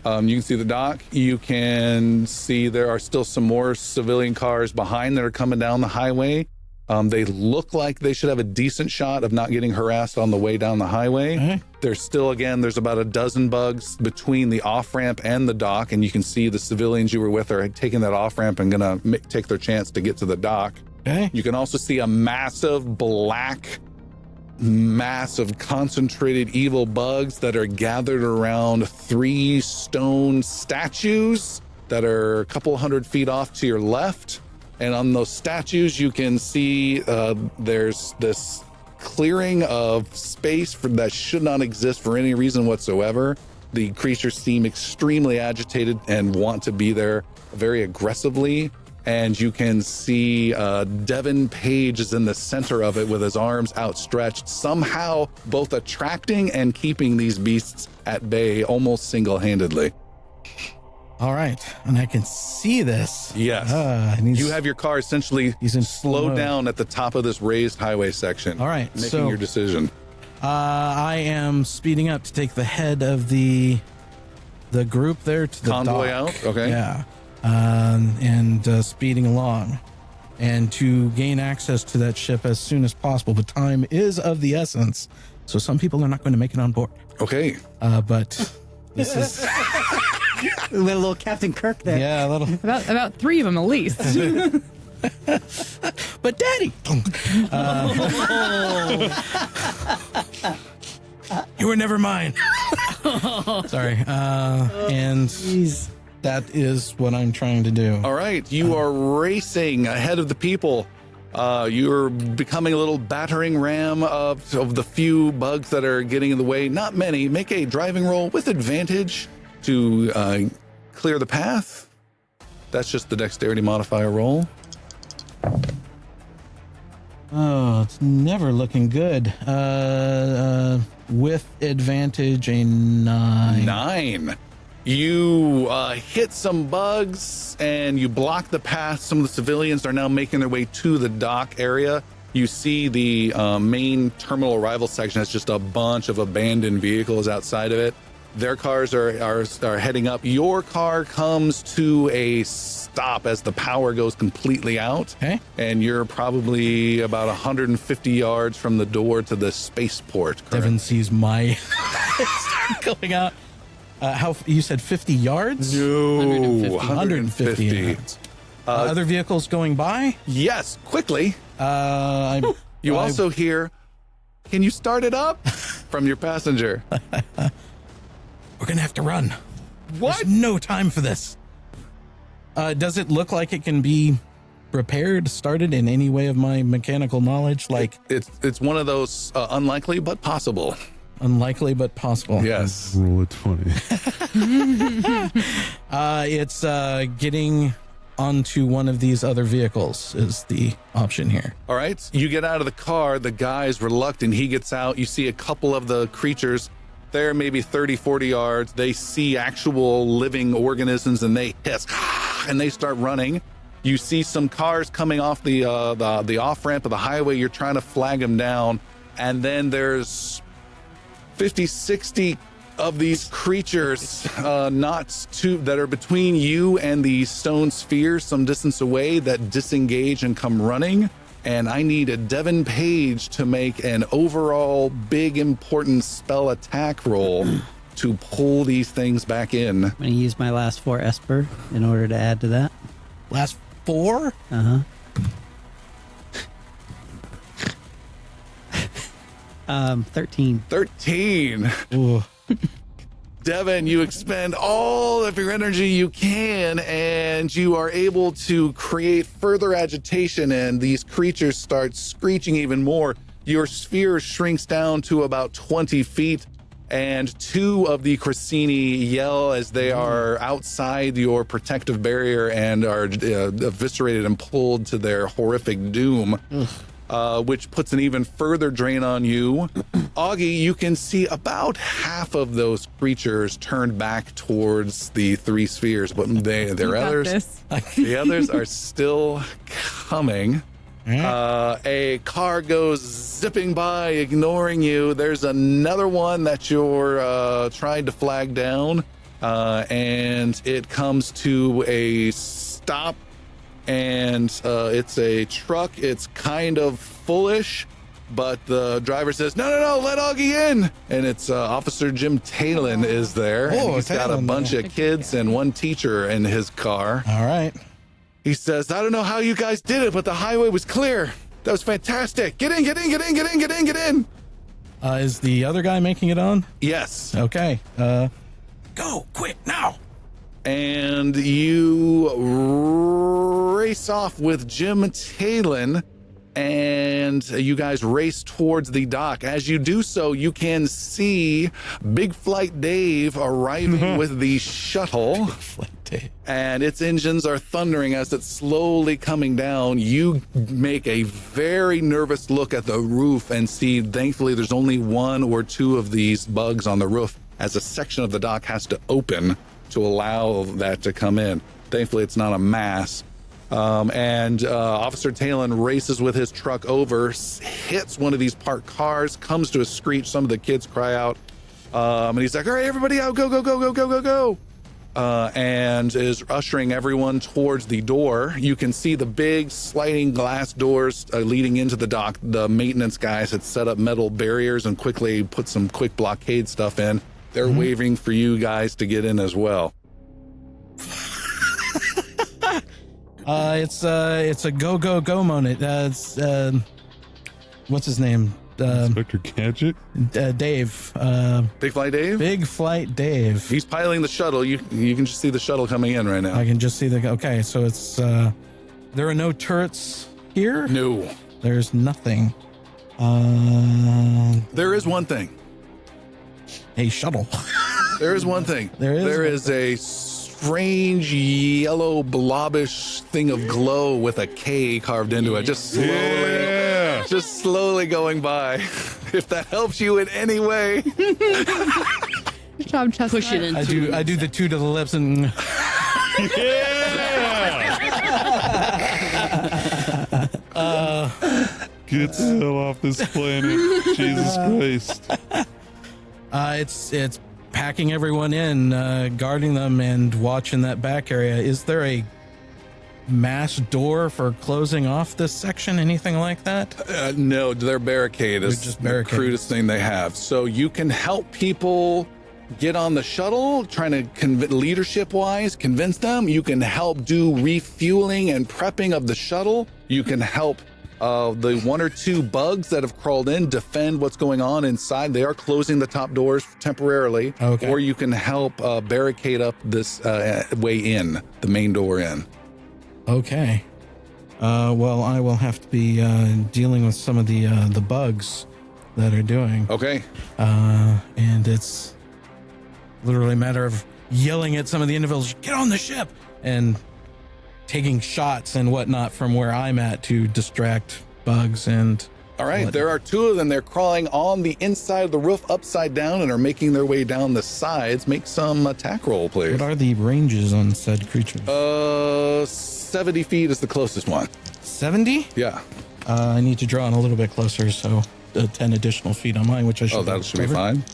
Speaker 1: You can see the dock. You can see there are still some more civilian cars behind that are coming down the highway. They look like they should have a decent shot of not getting harassed on the way down the highway.
Speaker 2: Okay.
Speaker 1: There's about a dozen bugs between the off-ramp and the dock, and you can see the civilians you were with are taking that off-ramp and gonna take their chance to get to the dock.
Speaker 2: Okay.
Speaker 1: You can also see a massive black mass of concentrated evil bugs that are gathered around 3 stone statues that are a couple hundred feet off to your left. And on those statues, you can see there's this clearing of space that should not exist for any reason whatsoever. The creatures seem extremely agitated and want to be there very aggressively. And you can see Devin Page is in the center of it with his arms outstretched, somehow both attracting and keeping these beasts at bay almost single-handedly.
Speaker 2: All right, and I can see this.
Speaker 1: Yes. You have your car essentially slowed down at the top of this raised highway section.
Speaker 2: All right,
Speaker 1: making your decision.
Speaker 2: I am speeding up to take the head of the group there to the
Speaker 1: convoy
Speaker 2: dock.
Speaker 1: out. Okay.
Speaker 2: Yeah, and speeding along, and to gain access to that ship as soon as possible. But time is of the essence, so some people are not going to make it on board.
Speaker 1: Okay.
Speaker 2: But this is.
Speaker 3: With a little Captain Kirk there.
Speaker 2: Yeah, a little.
Speaker 5: About 3 of them at least.
Speaker 2: But Daddy, you were never mine. Sorry. And
Speaker 3: Jeez.
Speaker 2: that is what I'm trying to do.
Speaker 1: All right, you are racing ahead of the people. You're becoming a little battering ram of the few bugs that are getting in the way. Not many. Make a driving roll with advantage to clear the path. That's just the dexterity modifier roll.
Speaker 2: Oh, it's never looking good. With advantage, a 9.
Speaker 1: 9. You hit some bugs and you block the path. Some of the civilians are now making their way to the dock area. You see the main terminal arrival section has just a bunch of abandoned vehicles outside of it. Their cars are heading up. Your car comes to a stop as the power goes completely out.
Speaker 2: Okay.
Speaker 1: And you're probably about 150 yards from the door to the spaceport.
Speaker 2: Devin sees my start going out. How you said 50 yards?
Speaker 1: No,
Speaker 2: 150 yards. Other vehicles going by?
Speaker 1: Yes, quickly.
Speaker 2: You
Speaker 1: Also hear, can you start it up? From your passenger.
Speaker 2: We're gonna have to run.
Speaker 1: What?
Speaker 2: There's no time for this. Does it look like it can be repaired, started in any way of my mechanical knowledge? Like
Speaker 1: It's one of those unlikely but possible.
Speaker 2: unlikely but possible.
Speaker 1: Yes.
Speaker 6: Roll a 20.
Speaker 2: It's getting onto one of these other vehicles is the option here.
Speaker 1: All right. You get out of the car. The guy's reluctant. He gets out. You see a couple of the creatures. They're maybe 30, 40 yards. They see actual living organisms and they hiss and they start running. You see some cars coming off the off-ramp of the highway. You're trying to flag them down. And then there's 50, 60 of these creatures that are between you and the stone sphere some distance away that disengage and come running. And I need a Devin Page to make an overall big important spell attack roll to pull these things back in.
Speaker 3: I'm going to use my last 4 Esper in order to add to that.
Speaker 2: Last 4?
Speaker 3: Uh-huh. 13.
Speaker 1: 13.
Speaker 2: Ooh.
Speaker 1: Devin, you expend all of your energy you can, and you are able to create further agitation, and these creatures start screeching even more. Your sphere shrinks down to about 20 feet, and 2 of the Cressini yell as they are outside your protective barrier and are eviscerated and pulled to their horrific doom. Which puts an even further drain on you. Augie, you can see about half of those creatures turned back towards the 3 spheres, but the others are still coming. A car goes zipping by, ignoring you. There's another one that you're trying to flag down, and it comes to a stop. And it's a truck. It's kind of fullish, but the driver says, no, let Augie in. And it's Officer Jim Talon is there.
Speaker 2: Oh,
Speaker 1: and he's got a bunch of kids and one teacher in his car.
Speaker 2: All right.
Speaker 1: He says, I don't know how you guys did it, but the highway was clear. That was fantastic. Get in.
Speaker 2: Is the other guy making it on?
Speaker 1: Yes.
Speaker 2: Okay. Go, quick, now.
Speaker 1: And you race off with Jim Talon, and you guys race towards the dock. As you do so, you can see Big Flight Dave arriving with the shuttle, and its engines are thundering as it's slowly coming down. You make a very nervous look at the roof and see, thankfully, there's only 1 or 2 of these bugs on the roof, as a section of the dock has to open to allow that to come in. Thankfully, it's not a mass. Officer Talon races with his truck over, hits one of these parked cars, comes to a screech. Some of the kids cry out. And he's like, all right, everybody out, go. And is ushering everyone towards the door. You can see the big sliding glass doors leading into the dock. The maintenance guys had set up metal barriers and quickly put some quick blockade stuff in. They're waving for you guys to get in as well.
Speaker 2: It's a go moment. It's what's his name?
Speaker 7: Inspector Gadget?
Speaker 2: Dave.
Speaker 1: Big Flight Dave?
Speaker 2: Big Flight Dave.
Speaker 1: He's piloting the shuttle. You can just see the shuttle coming in right now.
Speaker 2: I can just see okay, so it's there are no turrets here?
Speaker 1: No.
Speaker 2: There's nothing.
Speaker 1: There is one thing.
Speaker 2: A shuttle.
Speaker 1: There is one thing. There is a strange yellow blobbish thing of glow with a K carved into it. Just slowly going by. If that helps you in any way.
Speaker 5: Good job, Chestnut.
Speaker 4: Push it into.
Speaker 2: I do the two to the lips and
Speaker 7: Get the hell off this planet. Jesus Christ.
Speaker 2: it's packing everyone in, guarding them and watching that back area. Is there a mass door for closing off this section? Anything like that?
Speaker 1: No, their barricade is
Speaker 2: Just
Speaker 1: the
Speaker 2: barricades.
Speaker 1: crudest thing they have. So you can help people get on the shuttle, trying to leadership-wise convince them. You can help do refueling and prepping of the shuttle. You can help the one or two bugs that have crawled in defend what's going on inside. They are closing the top doors temporarily.
Speaker 2: Okay.
Speaker 1: Or you can help barricade up this way in, the main door in.
Speaker 2: Okay. Well, I will have to be dealing with some of the bugs that are doing.
Speaker 1: Okay.
Speaker 2: And it's literally a matter of yelling at some of the individuals, get on the ship, and taking shots and whatnot from where I'm at to distract bugs and
Speaker 1: All right, there are two of them. They're crawling on the inside of the roof upside down and are making their way down the sides. Make some attack roll, please.
Speaker 2: What are the ranges on said creatures?
Speaker 1: 70 feet is the closest one.
Speaker 2: 70?
Speaker 1: Yeah.
Speaker 2: I need to draw in a little bit closer, so 10 additional feet on mine, which I should.
Speaker 1: Oh, that should be fine.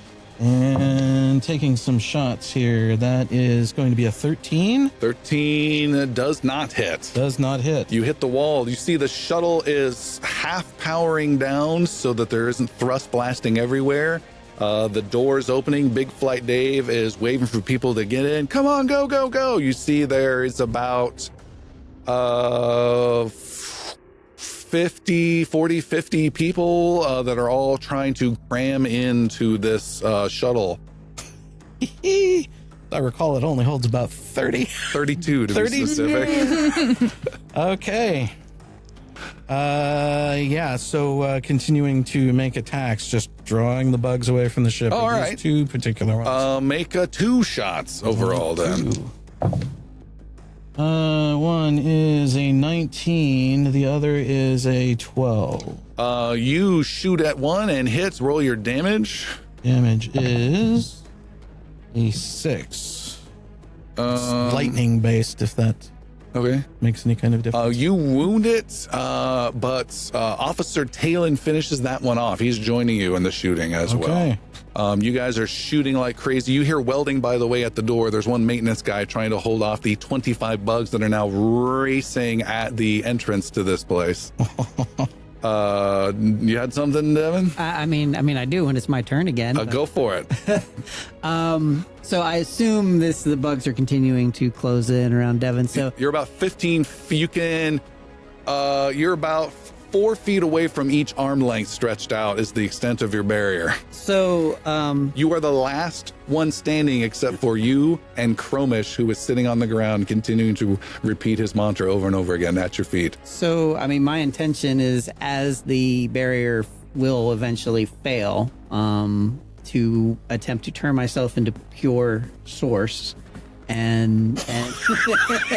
Speaker 2: And taking some shots here. That is going to be a 13.
Speaker 1: 13 does not hit.
Speaker 2: Does not hit.
Speaker 1: You hit the wall. You see the shuttle is half powering down so that there isn't thrust blasting everywhere. The door's opening. Big Flight Dave is waving for people to get in. Come on, go, go, go. You see there is about 50 people that are all trying to cram into this shuttle.
Speaker 2: I recall it only holds about 30.
Speaker 1: 32 to be specific.
Speaker 2: Okay. Yeah, so continuing to make attacks, just drawing the bugs away from the ship.
Speaker 1: All
Speaker 2: These
Speaker 1: right.
Speaker 2: two particular ones.
Speaker 1: Make 2 shots overall then.
Speaker 2: One is a 19, the other is a 12.
Speaker 1: You shoot at one and hits. Roll your damage.
Speaker 2: Damage is a 6. Lightning based, if that
Speaker 1: Okay.
Speaker 2: makes any kind of difference.
Speaker 1: You wound it, but Officer Talon finishes that one off. He's joining you in the shooting as
Speaker 2: Okay.
Speaker 1: well. You guys are shooting like crazy. You hear welding, by the way, at the door. There's one maintenance guy trying to hold off the 25 bugs that are now racing at the entrance to this place. You had something, Devin?
Speaker 3: I mean, I do when it's my turn again. but-
Speaker 1: Go for it.
Speaker 3: So I assume the bugs are continuing to close in around Devon. So
Speaker 1: You're about 15 feet. You can, you're about 4 feet away from each arm length stretched out is the extent of your barrier. You are the last one standing except for you and Chromish, who is sitting on the ground, continuing to repeat his mantra over and over again at your feet.
Speaker 3: So, I mean, my intention is, as the barrier will eventually fail, to attempt to turn myself into pure source, and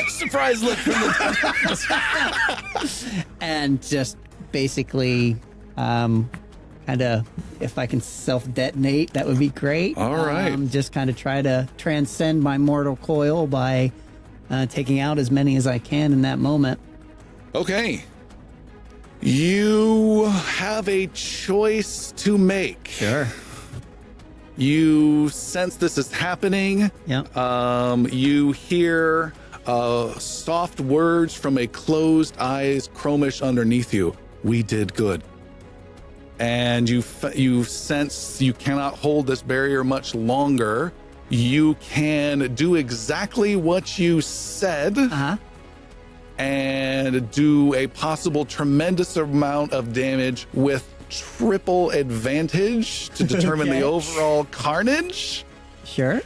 Speaker 2: Surprise look from the
Speaker 3: and just basically, kind of, if I can self-detonate, that would be great.
Speaker 1: All right.
Speaker 3: Just kind of try to transcend my mortal coil by taking out as many as I can in that moment.
Speaker 1: Okay. You have a choice to make.
Speaker 3: Sure.
Speaker 1: You sense this is happening.
Speaker 3: Yeah.
Speaker 1: You hear soft words from a closed eyes Chromish underneath you. We did good. And you sense you cannot hold this barrier much longer. You can do exactly what you said.
Speaker 3: Uh-huh.
Speaker 1: and do a possible tremendous amount of damage with triple advantage to determine the overall carnage.
Speaker 3: Sure.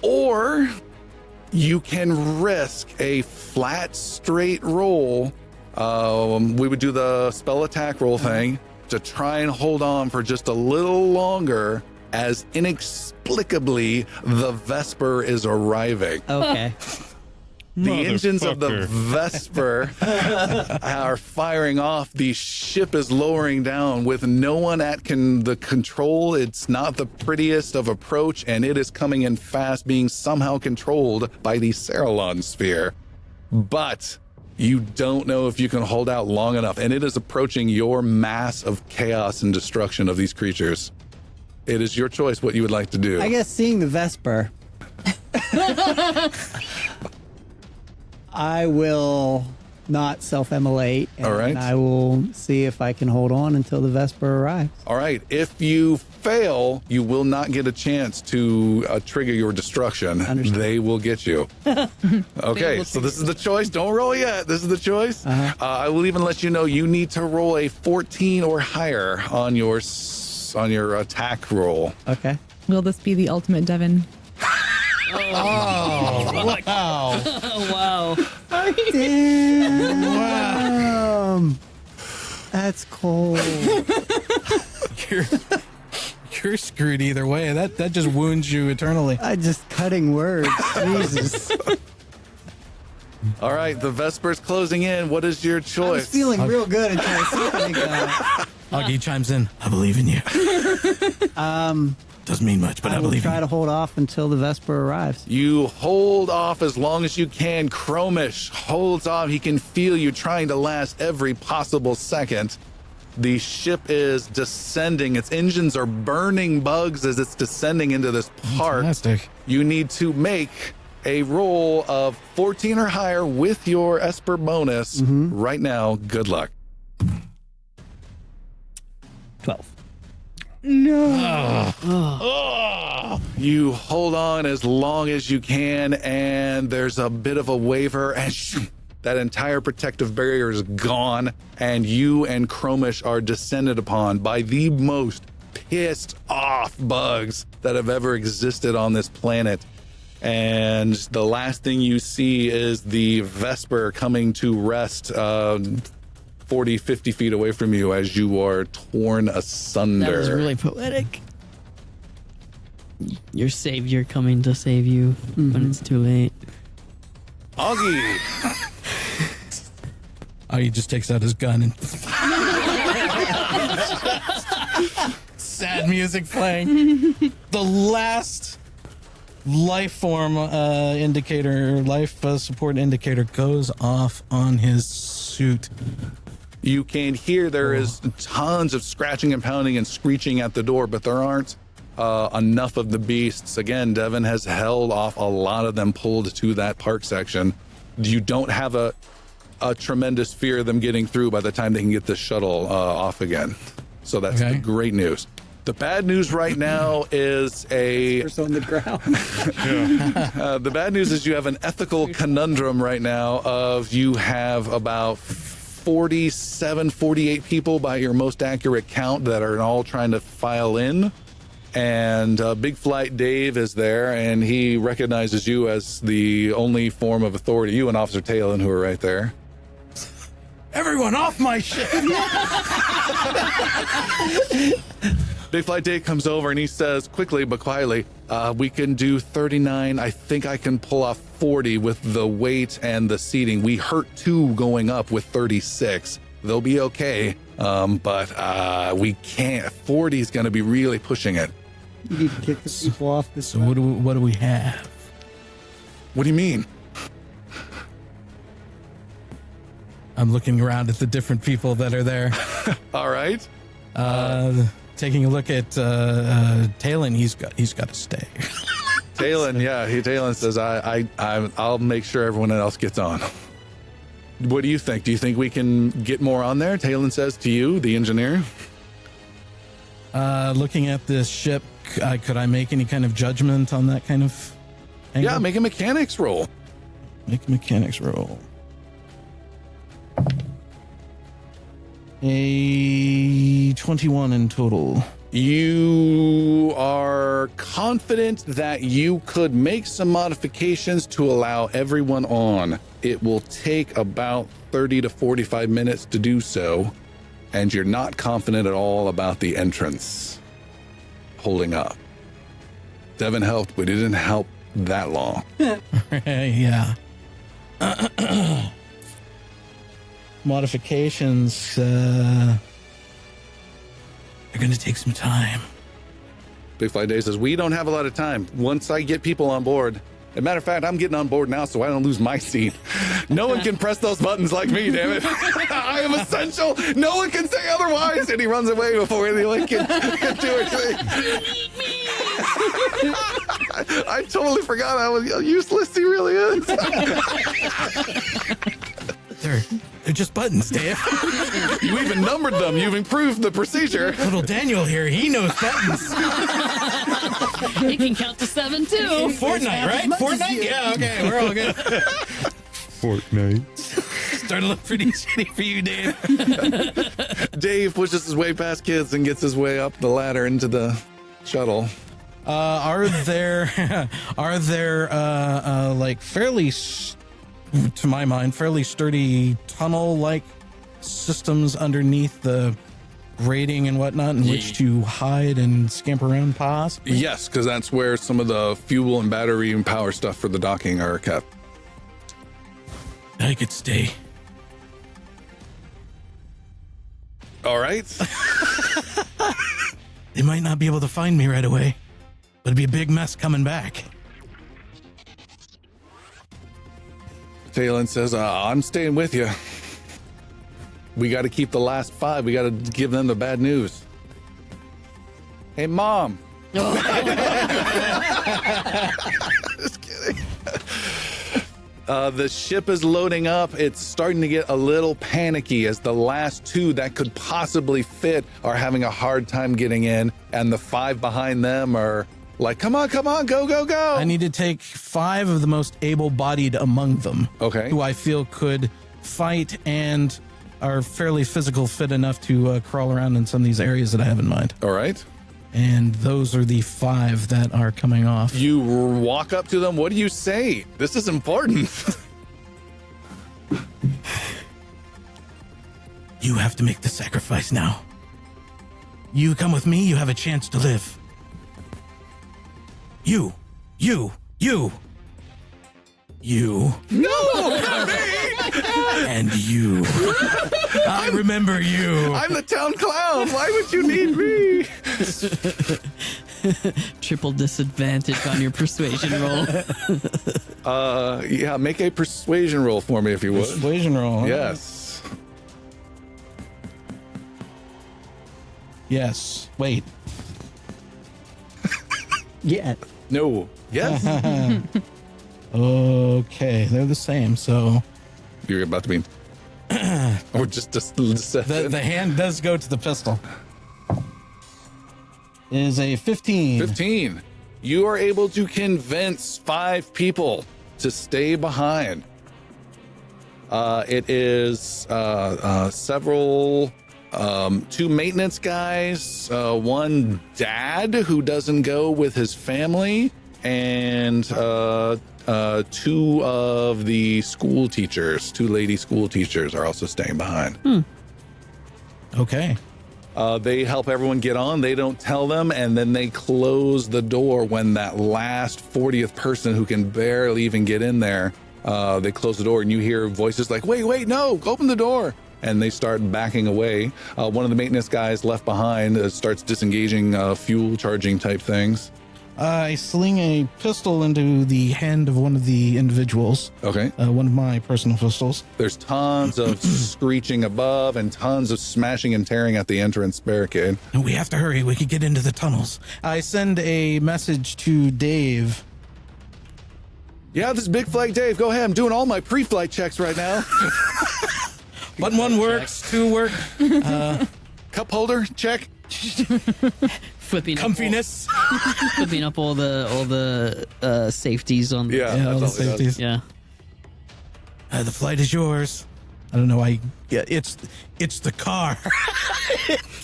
Speaker 1: Or you can risk a flat, straight roll. We would do the spell attack roll thing to try and hold on for just a little longer as inexplicably the Vesper is arriving.
Speaker 3: Okay.
Speaker 1: The engines of the Vesper are firing off. The ship is lowering down with no one at the control. It's not the prettiest of approach, and it is coming in fast, being somehow controlled by the Cerulean sphere. But you don't know if you can hold out long enough, and it is approaching your mass of chaos and destruction of these creatures. It is your choice what you would like to do.
Speaker 3: I guess seeing the Vesper, I will not self-immolate.
Speaker 1: All right.
Speaker 3: I will see if I can hold on until the Vesper arrives.
Speaker 1: All right. If you fail, you will not get a chance to trigger your destruction.
Speaker 3: Understood.
Speaker 1: They will get you. Okay. So this is the choice. Don't roll yet. This is the choice. I will even let you know you need to roll a 14 or higher on your attack roll.
Speaker 3: Okay.
Speaker 5: Will this be the ultimate Devin?
Speaker 2: Oh, wow.
Speaker 4: Wow.
Speaker 3: Damn. That's cold.
Speaker 2: You're screwed either way. That just wounds you eternally.
Speaker 3: I just cutting words. Jesus.
Speaker 1: All right. The Vesper's closing in. What is your
Speaker 3: I was
Speaker 1: choice?
Speaker 3: feeling real good until a second ago.
Speaker 2: Augie chimes in. I believe in you. Doesn't mean much, but I
Speaker 3: will
Speaker 2: believe in
Speaker 3: try
Speaker 2: you.
Speaker 3: to hold off until the Vesper arrives.
Speaker 1: You hold off as long as you can. Chromish holds off. He can feel you trying to last every possible second. The ship is descending. Its engines are burning bugs as it's descending into this park.
Speaker 2: Fantastic.
Speaker 1: You need to make a roll of 14 or higher with your Esper bonus right now. Good luck.
Speaker 3: 12.
Speaker 1: You hold on as long as you can, and there's a bit of a waver, and that entire protective barrier is gone, and you and Chromish are descended upon by the most pissed off bugs that have ever existed on this planet. And the last thing you see is the Vesper coming to rest 40, 50 feet away from you as you are torn asunder.
Speaker 4: That was really poetic. Your savior coming to save you when it's too late.
Speaker 1: Augie.
Speaker 2: Augie just takes out his gun and sad music playing. The last life form indicator, life support indicator goes off on his suit.
Speaker 1: You can hear there is tons of scratching and pounding and screeching at the door, but there aren't enough of the beasts. Again, Devin has held off a lot of them pulled to that park section. You don't have a tremendous fear of them getting through by the time they can get the shuttle off again. So that's the great news. The bad news right now is
Speaker 3: It's on the ground.
Speaker 1: the bad news is you have an ethical conundrum right now of you have about 47, 48 people by your most accurate count that are all trying to file in. And Big Flight Dave is there, and he recognizes you as the only form of authority. You and Officer Talon, who are right there.
Speaker 2: Everyone off my ship!
Speaker 1: Big Flight Dave comes over and he says quickly but quietly, we can do 39. I think I can pull off 40 with the weight and the seating. We hurt 2 going up with 36. They'll be okay, but we can't. 40 is going to be really pushing it.
Speaker 3: You need to kick the people off this.
Speaker 2: So what do we have?
Speaker 1: What do you mean?
Speaker 2: I'm looking around at the different people that are there.
Speaker 1: All right.
Speaker 2: Taking a look at Talon, he's got to stay.
Speaker 1: Talon, Talon says, I'll make sure everyone else gets on. What do you think? Do you think we can get more on there? Talon says to you, the engineer.
Speaker 2: Looking at this ship, could I make any kind of judgment on that kind of angle?
Speaker 1: Yeah, make a mechanics roll.
Speaker 2: Make a mechanics roll. A 21 in total.
Speaker 1: You are confident that you could make some modifications to allow everyone on. It will take about 30 to 45 minutes to do so, and you're not confident at all about the entrance holding up. Devin helped, but it didn't help that long.
Speaker 2: Yeah. Modifications, they're going to take some time.
Speaker 1: Big Fly Day says, we don't have a lot of time. Once I get people on board, as a matter of fact, I'm getting on board now so I don't lose my seat. No one can press those buttons like me, damn it. I am essential. No one can say otherwise. And he runs away before anyone can do anything. I totally forgot how useless he really is.
Speaker 2: They're just buttons, Dave.
Speaker 1: You even numbered them. You've improved the procedure.
Speaker 2: Little Daniel here, he knows buttons.
Speaker 4: He can count to 7 too.
Speaker 2: Fortnite, right? Fortnite? Yeah, okay, we're all good.
Speaker 6: Fortnite.
Speaker 2: Starting to look pretty shitty for you, Dave.
Speaker 1: Dave pushes his way past kids and gets his way up the ladder into the shuttle.
Speaker 2: Are there like fairly, to my mind, fairly sturdy tunnel-like systems underneath the grating and whatnot in which to hide and scamper around possibly?
Speaker 1: Yes, because that's where some of the fuel and battery and power stuff for the docking are kept.
Speaker 2: I could stay.
Speaker 1: All right.
Speaker 2: They might not be able to find me right away, but it'd be a big mess coming back.
Speaker 1: Talon says, I'm staying with you. We got to keep the last 5. We got to give them the bad news. Hey, Mom. Just kidding. The ship is loading up. It's starting to get a little panicky as the last 2 that could possibly fit are having a hard time getting in, and the 5 behind them are like, come on, go, go, go.
Speaker 2: I need to take 5 of the most able-bodied among them.
Speaker 1: Okay.
Speaker 2: Who I feel could fight and are fairly physical fit enough to crawl around in some of these areas that I have in mind.
Speaker 1: All right.
Speaker 2: And those are the 5 that are coming off.
Speaker 1: You walk up to them. What do you say? This is important.
Speaker 2: You have to make the sacrifice now. You come with me, you have a chance to live. You.
Speaker 1: No, not me.
Speaker 2: And you. I remember you.
Speaker 1: I'm the town clown. Why would you need me?
Speaker 4: Triple disadvantage on your persuasion roll.
Speaker 1: Yeah, make a persuasion roll for me if you would.
Speaker 2: Persuasion roll. Huh?
Speaker 1: Yes.
Speaker 2: Yes. Wait.
Speaker 3: Yeah.
Speaker 1: No. Yes.
Speaker 2: Okay, they're the same, so...
Speaker 1: You're about to be... or just
Speaker 2: The hand does go to the pistol. It is a 15.
Speaker 1: 15. You are able to convince 5 people to stay behind. It is several... 2 maintenance guys, 1 dad who doesn't go with his family, and 2 of the school teachers, 2 lady school teachers are also staying behind.
Speaker 2: Okay.
Speaker 1: They help everyone get on. They don't tell them, and then they close the door when that last 40th person who can barely even get in there, they close the door, and you hear voices like, wait, no, open the door. And they start backing away. One of the maintenance guys left behind starts disengaging fuel charging type things.
Speaker 2: I sling a pistol into the hand of one of the individuals.
Speaker 1: Okay.
Speaker 2: One of my personal pistols.
Speaker 1: There's tons of screeching above and tons of smashing and tearing at the entrance barricade.
Speaker 2: And we have to hurry. We could get into the tunnels. I send a message to Dave.
Speaker 1: Yeah, this is Big Flag Dave. Go ahead. I'm doing all my pre-flight checks right now.
Speaker 2: Button 1 works, 2 work.
Speaker 1: Cup holder, check.
Speaker 4: Flipping
Speaker 2: Comfiness.
Speaker 4: flipping up all the safeties on.
Speaker 1: Yeah,
Speaker 2: Yeah, all the
Speaker 1: that's all it does.
Speaker 2: safeties.
Speaker 4: Yeah.
Speaker 2: The flight is yours. I don't know why. Yeah, it's the car.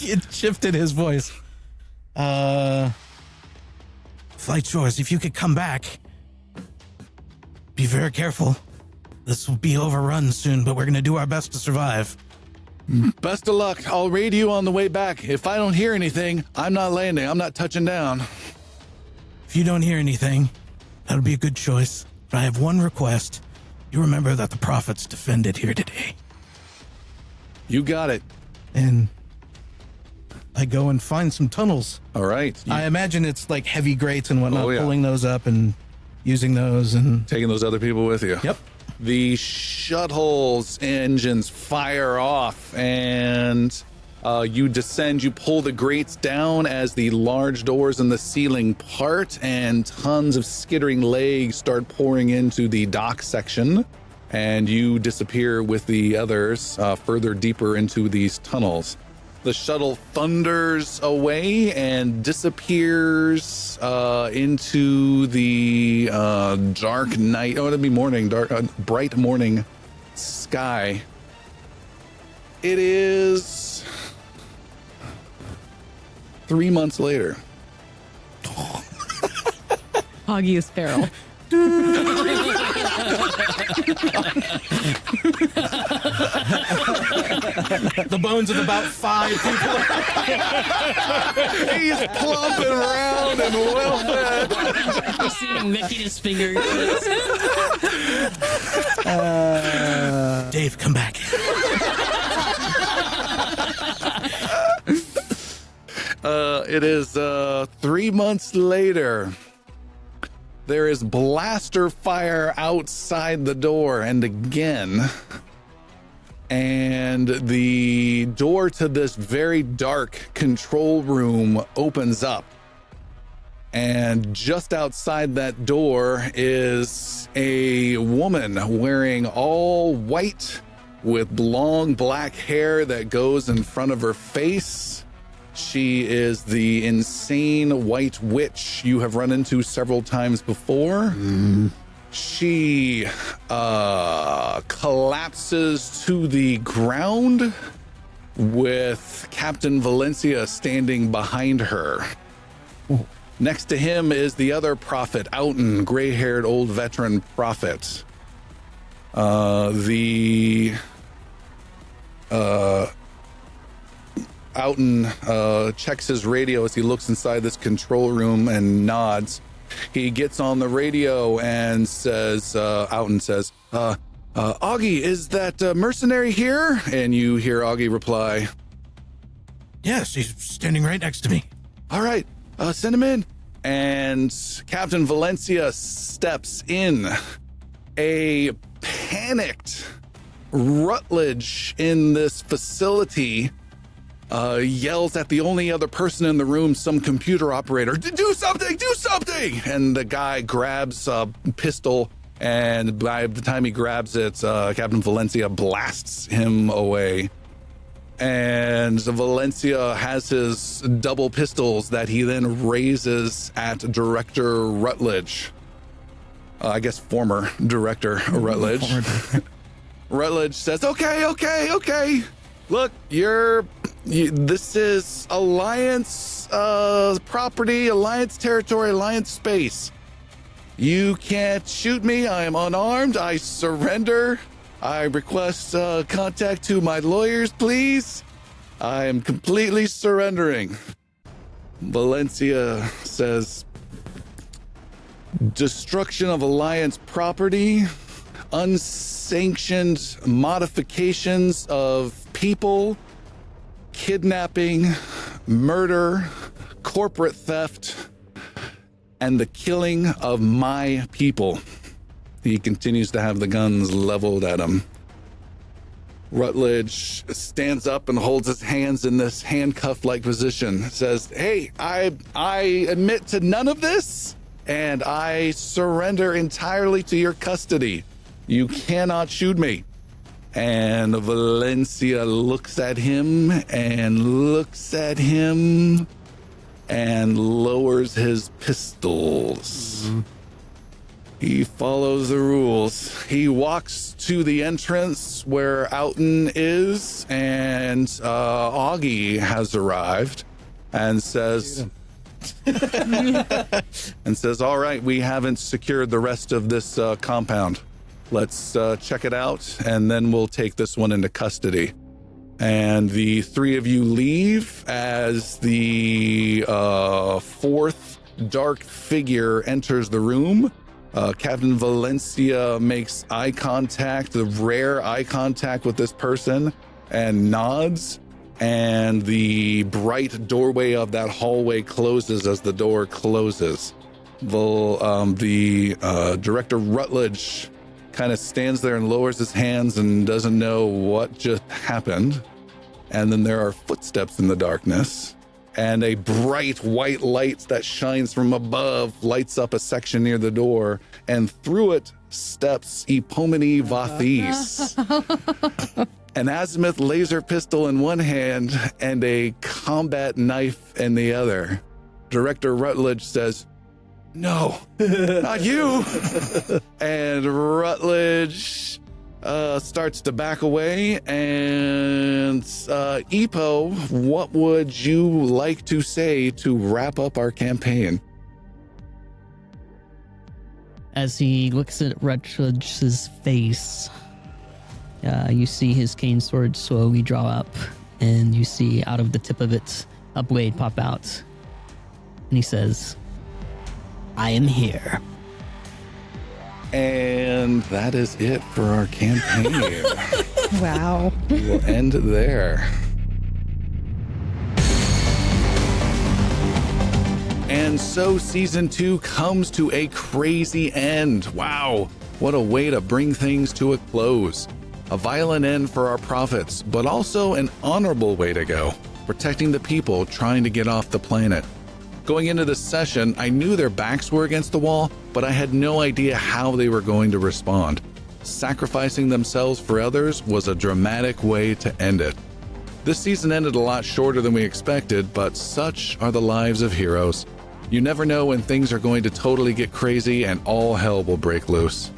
Speaker 2: It shifted his voice. Flight Shores, if you could come back, be very careful. This will be overrun soon, but we're going to do our best to survive.
Speaker 1: Best of luck. I'll raid you on the way back. If I don't hear anything, I'm not landing. I'm not touching down.
Speaker 2: If you don't hear anything, that'll be a good choice. But I have one request. You remember that the prophets defended here today.
Speaker 1: You got it.
Speaker 2: And I go and find some tunnels.
Speaker 1: All right.
Speaker 2: I imagine it's like heavy grates and whatnot,
Speaker 1: Oh, yeah.
Speaker 2: pulling those up and using those and...
Speaker 1: Taking those other people with you.
Speaker 2: Yep.
Speaker 1: The shuttle's engines fire off and you descend. You pull the grates down as the large doors in the ceiling part and tons of skittering legs start pouring into the dock section. And you disappear with the others further deeper into these tunnels. The shuttle thunders away and disappears into the dark night. Oh, it'd be morning, bright morning sky. It is 3 months later.
Speaker 5: Augie is feral.
Speaker 2: The bones of about 5 people.
Speaker 1: He's plump and round and well fed.
Speaker 8: You see him licking his finger.
Speaker 2: Dave, come back.
Speaker 1: It is 3 months later. There is blaster fire outside the door, and again. And the door to this very dark control room opens up. And just outside that door is a woman wearing all white with long black hair that goes in front of her face. She is the insane white witch you have run into several times before. She collapses to the ground with Captain Valencia standing behind her. Next to him is the other prophet, Outen, gray-haired old veteran prophet. Outen checks his radio as he looks inside this control room and nods. He gets on the radio and says, Outen says, Augie, is that mercenary here? And you hear Augie reply,
Speaker 2: Yes, he's standing right next to me.
Speaker 1: all right, send him in. And Captain Valencia steps in. A panicked Rutledge in this facility yells at the only other person in the room, some computer operator, do something, do something! And the guy grabs a pistol, and by the time he grabs it, Captain Valencia blasts him away. And Valencia has his double pistols that he then raises at Director Rutledge. I guess former Director Rutledge. Rutledge says, okay. Look, this is Alliance property, Alliance territory, Alliance space. You can't shoot me. I am unarmed. I surrender. I request contact to my lawyers, please. I am completely surrendering. Valencia says, destruction of Alliance property, unsanctioned modifications of people, kidnapping, murder, corporate theft, and the killing of my people. He continues to have the guns leveled at him. Rutledge stands up and holds his hands in this handcuff-like position. Says, hey, I admit to none of this, and I surrender entirely to your custody. You cannot shoot me. And Valencia looks at him and looks at him and lowers his pistols. He follows the rules. He walks to the entrance where Outen is, and Augie has arrived and says, all right, we haven't secured the rest of this compound. Let's check it out, and then we'll take this one into custody. And the three of you leave as the fourth dark figure enters the room. Captain Valencia makes eye contact, the rare eye contact with this person, and nods. And the bright doorway of that hallway closes as the door closes. The Director Rutledge kind of stands there and lowers his hands and doesn't know what just happened. And then there are footsteps in the darkness. And a bright white light that shines from above lights up a section near the door, and through it steps Epomene Vathis. An azimuth laser pistol in one hand and a combat knife in the other. Director Rutledge says, "No, not you." And Rutledge starts to back away, and Epo, what would you like to say to wrap up our campaign?
Speaker 4: As he looks at Rutledge's face, you see his cane sword slowly draw up, and you see out of the tip of it a blade pop out. And he says, "I am here."
Speaker 1: And that is it for our campaign.
Speaker 5: Wow.
Speaker 1: We'll end there. And so season 2 comes to a crazy end. Wow, what a way to bring things to a close. A violent end for our prophets, but also an honorable way to go, protecting the people trying to get off the planet. Going into this session, I knew their backs were against the wall, but I had no idea how they were going to respond. Sacrificing themselves for others was a dramatic way to end it. This season ended a lot shorter than we expected, but such are the lives of heroes. You never know when things are going to totally get crazy and all hell will break loose.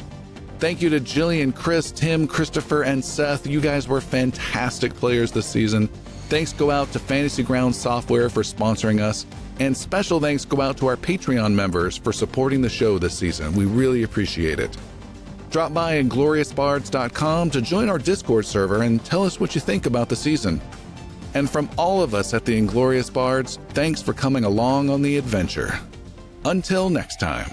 Speaker 1: Thank you to Jillian, Chris, Tim, Christopher, and Seth. You guys were fantastic players this season. Thanks go out to Fantasy Grounds Software for sponsoring us. And special thanks go out to our Patreon members for supporting the show this season. We really appreciate it. Drop by ingloriousbards.com to join our Discord server and tell us what you think about the season. And from all of us at the Inglorious Bards, thanks for coming along on the adventure. Until next time.